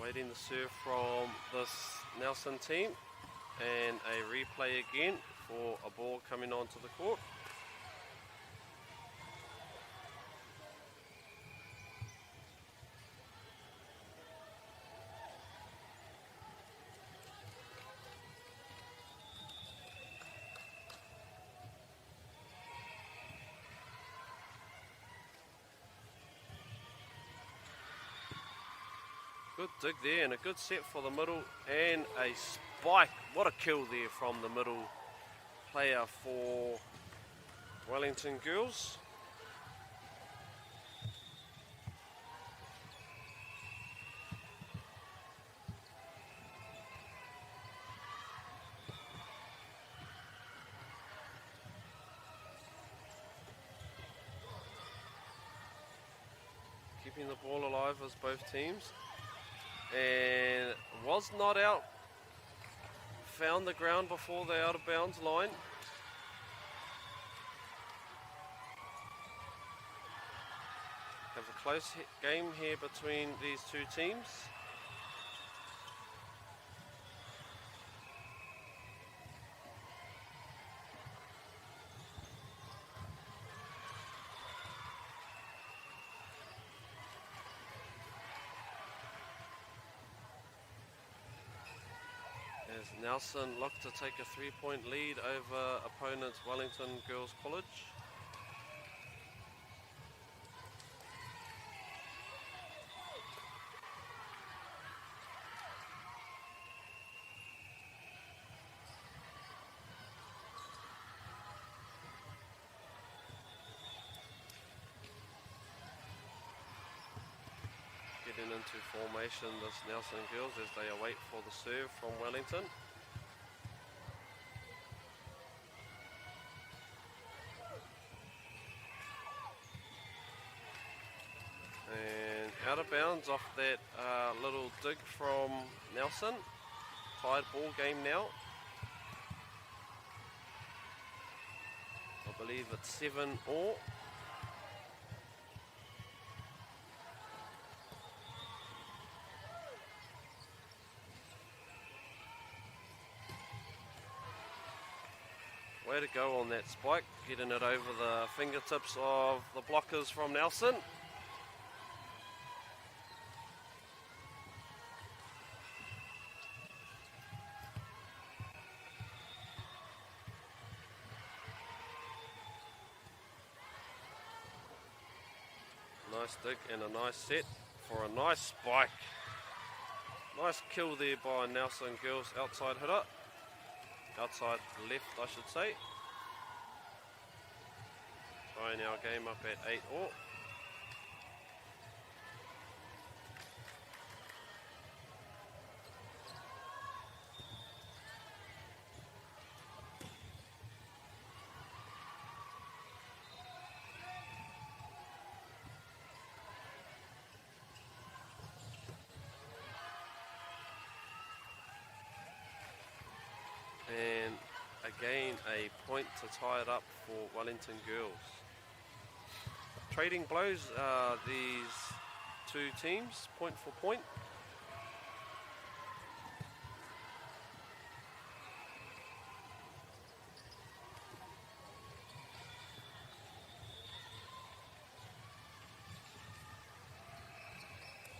Waiting the serve from this Nelson team and a replay again for a ball coming onto the court. Good dig there and a good set for the middle and a spike. What a kill there from the middle player for Wellington girls. Keeping the ball alive as both teams. And was not out, found the ground before the out of bounds line. Have a close game here between these two teams. As Nelson looked to take a 3-point lead over opponents Wellington Girls College. Getting into formation, this Nelson girls, as they await for the serve from Wellington. And out of bounds off that little dig from Nelson. Tied ball game now. I believe it's 7-all. Way to go on that spike, getting it over the fingertips of the blockers from Nelson. Nice dig and a nice set for a nice spike. Nice kill there by Nelson Girls outside hitter. Outside left, I should say. Tying our game up at 8-all. And again, a point to tie it up for Wellington Girls. Trading blows these two teams, point for point.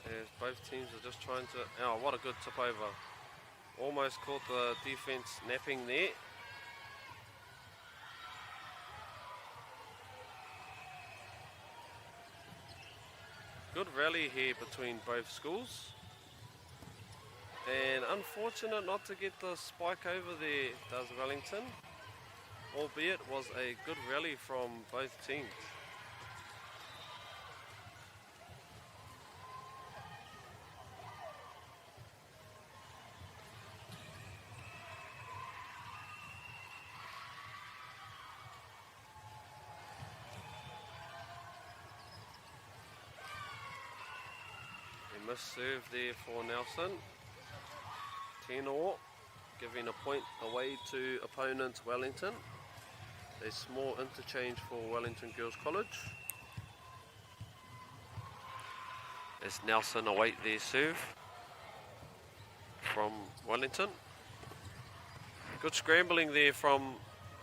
As both teams are just trying to... Oh, what a good tip over. Almost caught the defense napping there. Good rally here between both schools. And unfortunate not to get the spike over there, does Wellington. Albeit was a good rally from both teams. Miss serve there for Nelson. 10-all, giving a point away to opponent Wellington. A small interchange for Wellington Girls College. As Nelson await their serve from Wellington. Good scrambling there from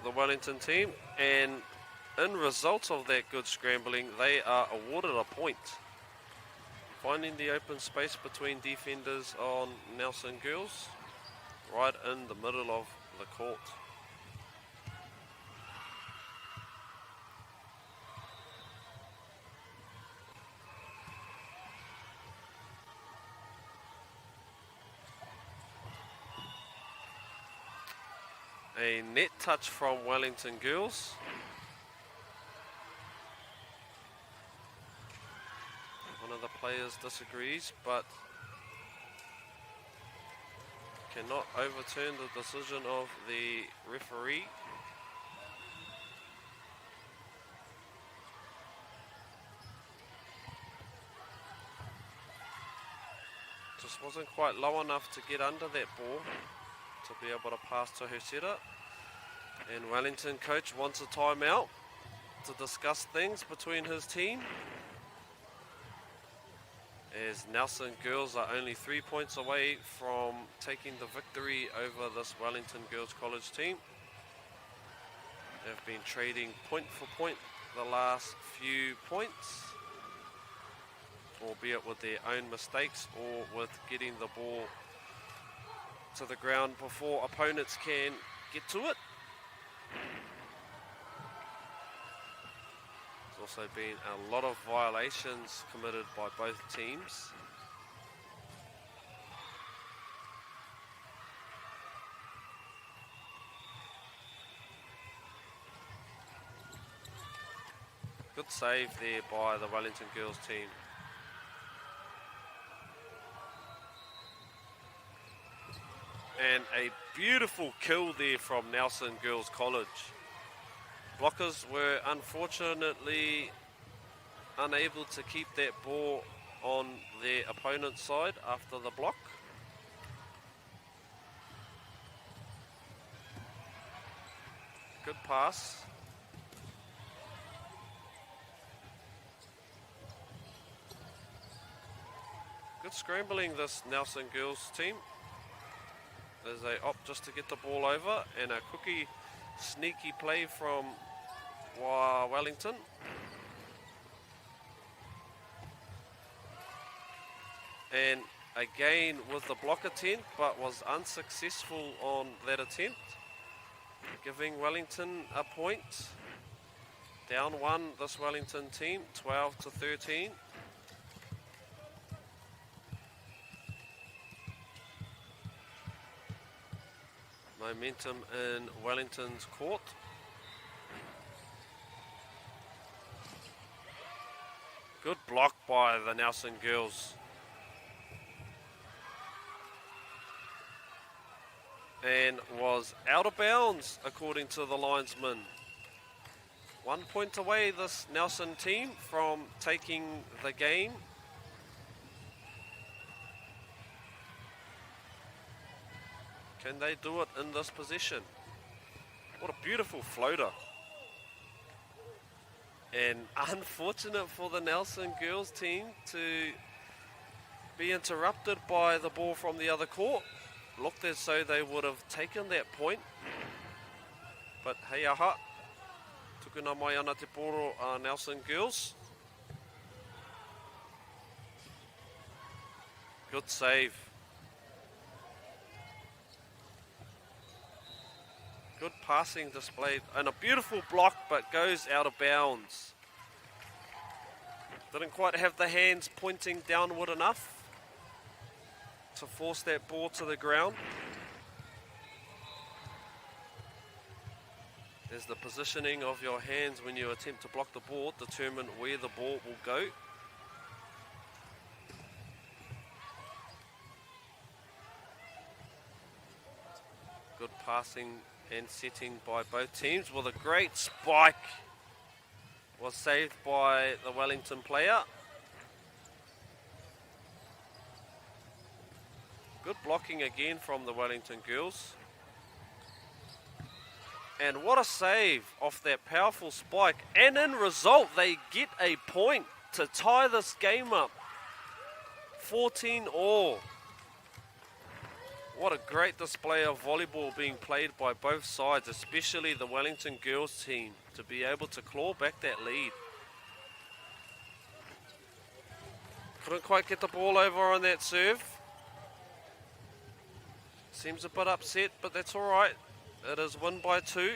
the Wellington team, and in result of that good scrambling, they are awarded a point. Finding the open space between defenders on Nelson Girls, right in the middle of the court. A net touch from Wellington Girls. One of the players disagrees, but cannot overturn the decision of the referee. Just wasn't quite low enough to get under that ball to be able to pass to her setter. And Wellington coach wants a timeout to discuss things between his team, as Nelson Girls are only 3 points away from taking the victory over this Wellington Girls College team. They've been trading point for point the last few points, albeit with their own mistakes or with getting the ball to the ground before opponents can get to it. There's also been a lot of violations committed by both teams. Good save there by the Wellington Girls team. And a beautiful kill there from Nelson Girls College. Blockers were unfortunately unable to keep that ball on their opponent's side after the block. Good pass. Good scrambling this Nelson Girls team, as they opt just to get the ball over, and a quickie sneaky play from Wellington. And again with the block attempt, but was unsuccessful on that attempt, giving Wellington a point. Down one, this Wellington team, 12-13. Momentum in Wellington's court. Good block by the Nelson girls. And was out of bounds according to the linesman. 1 point away, this Nelson team, from taking the game. Can they do it in this position? What a beautiful floater. And unfortunate for the Nelson girls team to be interrupted by the ball from the other court. Looked as though they would have taken that point. But hei aha. Tukuna mai ana te poro Nelson girls. Good save. Good passing displayed. And a beautiful block, but goes out of bounds. Didn't quite have the hands pointing downward enough to force that ball to the ground. As the positioning of your hands when you attempt to block the ball determine where the ball will go. Good passing and setting by both teams with a great spike. Was saved by the Wellington player. Good blocking again from the Wellington girls. And what a save off that powerful spike. And in result, they get a point to tie this game up. 14-all. What a great display of volleyball being played by both sides, especially the Wellington girls team, to be able to claw back that lead. Couldn't quite get the ball over on that serve. Seems a bit upset, but that's all right. It is win by 2.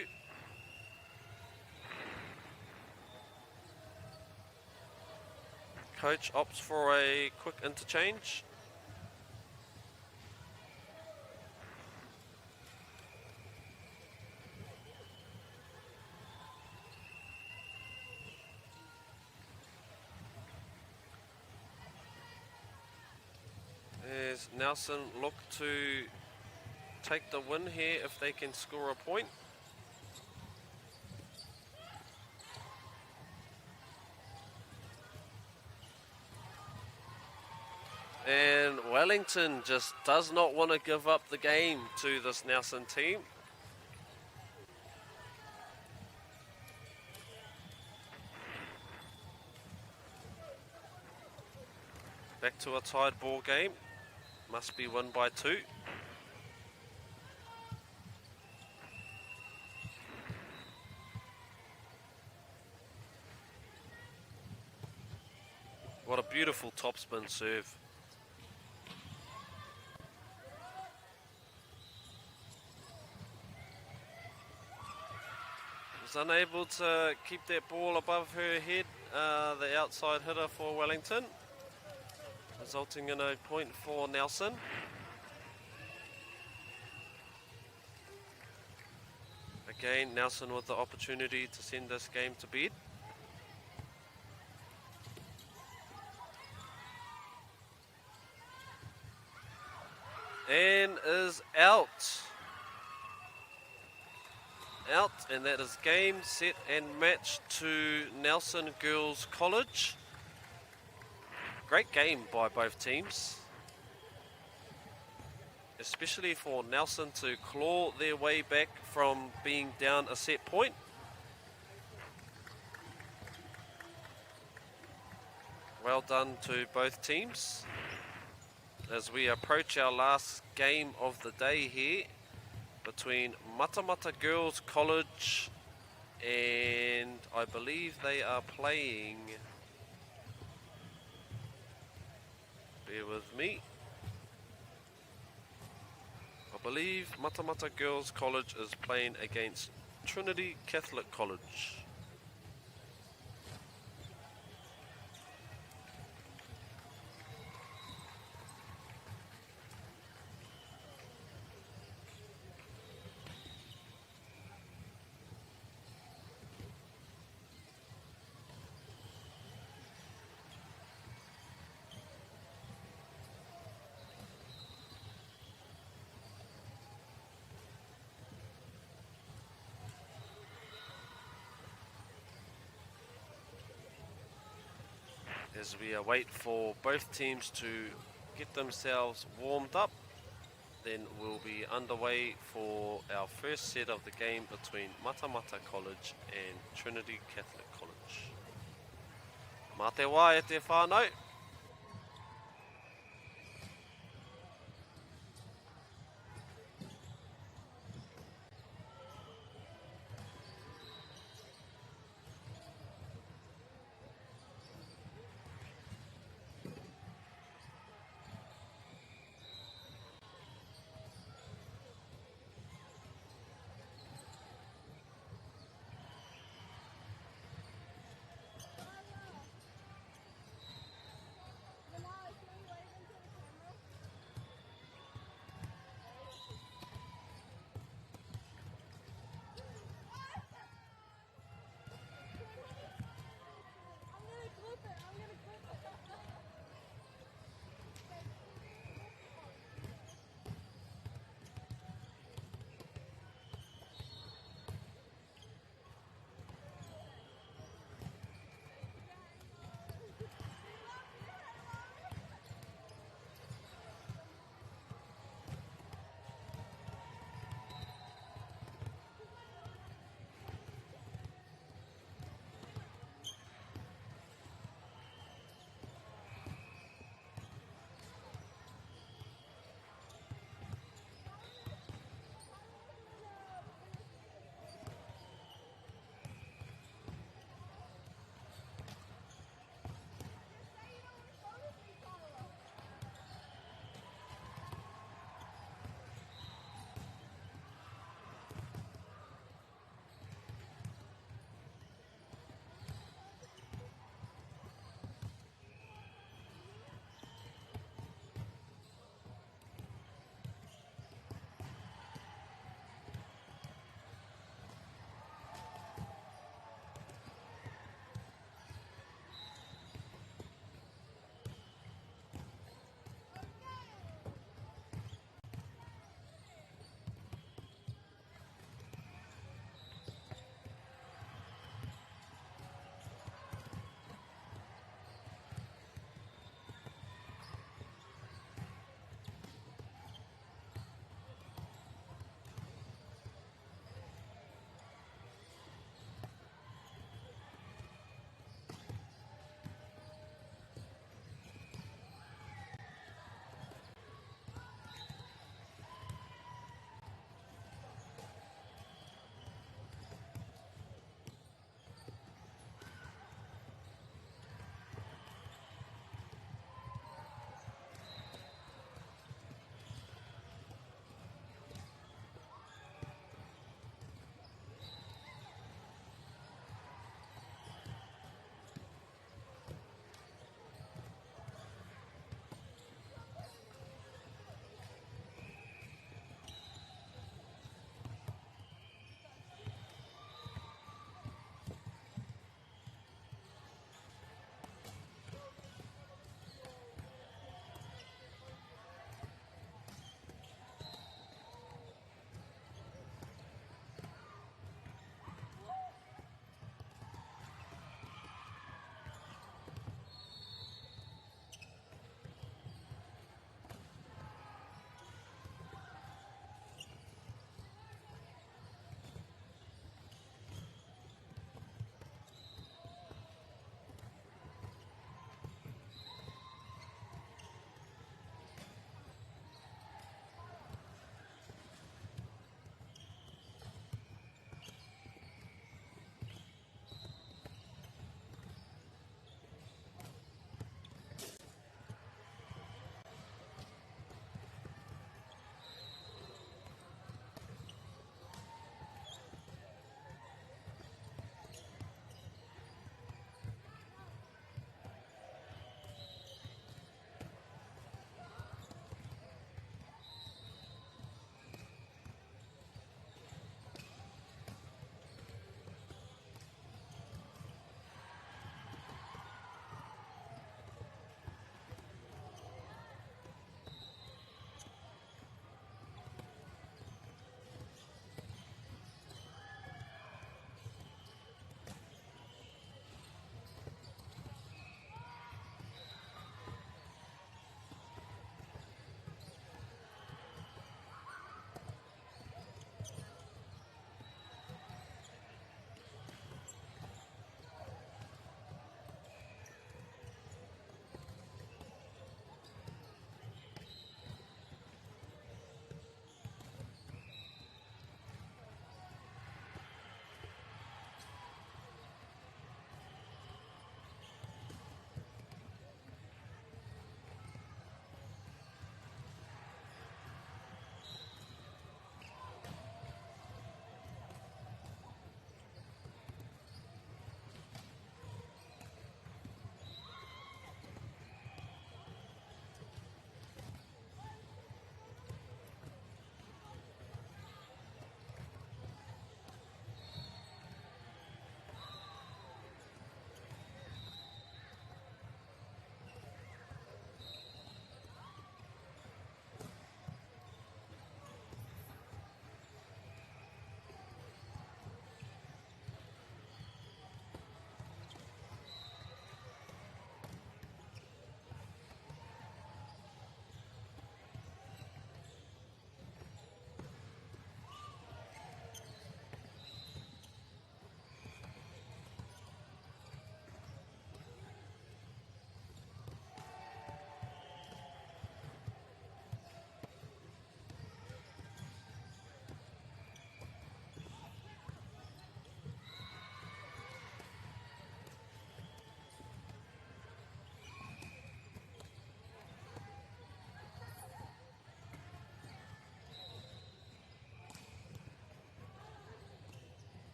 Coach opts for a quick interchange. As Nelson look to take the win here if they can score a point. And Wellington just does not want to give up the game to this Nelson team. Back to a tied ball game. Must be won by 2. What a beautiful topspin serve. Was unable to keep that ball above her head, the outside hitter for Wellington, resulting in a point for Nelson. Again, Nelson with the opportunity to send this game to bed. And is out. Out, and that is game, set and match to Nelson Girls College. Great game by both teams, especially for Nelson to claw their way back from being down a set point. Well done to both teams. As we approach our last game of the day here between Matamata Girls College and I believe they are playing, bear with me, I believe Matamata Girls College is playing against Trinity Catholic College. as we await for both teams to get themselves warmed up, then we'll be underway for our first set of the game between Matamata College and Trinity Catholic College. Mā te wā e te whānau.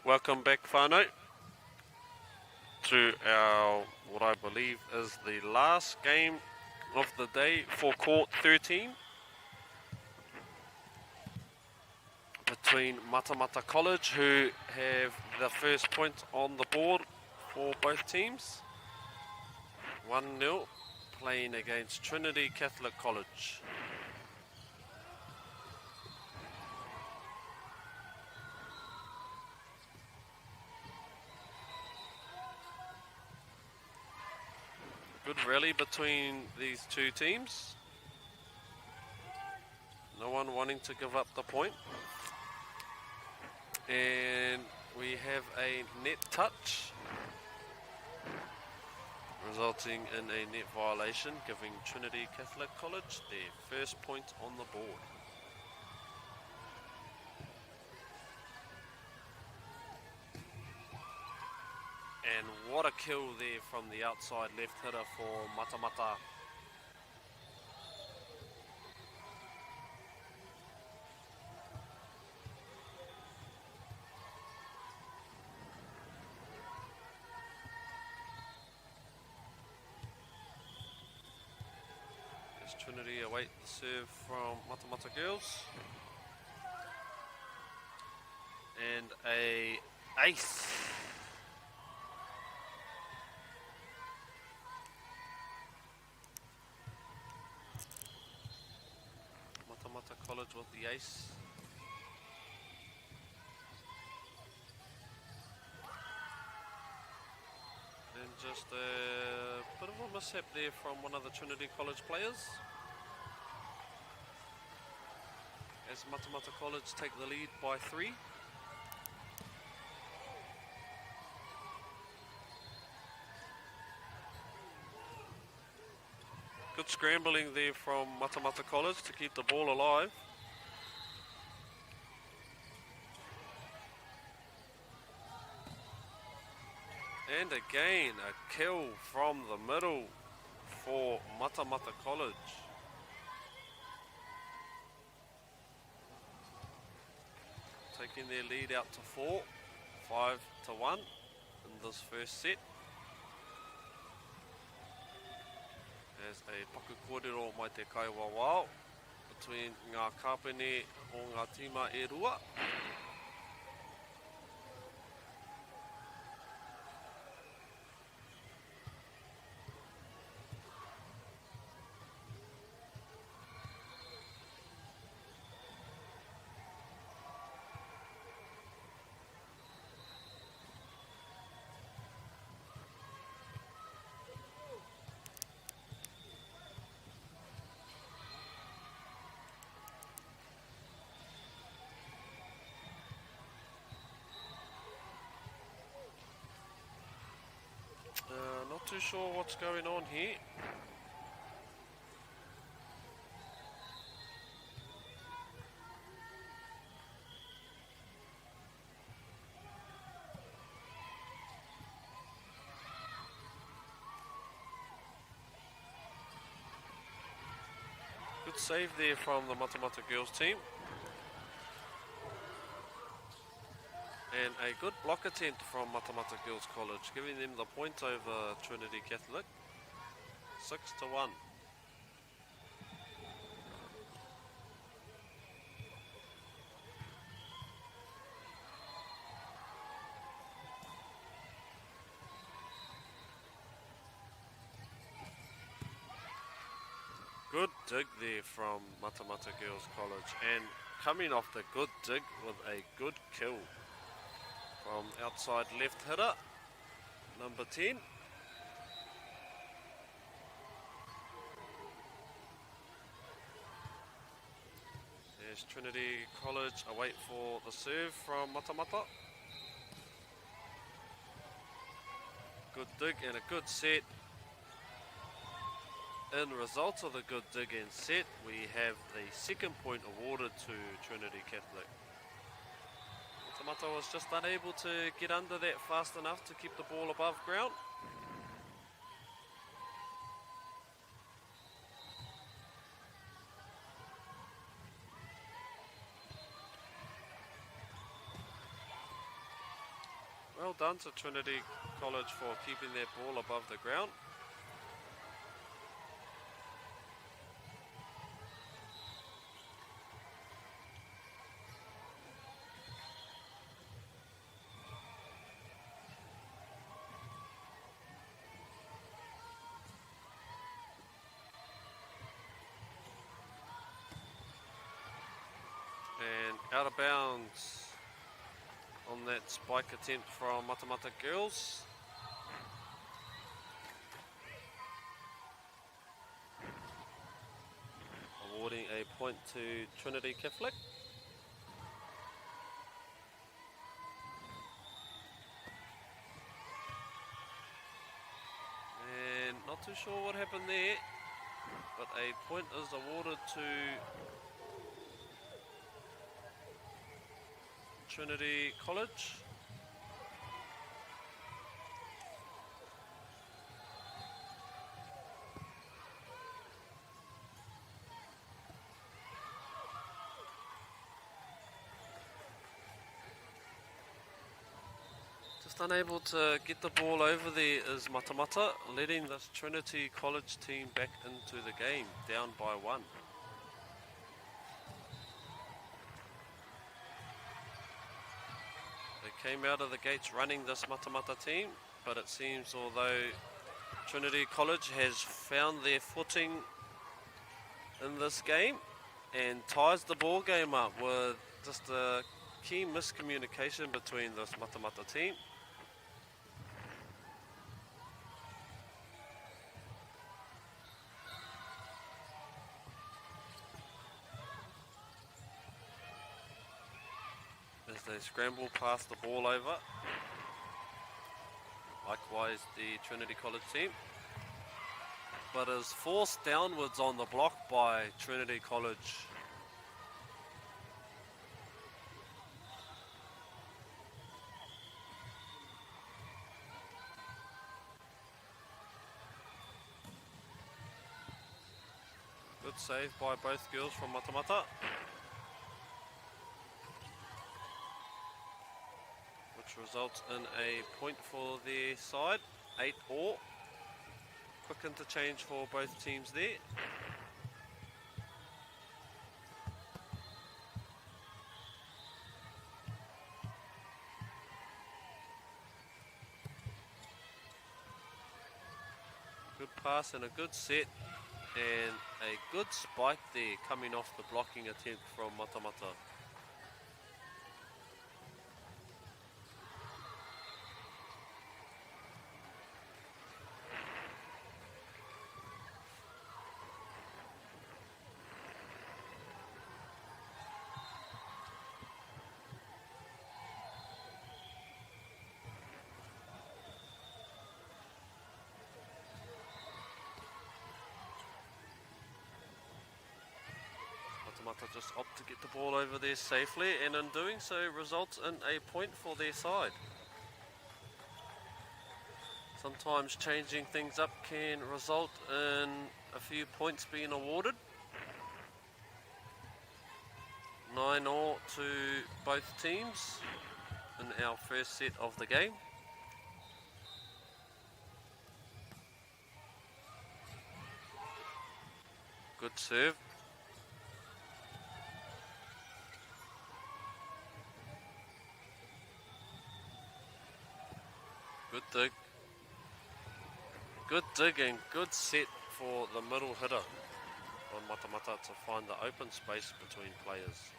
Welcome back, whānau, to our, what I believe is the last game of the day for Court 13 between Matamata College, who have the first point on the board for both teams. 1-0, playing against Trinity Catholic College. Good rally between these two teams. No one wanting to give up the point. And we have a net touch, resulting in a net violation, giving Trinity Catholic College their first point on the board. And what a kill there from the outside left hitter for Matamata. As Trinity await the serve from Matamata girls. And a ace. College with the ace. And just a bit of a mishap there from one of the Trinity College players, as Matamata College take the lead by 3. Good scrambling there from Matamata College to keep the ball alive. And again, a kill from the middle for Matamata College. Taking their lead out to 4, 5-1 in this first set. As a paku kōrero mai te kaiwa wao between ngā kāpene o ngā tima e rua. Not too sure what's going on here. Good save there from the Matamata girls team. And a good block attempt from Matamata Girls College, giving them the point over Trinity Catholic, 6-1. Good dig there from Matamata Girls College, and coming off the good dig with a good kill from outside left hitter, number 10. There's Trinity College await for the serve from Matamata. Good dig and a good set. In result of the good dig and set, we have the second point awarded to Trinity Catholic. Matamata was just unable to get under that fast enough to keep the ball above ground. Well done to Trinity College for keeping their ball above the ground. And out of bounds on that spike attempt from Matamata girls. Awarding a point to Trinity Catholic. And not too sure what happened there, but a point is awarded to Trinity College. Just unable to get the ball over there is Matamata, letting this Trinity College team back into the game, down by 1. They came out of the gates running this Matamata team, but it seems although Trinity College has found their footing in this game and ties the ball game up with just a key miscommunication between this Matamata team. As they scramble past the ball over. Likewise the Trinity College team. But is forced downwards on the block by Trinity College. Good save by both girls from Matamata. Which results in a point for their side, 8-all. Quick interchange for both teams there. Good pass and a good set, and a good spike there coming off the blocking attempt from Matamata. Matamata just opt to get the ball over there safely, and in doing so results in a point for their side. Sometimes changing things up can result in a few points being awarded. 9-all to both teams in our first set of the game. Good serve. Good dig. Good dig and good set for the middle hitter on Matamata to find the open space between players.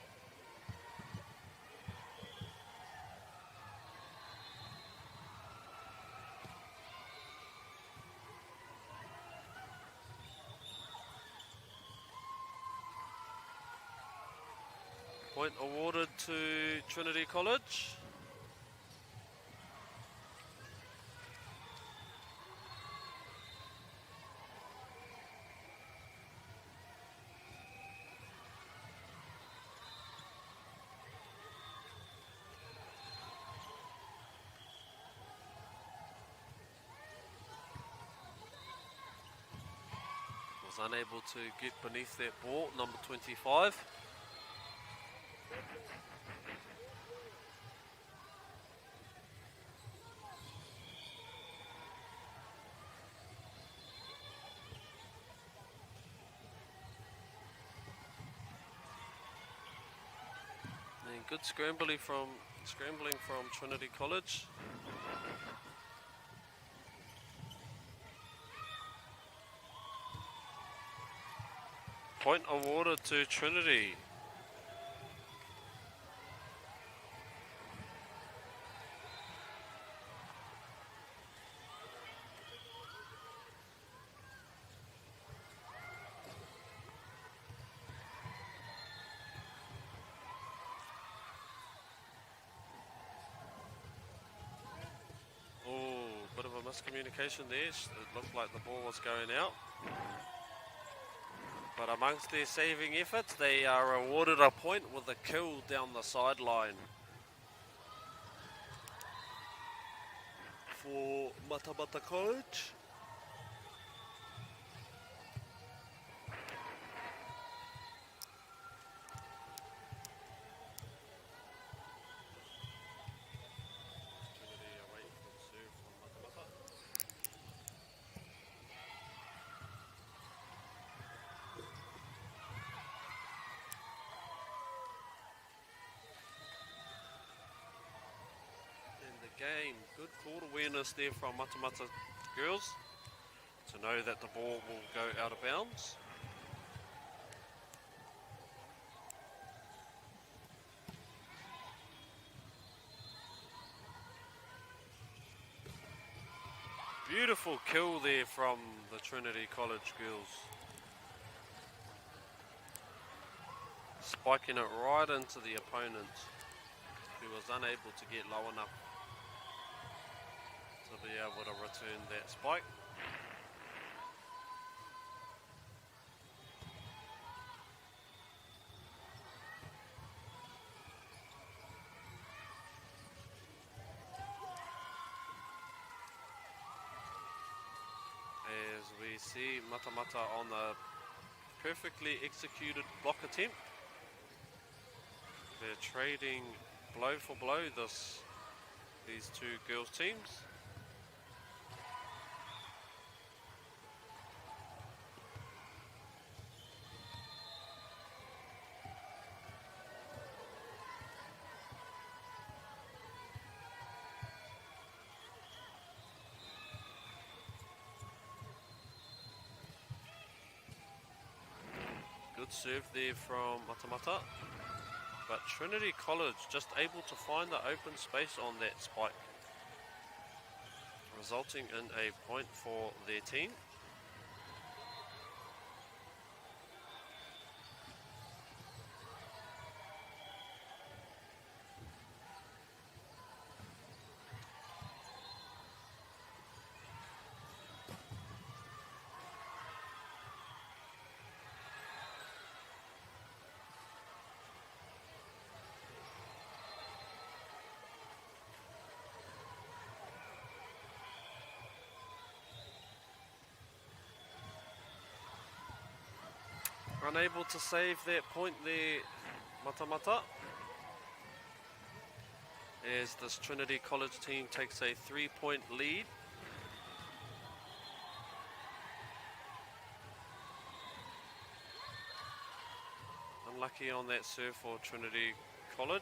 Point awarded to Trinity College. Was unable to get beneath that ball, number 25. good scrambling from Trinity College. Point awarded to Trinity. Bit of a miscommunication there. It looked like the ball was going out. But amongst their saving efforts, they are awarded a point with a kill down the sideline for Matamata College. Game. Good court awareness there from Matamata girls to know that the ball will go out of bounds. Beautiful kill there from the Trinity College girls. Spiking it right into the opponent, who was unable to get low enough to be able to return that spike. As we see Matamata on the perfectly executed block attempt. They're trading blow for blow, these two girls' teams. Good serve there from Matamata, but Trinity College just able to find the open space on that spike, resulting in a point for their team. Unable to save that point there, Matamata, as this Trinity College team takes a 3-point lead. Unlucky on that serve for Trinity College.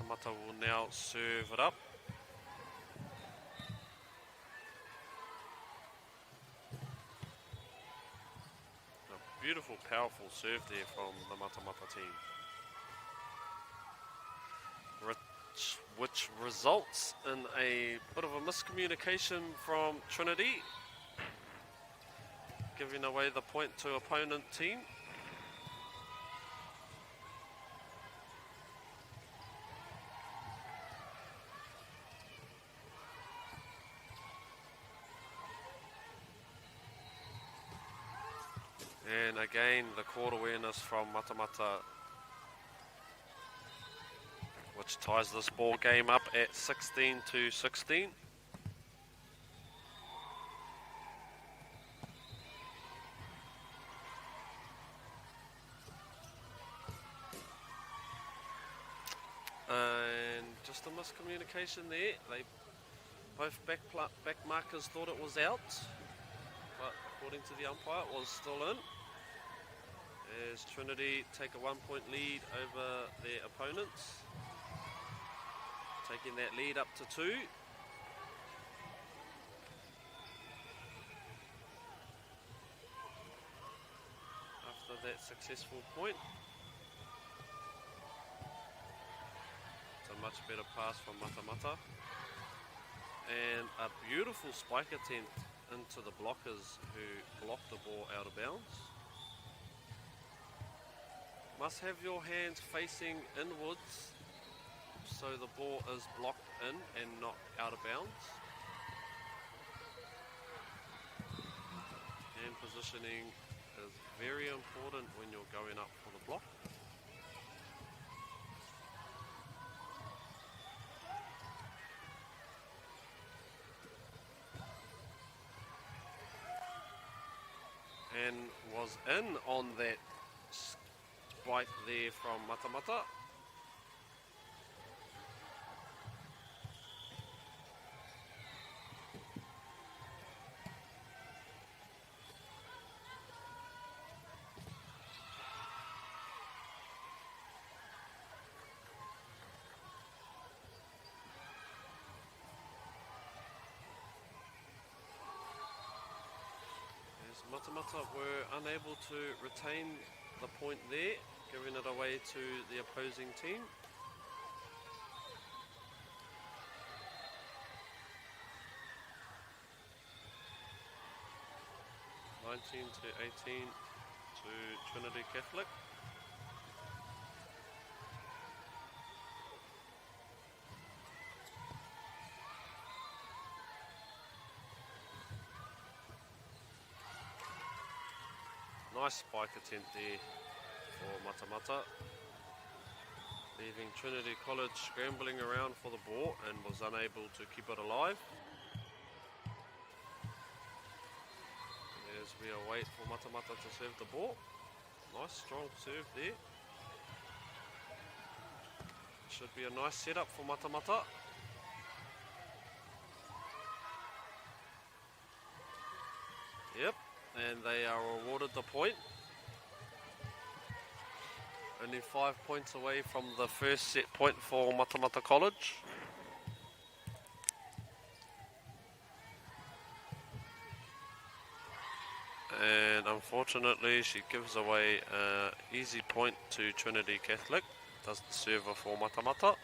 Matamata will now serve it up. A beautiful, powerful serve there from the Matamata team, which results in a bit of a miscommunication from Trinity, giving away the point to opponent team. And again, the court awareness from Matamata, which ties this ball game up at 16-16. And just a miscommunication there. They Both back markers thought it was out, but according to the umpire, it was still in. As Trinity take a 1-point lead over their opponents, taking that lead up to 2. After that successful point. It's a much better pass from Matamata. And a beautiful spike attempt into the blockers who blocked the ball out of bounds. Must have your hands facing inwards so the ball is blocked in and not out of bounds. Hand positioning is very important when you're going up for the block. And was in on that spike there from Matamata. Matamata were unable to retain the point there, giving it away to the opposing team. (19 to 18) to Trinity Catholic. Nice spike attempt there for Matamata, leaving Trinity College scrambling around for the ball and was unable to keep it alive. As we await for Matamata to serve the ball. Nice strong serve there. Should be a nice setup for Matamata. Yep. And they are awarded the point. Only 5 points away from the first set point for Matamata College. And unfortunately she gives away an easy point to Trinity Catholic. Doesn't serve her for Matamata.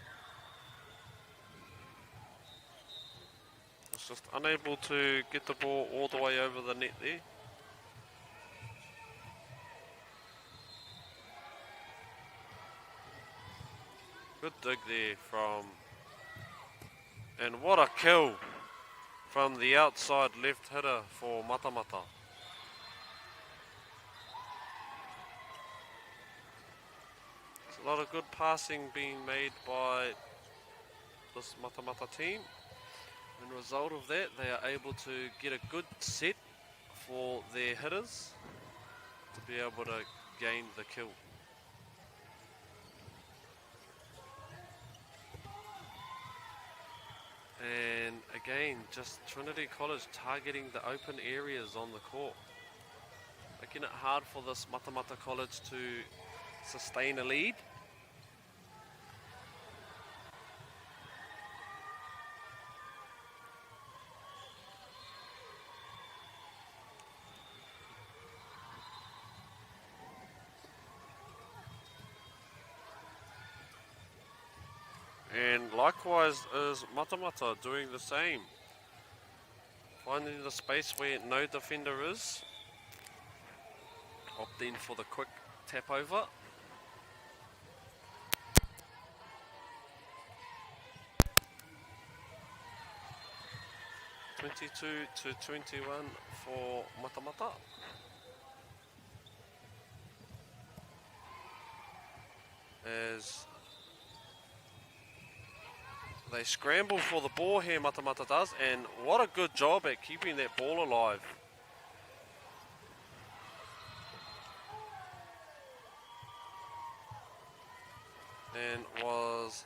Was just unable to get the ball all the way over the net there. Good dig there from, and what a kill from the outside left hitter for Matamata. There's a lot of good passing being made by this Matamata team. As a result of that, they are able to get a good set for their hitters to be able to gain the kill. And again, just Trinity College targeting the open areas on the court, making it hard for this Matamata College to sustain a lead. And likewise is Matamata doing the same. Finding the space where no defender is. Opting for the quick tap over. (22 to 21) for Matamata. As they scramble for the ball here, Matamata does, and what a good job at keeping that ball alive. And was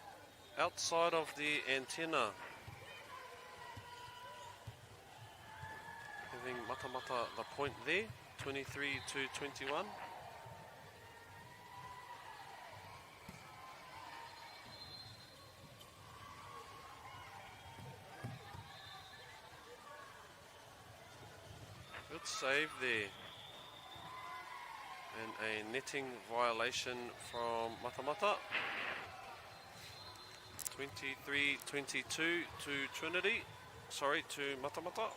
outside of the antenna giving Matamata the point there, 23-21. Good save there. And a netting violation from Matamata. 23-22 to Trinity. Sorry, to Matamata.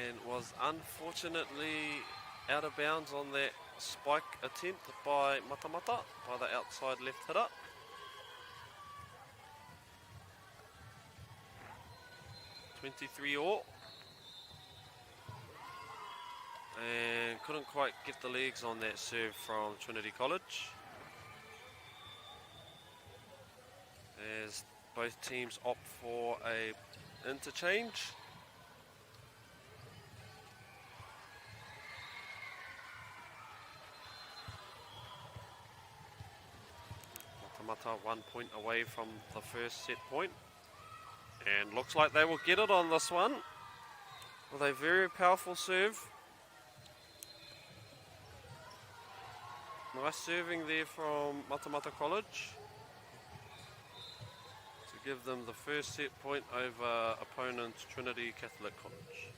And was unfortunately out of bounds on that spike attempt by Matamata, by the outside left hitter. (23-all). And couldn't quite get the legs on that serve from Trinity College, as both teams opt for a interchange. Matamata 1 point away from the first set point, and looks like they will get it on this one with a very powerful serve. Nice serving there from Matamata College to give them the first set point over opponent Trinity Catholic College.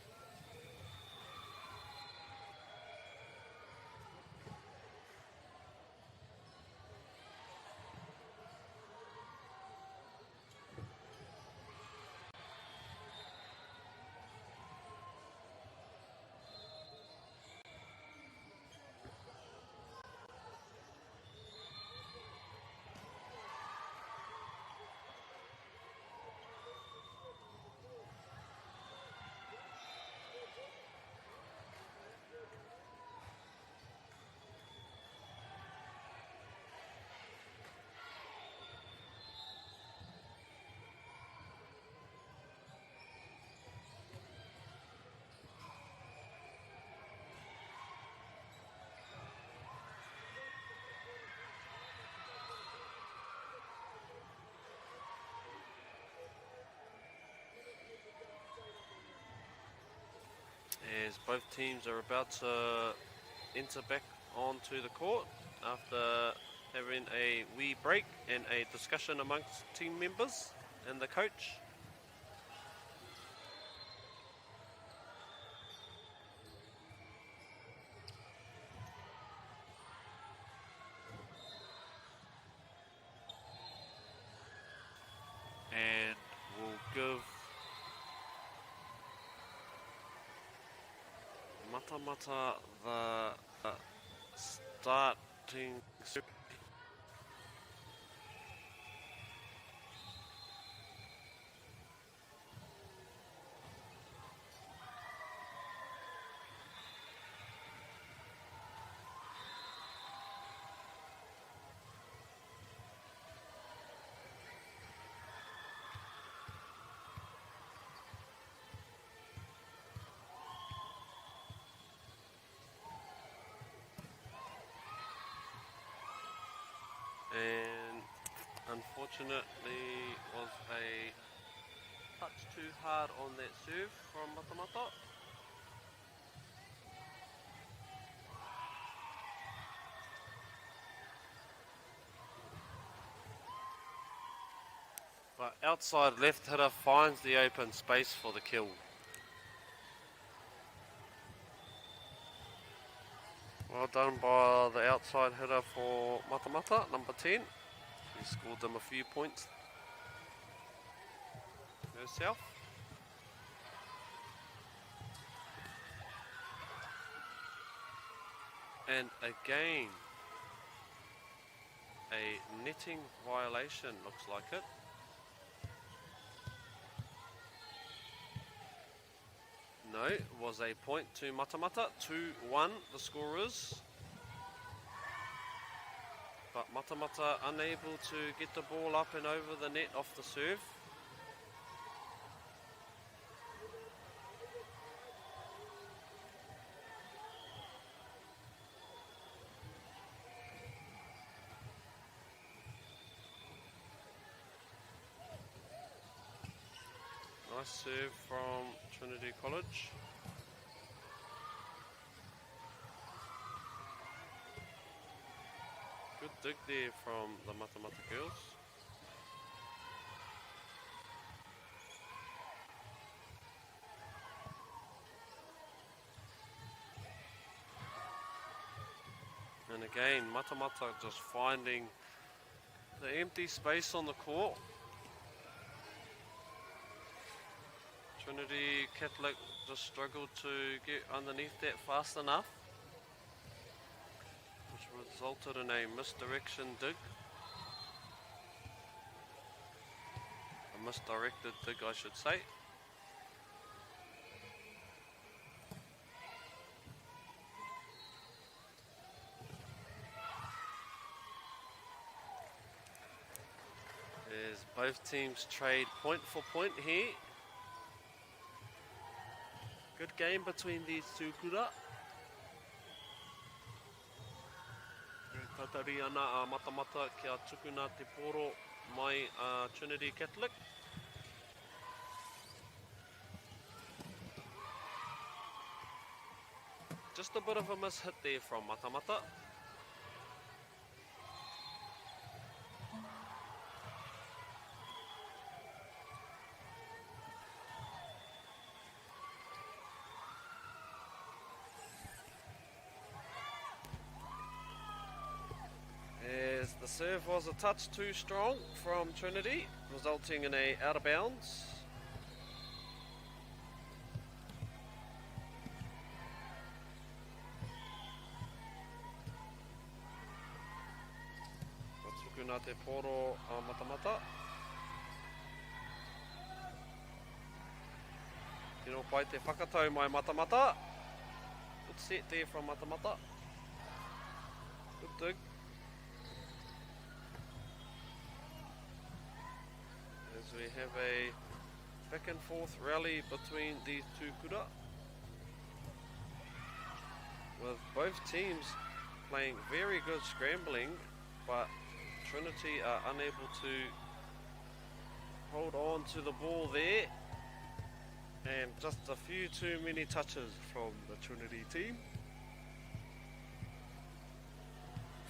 As both teams are about to enter back onto the court after having a wee break and a discussion amongst team members and the coach. And we'll give Matamata the starting serve. And unfortunately was a touch too hard on that serve from Matamata. But outside left hitter finds the open space for the kill. Well done by the outside hitter for Matamata, number 10. He scored them a few points herself. And again, a netting violation, looks like it. No, it was a point to Matamata, 2-1 the score is. But Matamata unable to get the ball up and over the net off the serve. Nice serve from Trinity College. Good dig there from the Matamata girls. And again, Matamata just finding the empty space on the court. Trinity Catholic just struggled to get underneath that fast enough, which resulted in a misdirection dig. A misdirected dig, I should say. As both teams trade point for point here. Good game between these two kura. Tatari ana a Matamata kia tukuna te poro mai a Trinity Catholic. Just a bit of a miss hit there from Matamata. As the serve was a touch too strong from Trinity, resulting in a out of bounds. Tukuna te poro a Matamata. Tino pai te whakatau mai Matamata. Good set there from Matamata. Good dig. As we have a back and forth rally between these two kura, with both teams playing very good scrambling, but Trinity are unable to hold on to the ball there, and just a few too many touches from the Trinity team.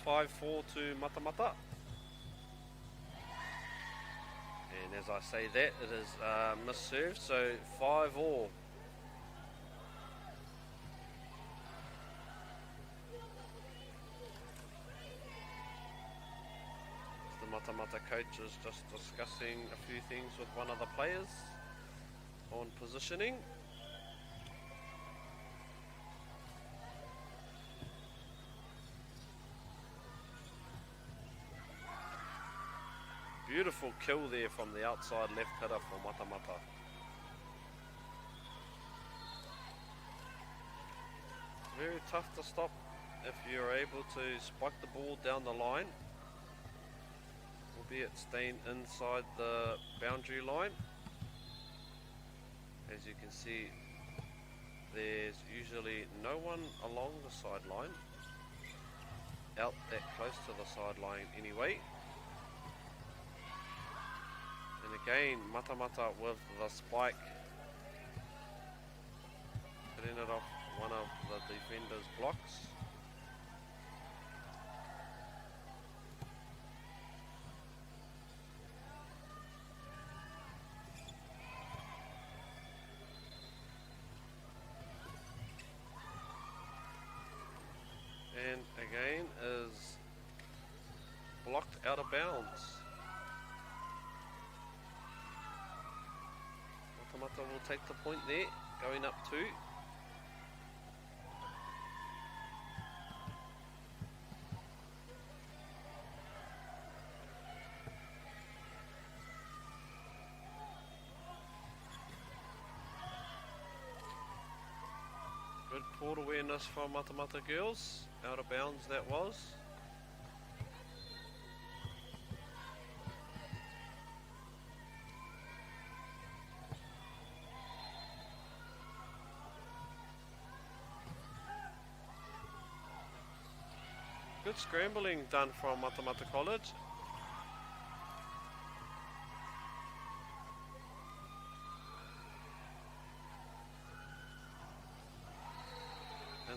5-4 to Matamata. And as I say that, it is misserved, so 5-all. The Matamata coach is just discussing a few things with one of the players on positioning. Beautiful kill there from the outside left hitter for Matamata. Very tough to stop if you're able to spike the ball down the line, albeit staying inside the boundary line. As you can see, there's usually no one along the sideline, out that close to the sideline anyway. And again, Matamata with the spike, hitting it off one of the defender's blocks. And again is blocked out of bounds. Matamata will take the point there, going up 2. Good court awareness from Matamata girls, out of bounds that was. Good scrambling done from Matamata College.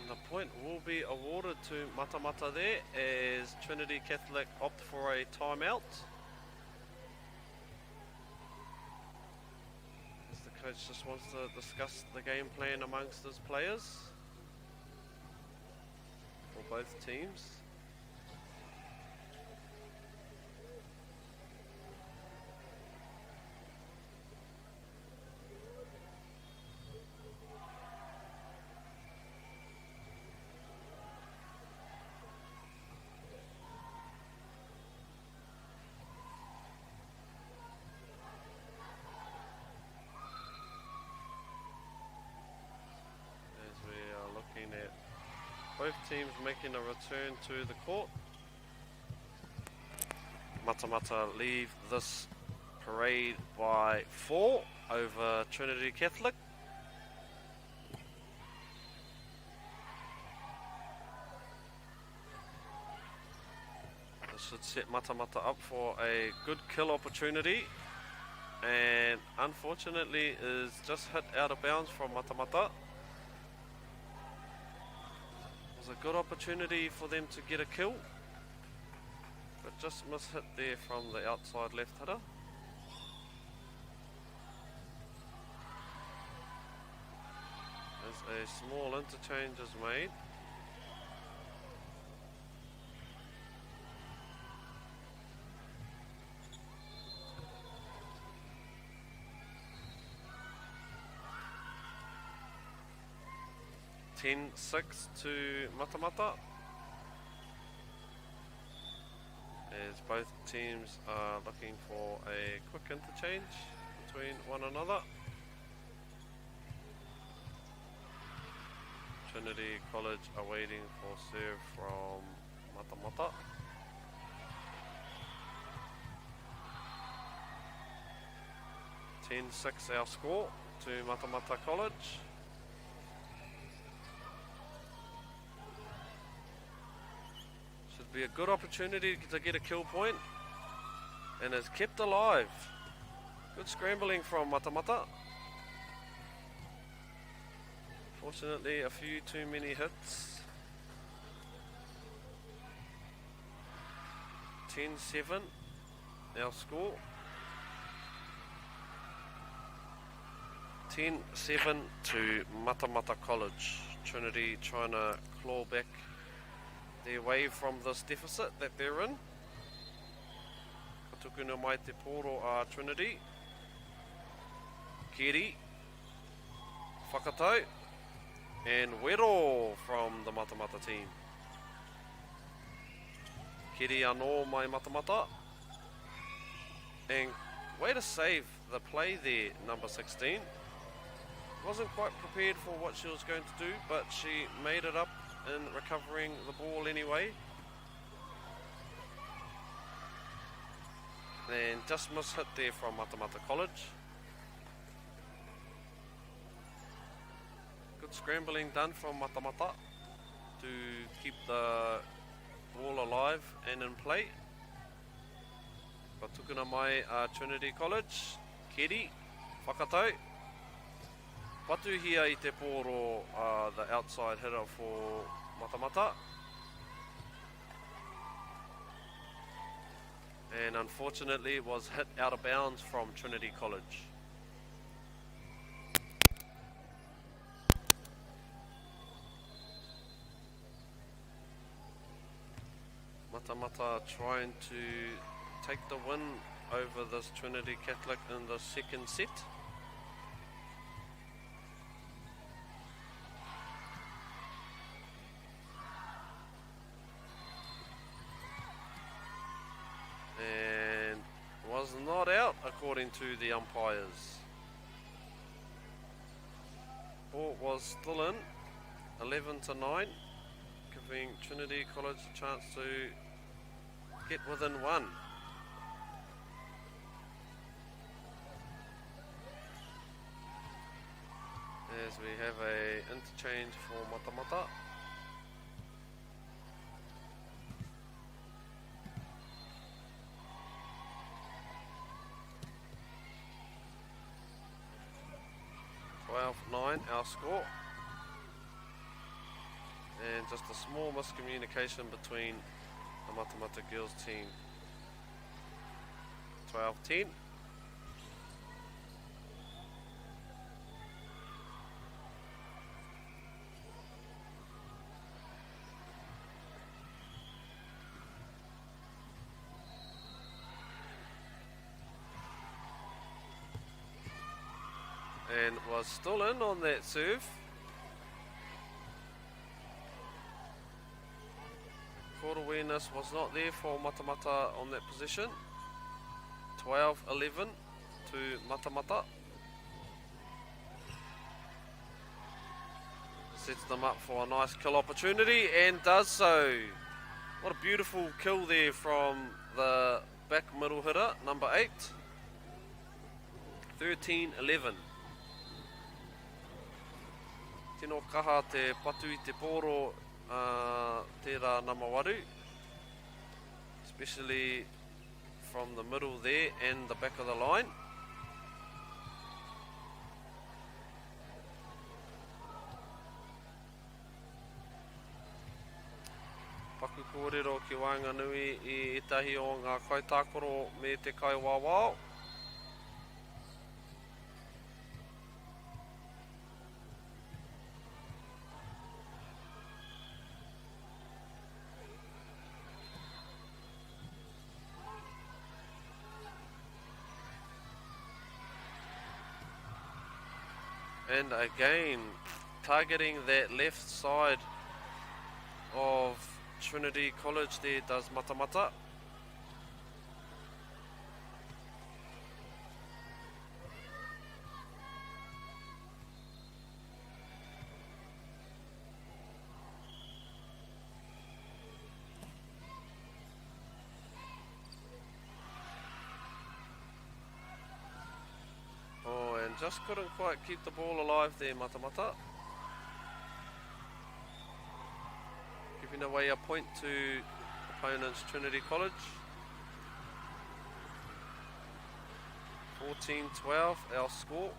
The point will be awarded to Matamata there as Trinity Catholic opt for a timeout. As the coach just wants to discuss the game plan amongst his players for both teams. Both teams making a return to the court. Matamata leave this parade by 4 over Trinity Catholic. This should set Matamata up for a good kill opportunity, and unfortunately is just hit out of bounds from Matamata. A good opportunity for them to get a kill, but just mishit there from the outside left hitter. As a small interchange is made. (10-6) to Matamata, as both teams are looking for a quick interchange between one another. Trinity College awaiting for serve from Matamata. (10-6) our score to Matamata College. Be a good opportunity to get a kill point, and is kept alive. Good scrambling from Matamata. Fortunately, a few too many hits. 10-7 our score. 10-7 to Matamata College. Trinity trying to claw back their way from this deficit that they're in. Tukuna mai te poro a Trinity. Kiri, Whakatau, and Wero from the Matamata team. Kiri anō mai Matamata. And way to save the play there, number 16. Wasn't quite prepared for what she was going to do, but she made it up in recovering the ball anyway. And just mishit there from Matamata College. Good scrambling done from Matamata to keep the ball alive and in play. But tukuna mai Trinity College. Keri, Whakatau. Patuhia I te poro, the outside hitter for Matamata. And unfortunately was hit out of bounds from Trinity College. Matamata trying to take the win over this Trinity Catholic in the second set. And was not out according to the umpires. Ball was still in, 11-9, giving Trinity College a chance to get within one. As we have a interchange for Matamata. (12-9) our score. And just a small miscommunication between the Matamata girls team. 12-10. And was still in on that serve. Court awareness was not there for Matamata on that position. 12-11 to Matamata. Sets them up for a nice kill opportunity and does so. What a beautiful kill there from the back middle hitter, number 8. 13-11. Tino kaha te patu I te poro tērā MāORI, especially from the middle there and the back of the line. Paku kōrero ki Whanganui I etahi o ngā kaitākoro me te kaiwawao. And again, targeting that left side of Trinity College there does Matamata. Just couldn't quite keep the ball alive there, Matamata. Giving away a point to opponents Trinity College. 14-12 our score.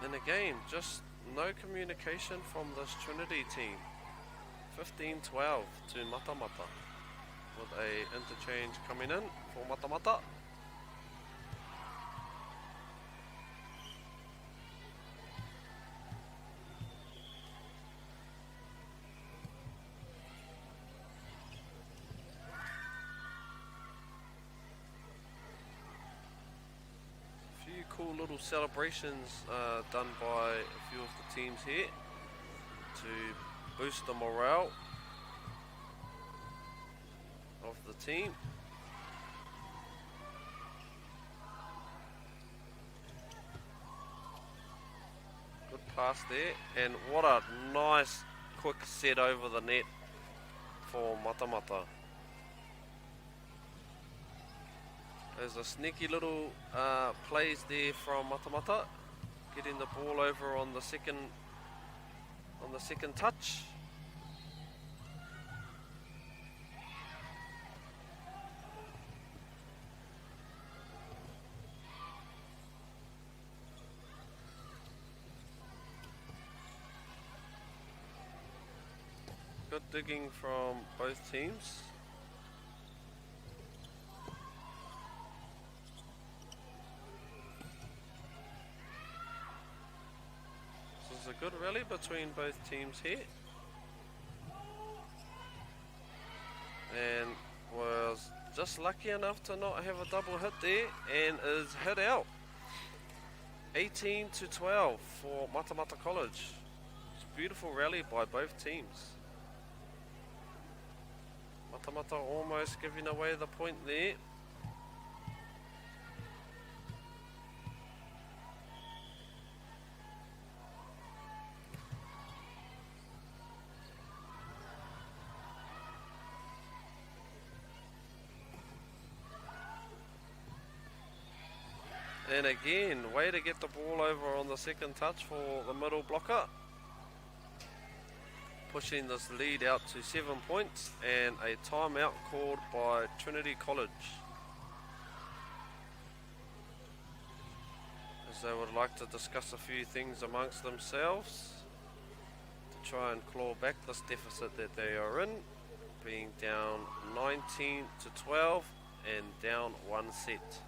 And again, just no communication from this Trinity team. 15-12 to Matamata with a interchange coming in for Matamata. Cool little celebrations done by a few of the teams here to boost the morale of the team. Good pass there, and what a nice quick set over the net for Matamata. There's a sneaky little plays there from Matamata, getting the ball over on the second touch. Good digging from both teams. A good rally between both teams here, and was just lucky enough to not have a double hit there and is hit out. 18-12 for Matamata College. It's a beautiful rally by both teams. Matamata almost giving away the point there. And again, way to get the ball over on the second touch for the middle blocker. pushing this lead out to 7 points, and a timeout called by Trinity College, as they would like to discuss a few things amongst themselves to try and claw back this deficit that they are in, being down 19 to 12 and down 1 set.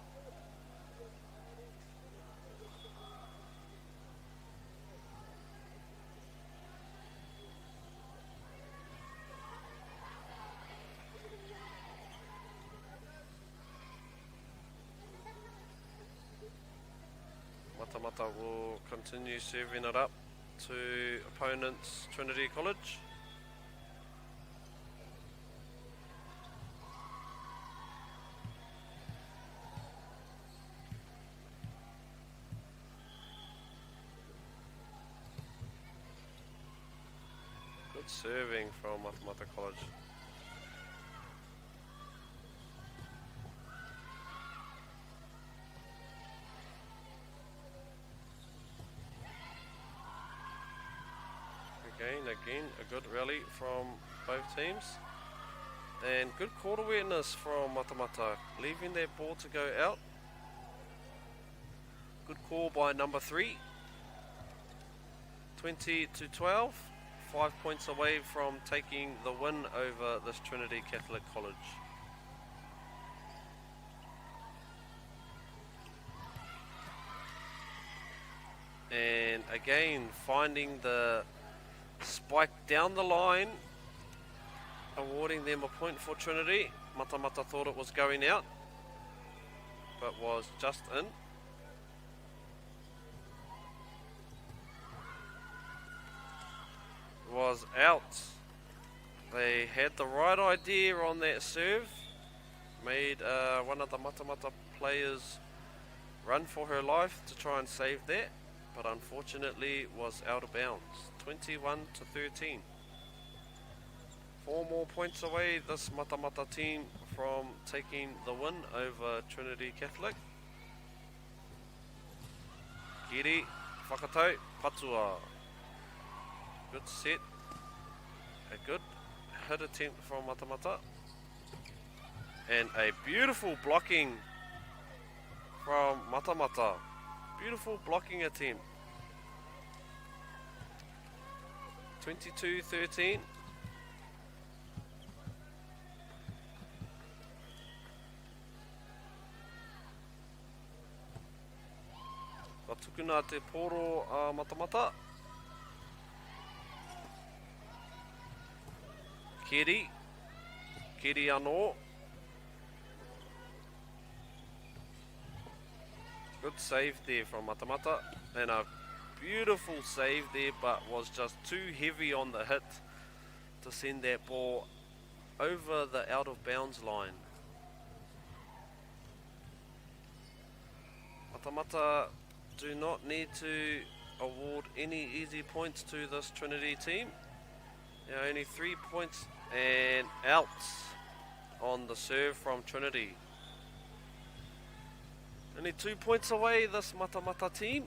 Matamata will continue serving it up to opponents Trinity College. Good serving from Matamata College. Again, a good rally from both teams. And good court awareness from Matamata, leaving their ball to go out. Good call by number 3. 20 to 12, 5 points away from taking the win over this Trinity Catholic College. And again, finding the spike down the line, awarding them a point for Trinity. Matamata thought it was going out, but was just in. Was out. They had the right idea on that serve. Made one of the Matamata players run for her life to try and save that, but unfortunately was out of bounds. 21 to 13. 4 more points away, this Matamata team, from taking the win over Trinity Catholic. Kiri, whakatau, patua. Good set. A good hit attempt from Matamata. And a beautiful blocking from Matamata. Beautiful blocking attempt. 22-13. Ka tukuna te poro a Matamata. Kiri anō. Good save there from Matamata, and a beautiful save there, but was just too heavy on the hit to send that ball over the out of bounds line. Matamata do not need to award any easy points to this Trinity team. Only 3 points and outs on the serve from Trinity. Only 2 points away, this Matamata team.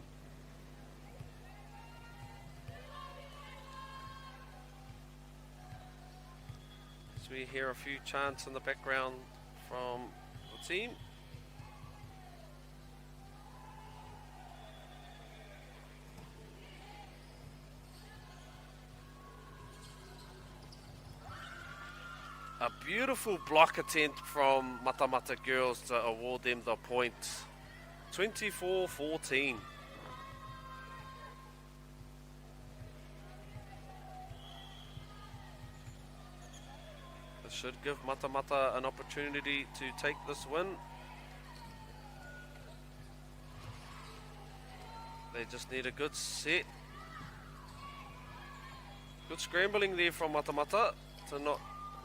As we hear a few chants in the background from the team. A beautiful block attempt from Matamata girls to award them the point. 24-14. This should give Matamata an opportunity to take this win. They just need a good set. Good scrambling there from Matamata to not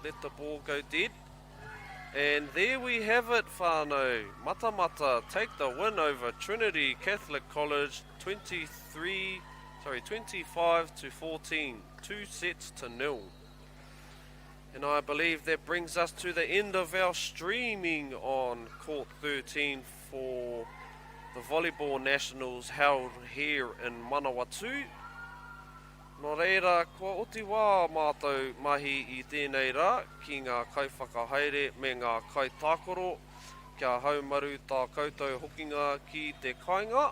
let the ball go dead. And there we have it, whānau. Matamata take the win over Trinity Catholic College 25 to 14. 2 sets to 0. And I believe that brings us to the end of our streaming on Court 13 for the Volleyball Nationals held here in Manawatu. Nō reira, kua oti wā mātou mahi I tēnei rā ki ngā kaiwhakahaere me ngā kaitākoro kia haumaru tā koutou hokinga ki te kāinga.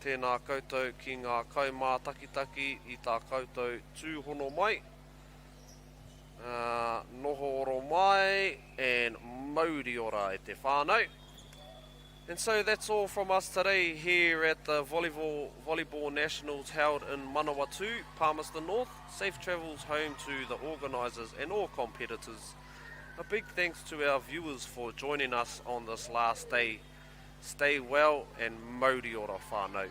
Tēnā koutou ki ngā kaimātakitaki I tā koutou tūhono mai. Noho oro mai and mauri ora e te whānau. And so that's all from us today here at the Volleyball Nationals held in Manawatu, Palmerston North. Safe travels home to the organisers and all competitors. A big thanks to our viewers for joining us on this last day. Stay well and mauri ora whānau.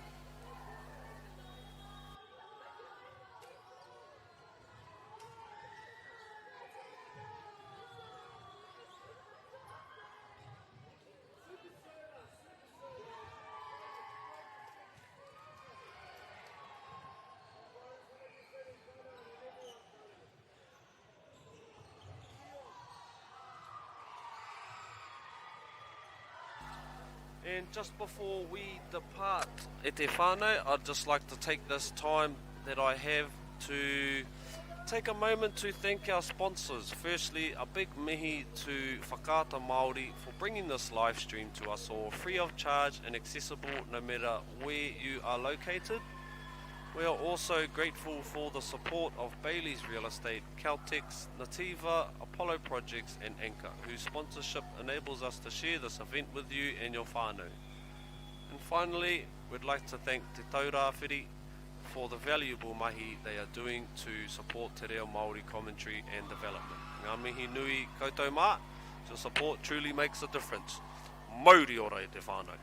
And just before we depart e te whānau, I'd just like to take this time that I have to take a moment to thank our sponsors. Firstly, a big mihi to Whakaata Māori for bringing this live stream to us all, free of charge and accessible no matter where you are located. We are also grateful for the support of Bailey's Real Estate, Caltex, Nativa, Apollo Projects and Anchor, whose sponsorship enables us to share this event with you and your whānau. And finally, we'd like to thank Te Taurāwhiri for the valuable mahi they are doing to support Te Reo Māori commentary and development. Ngā mihi nui koutou mā, your support truly makes a difference. Mauri ora e te whānau.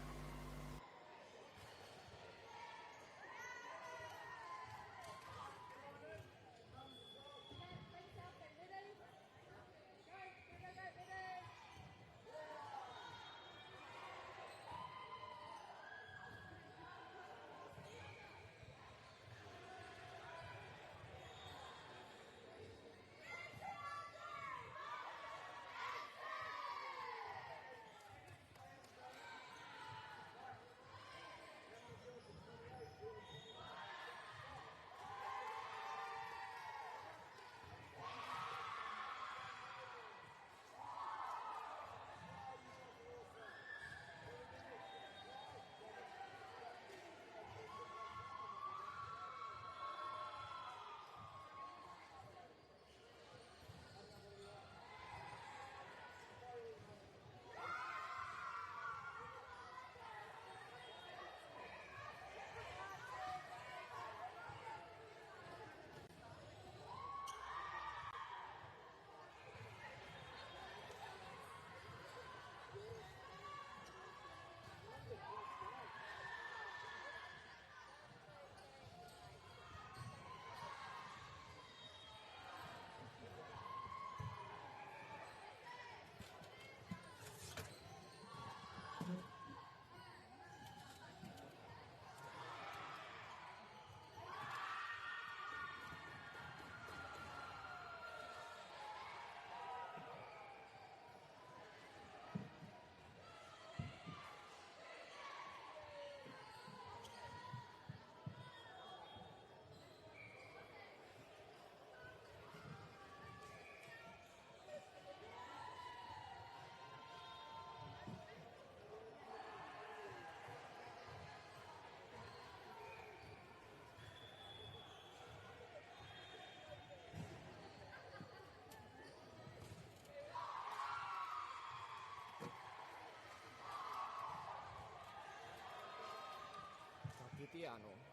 Aotearoa.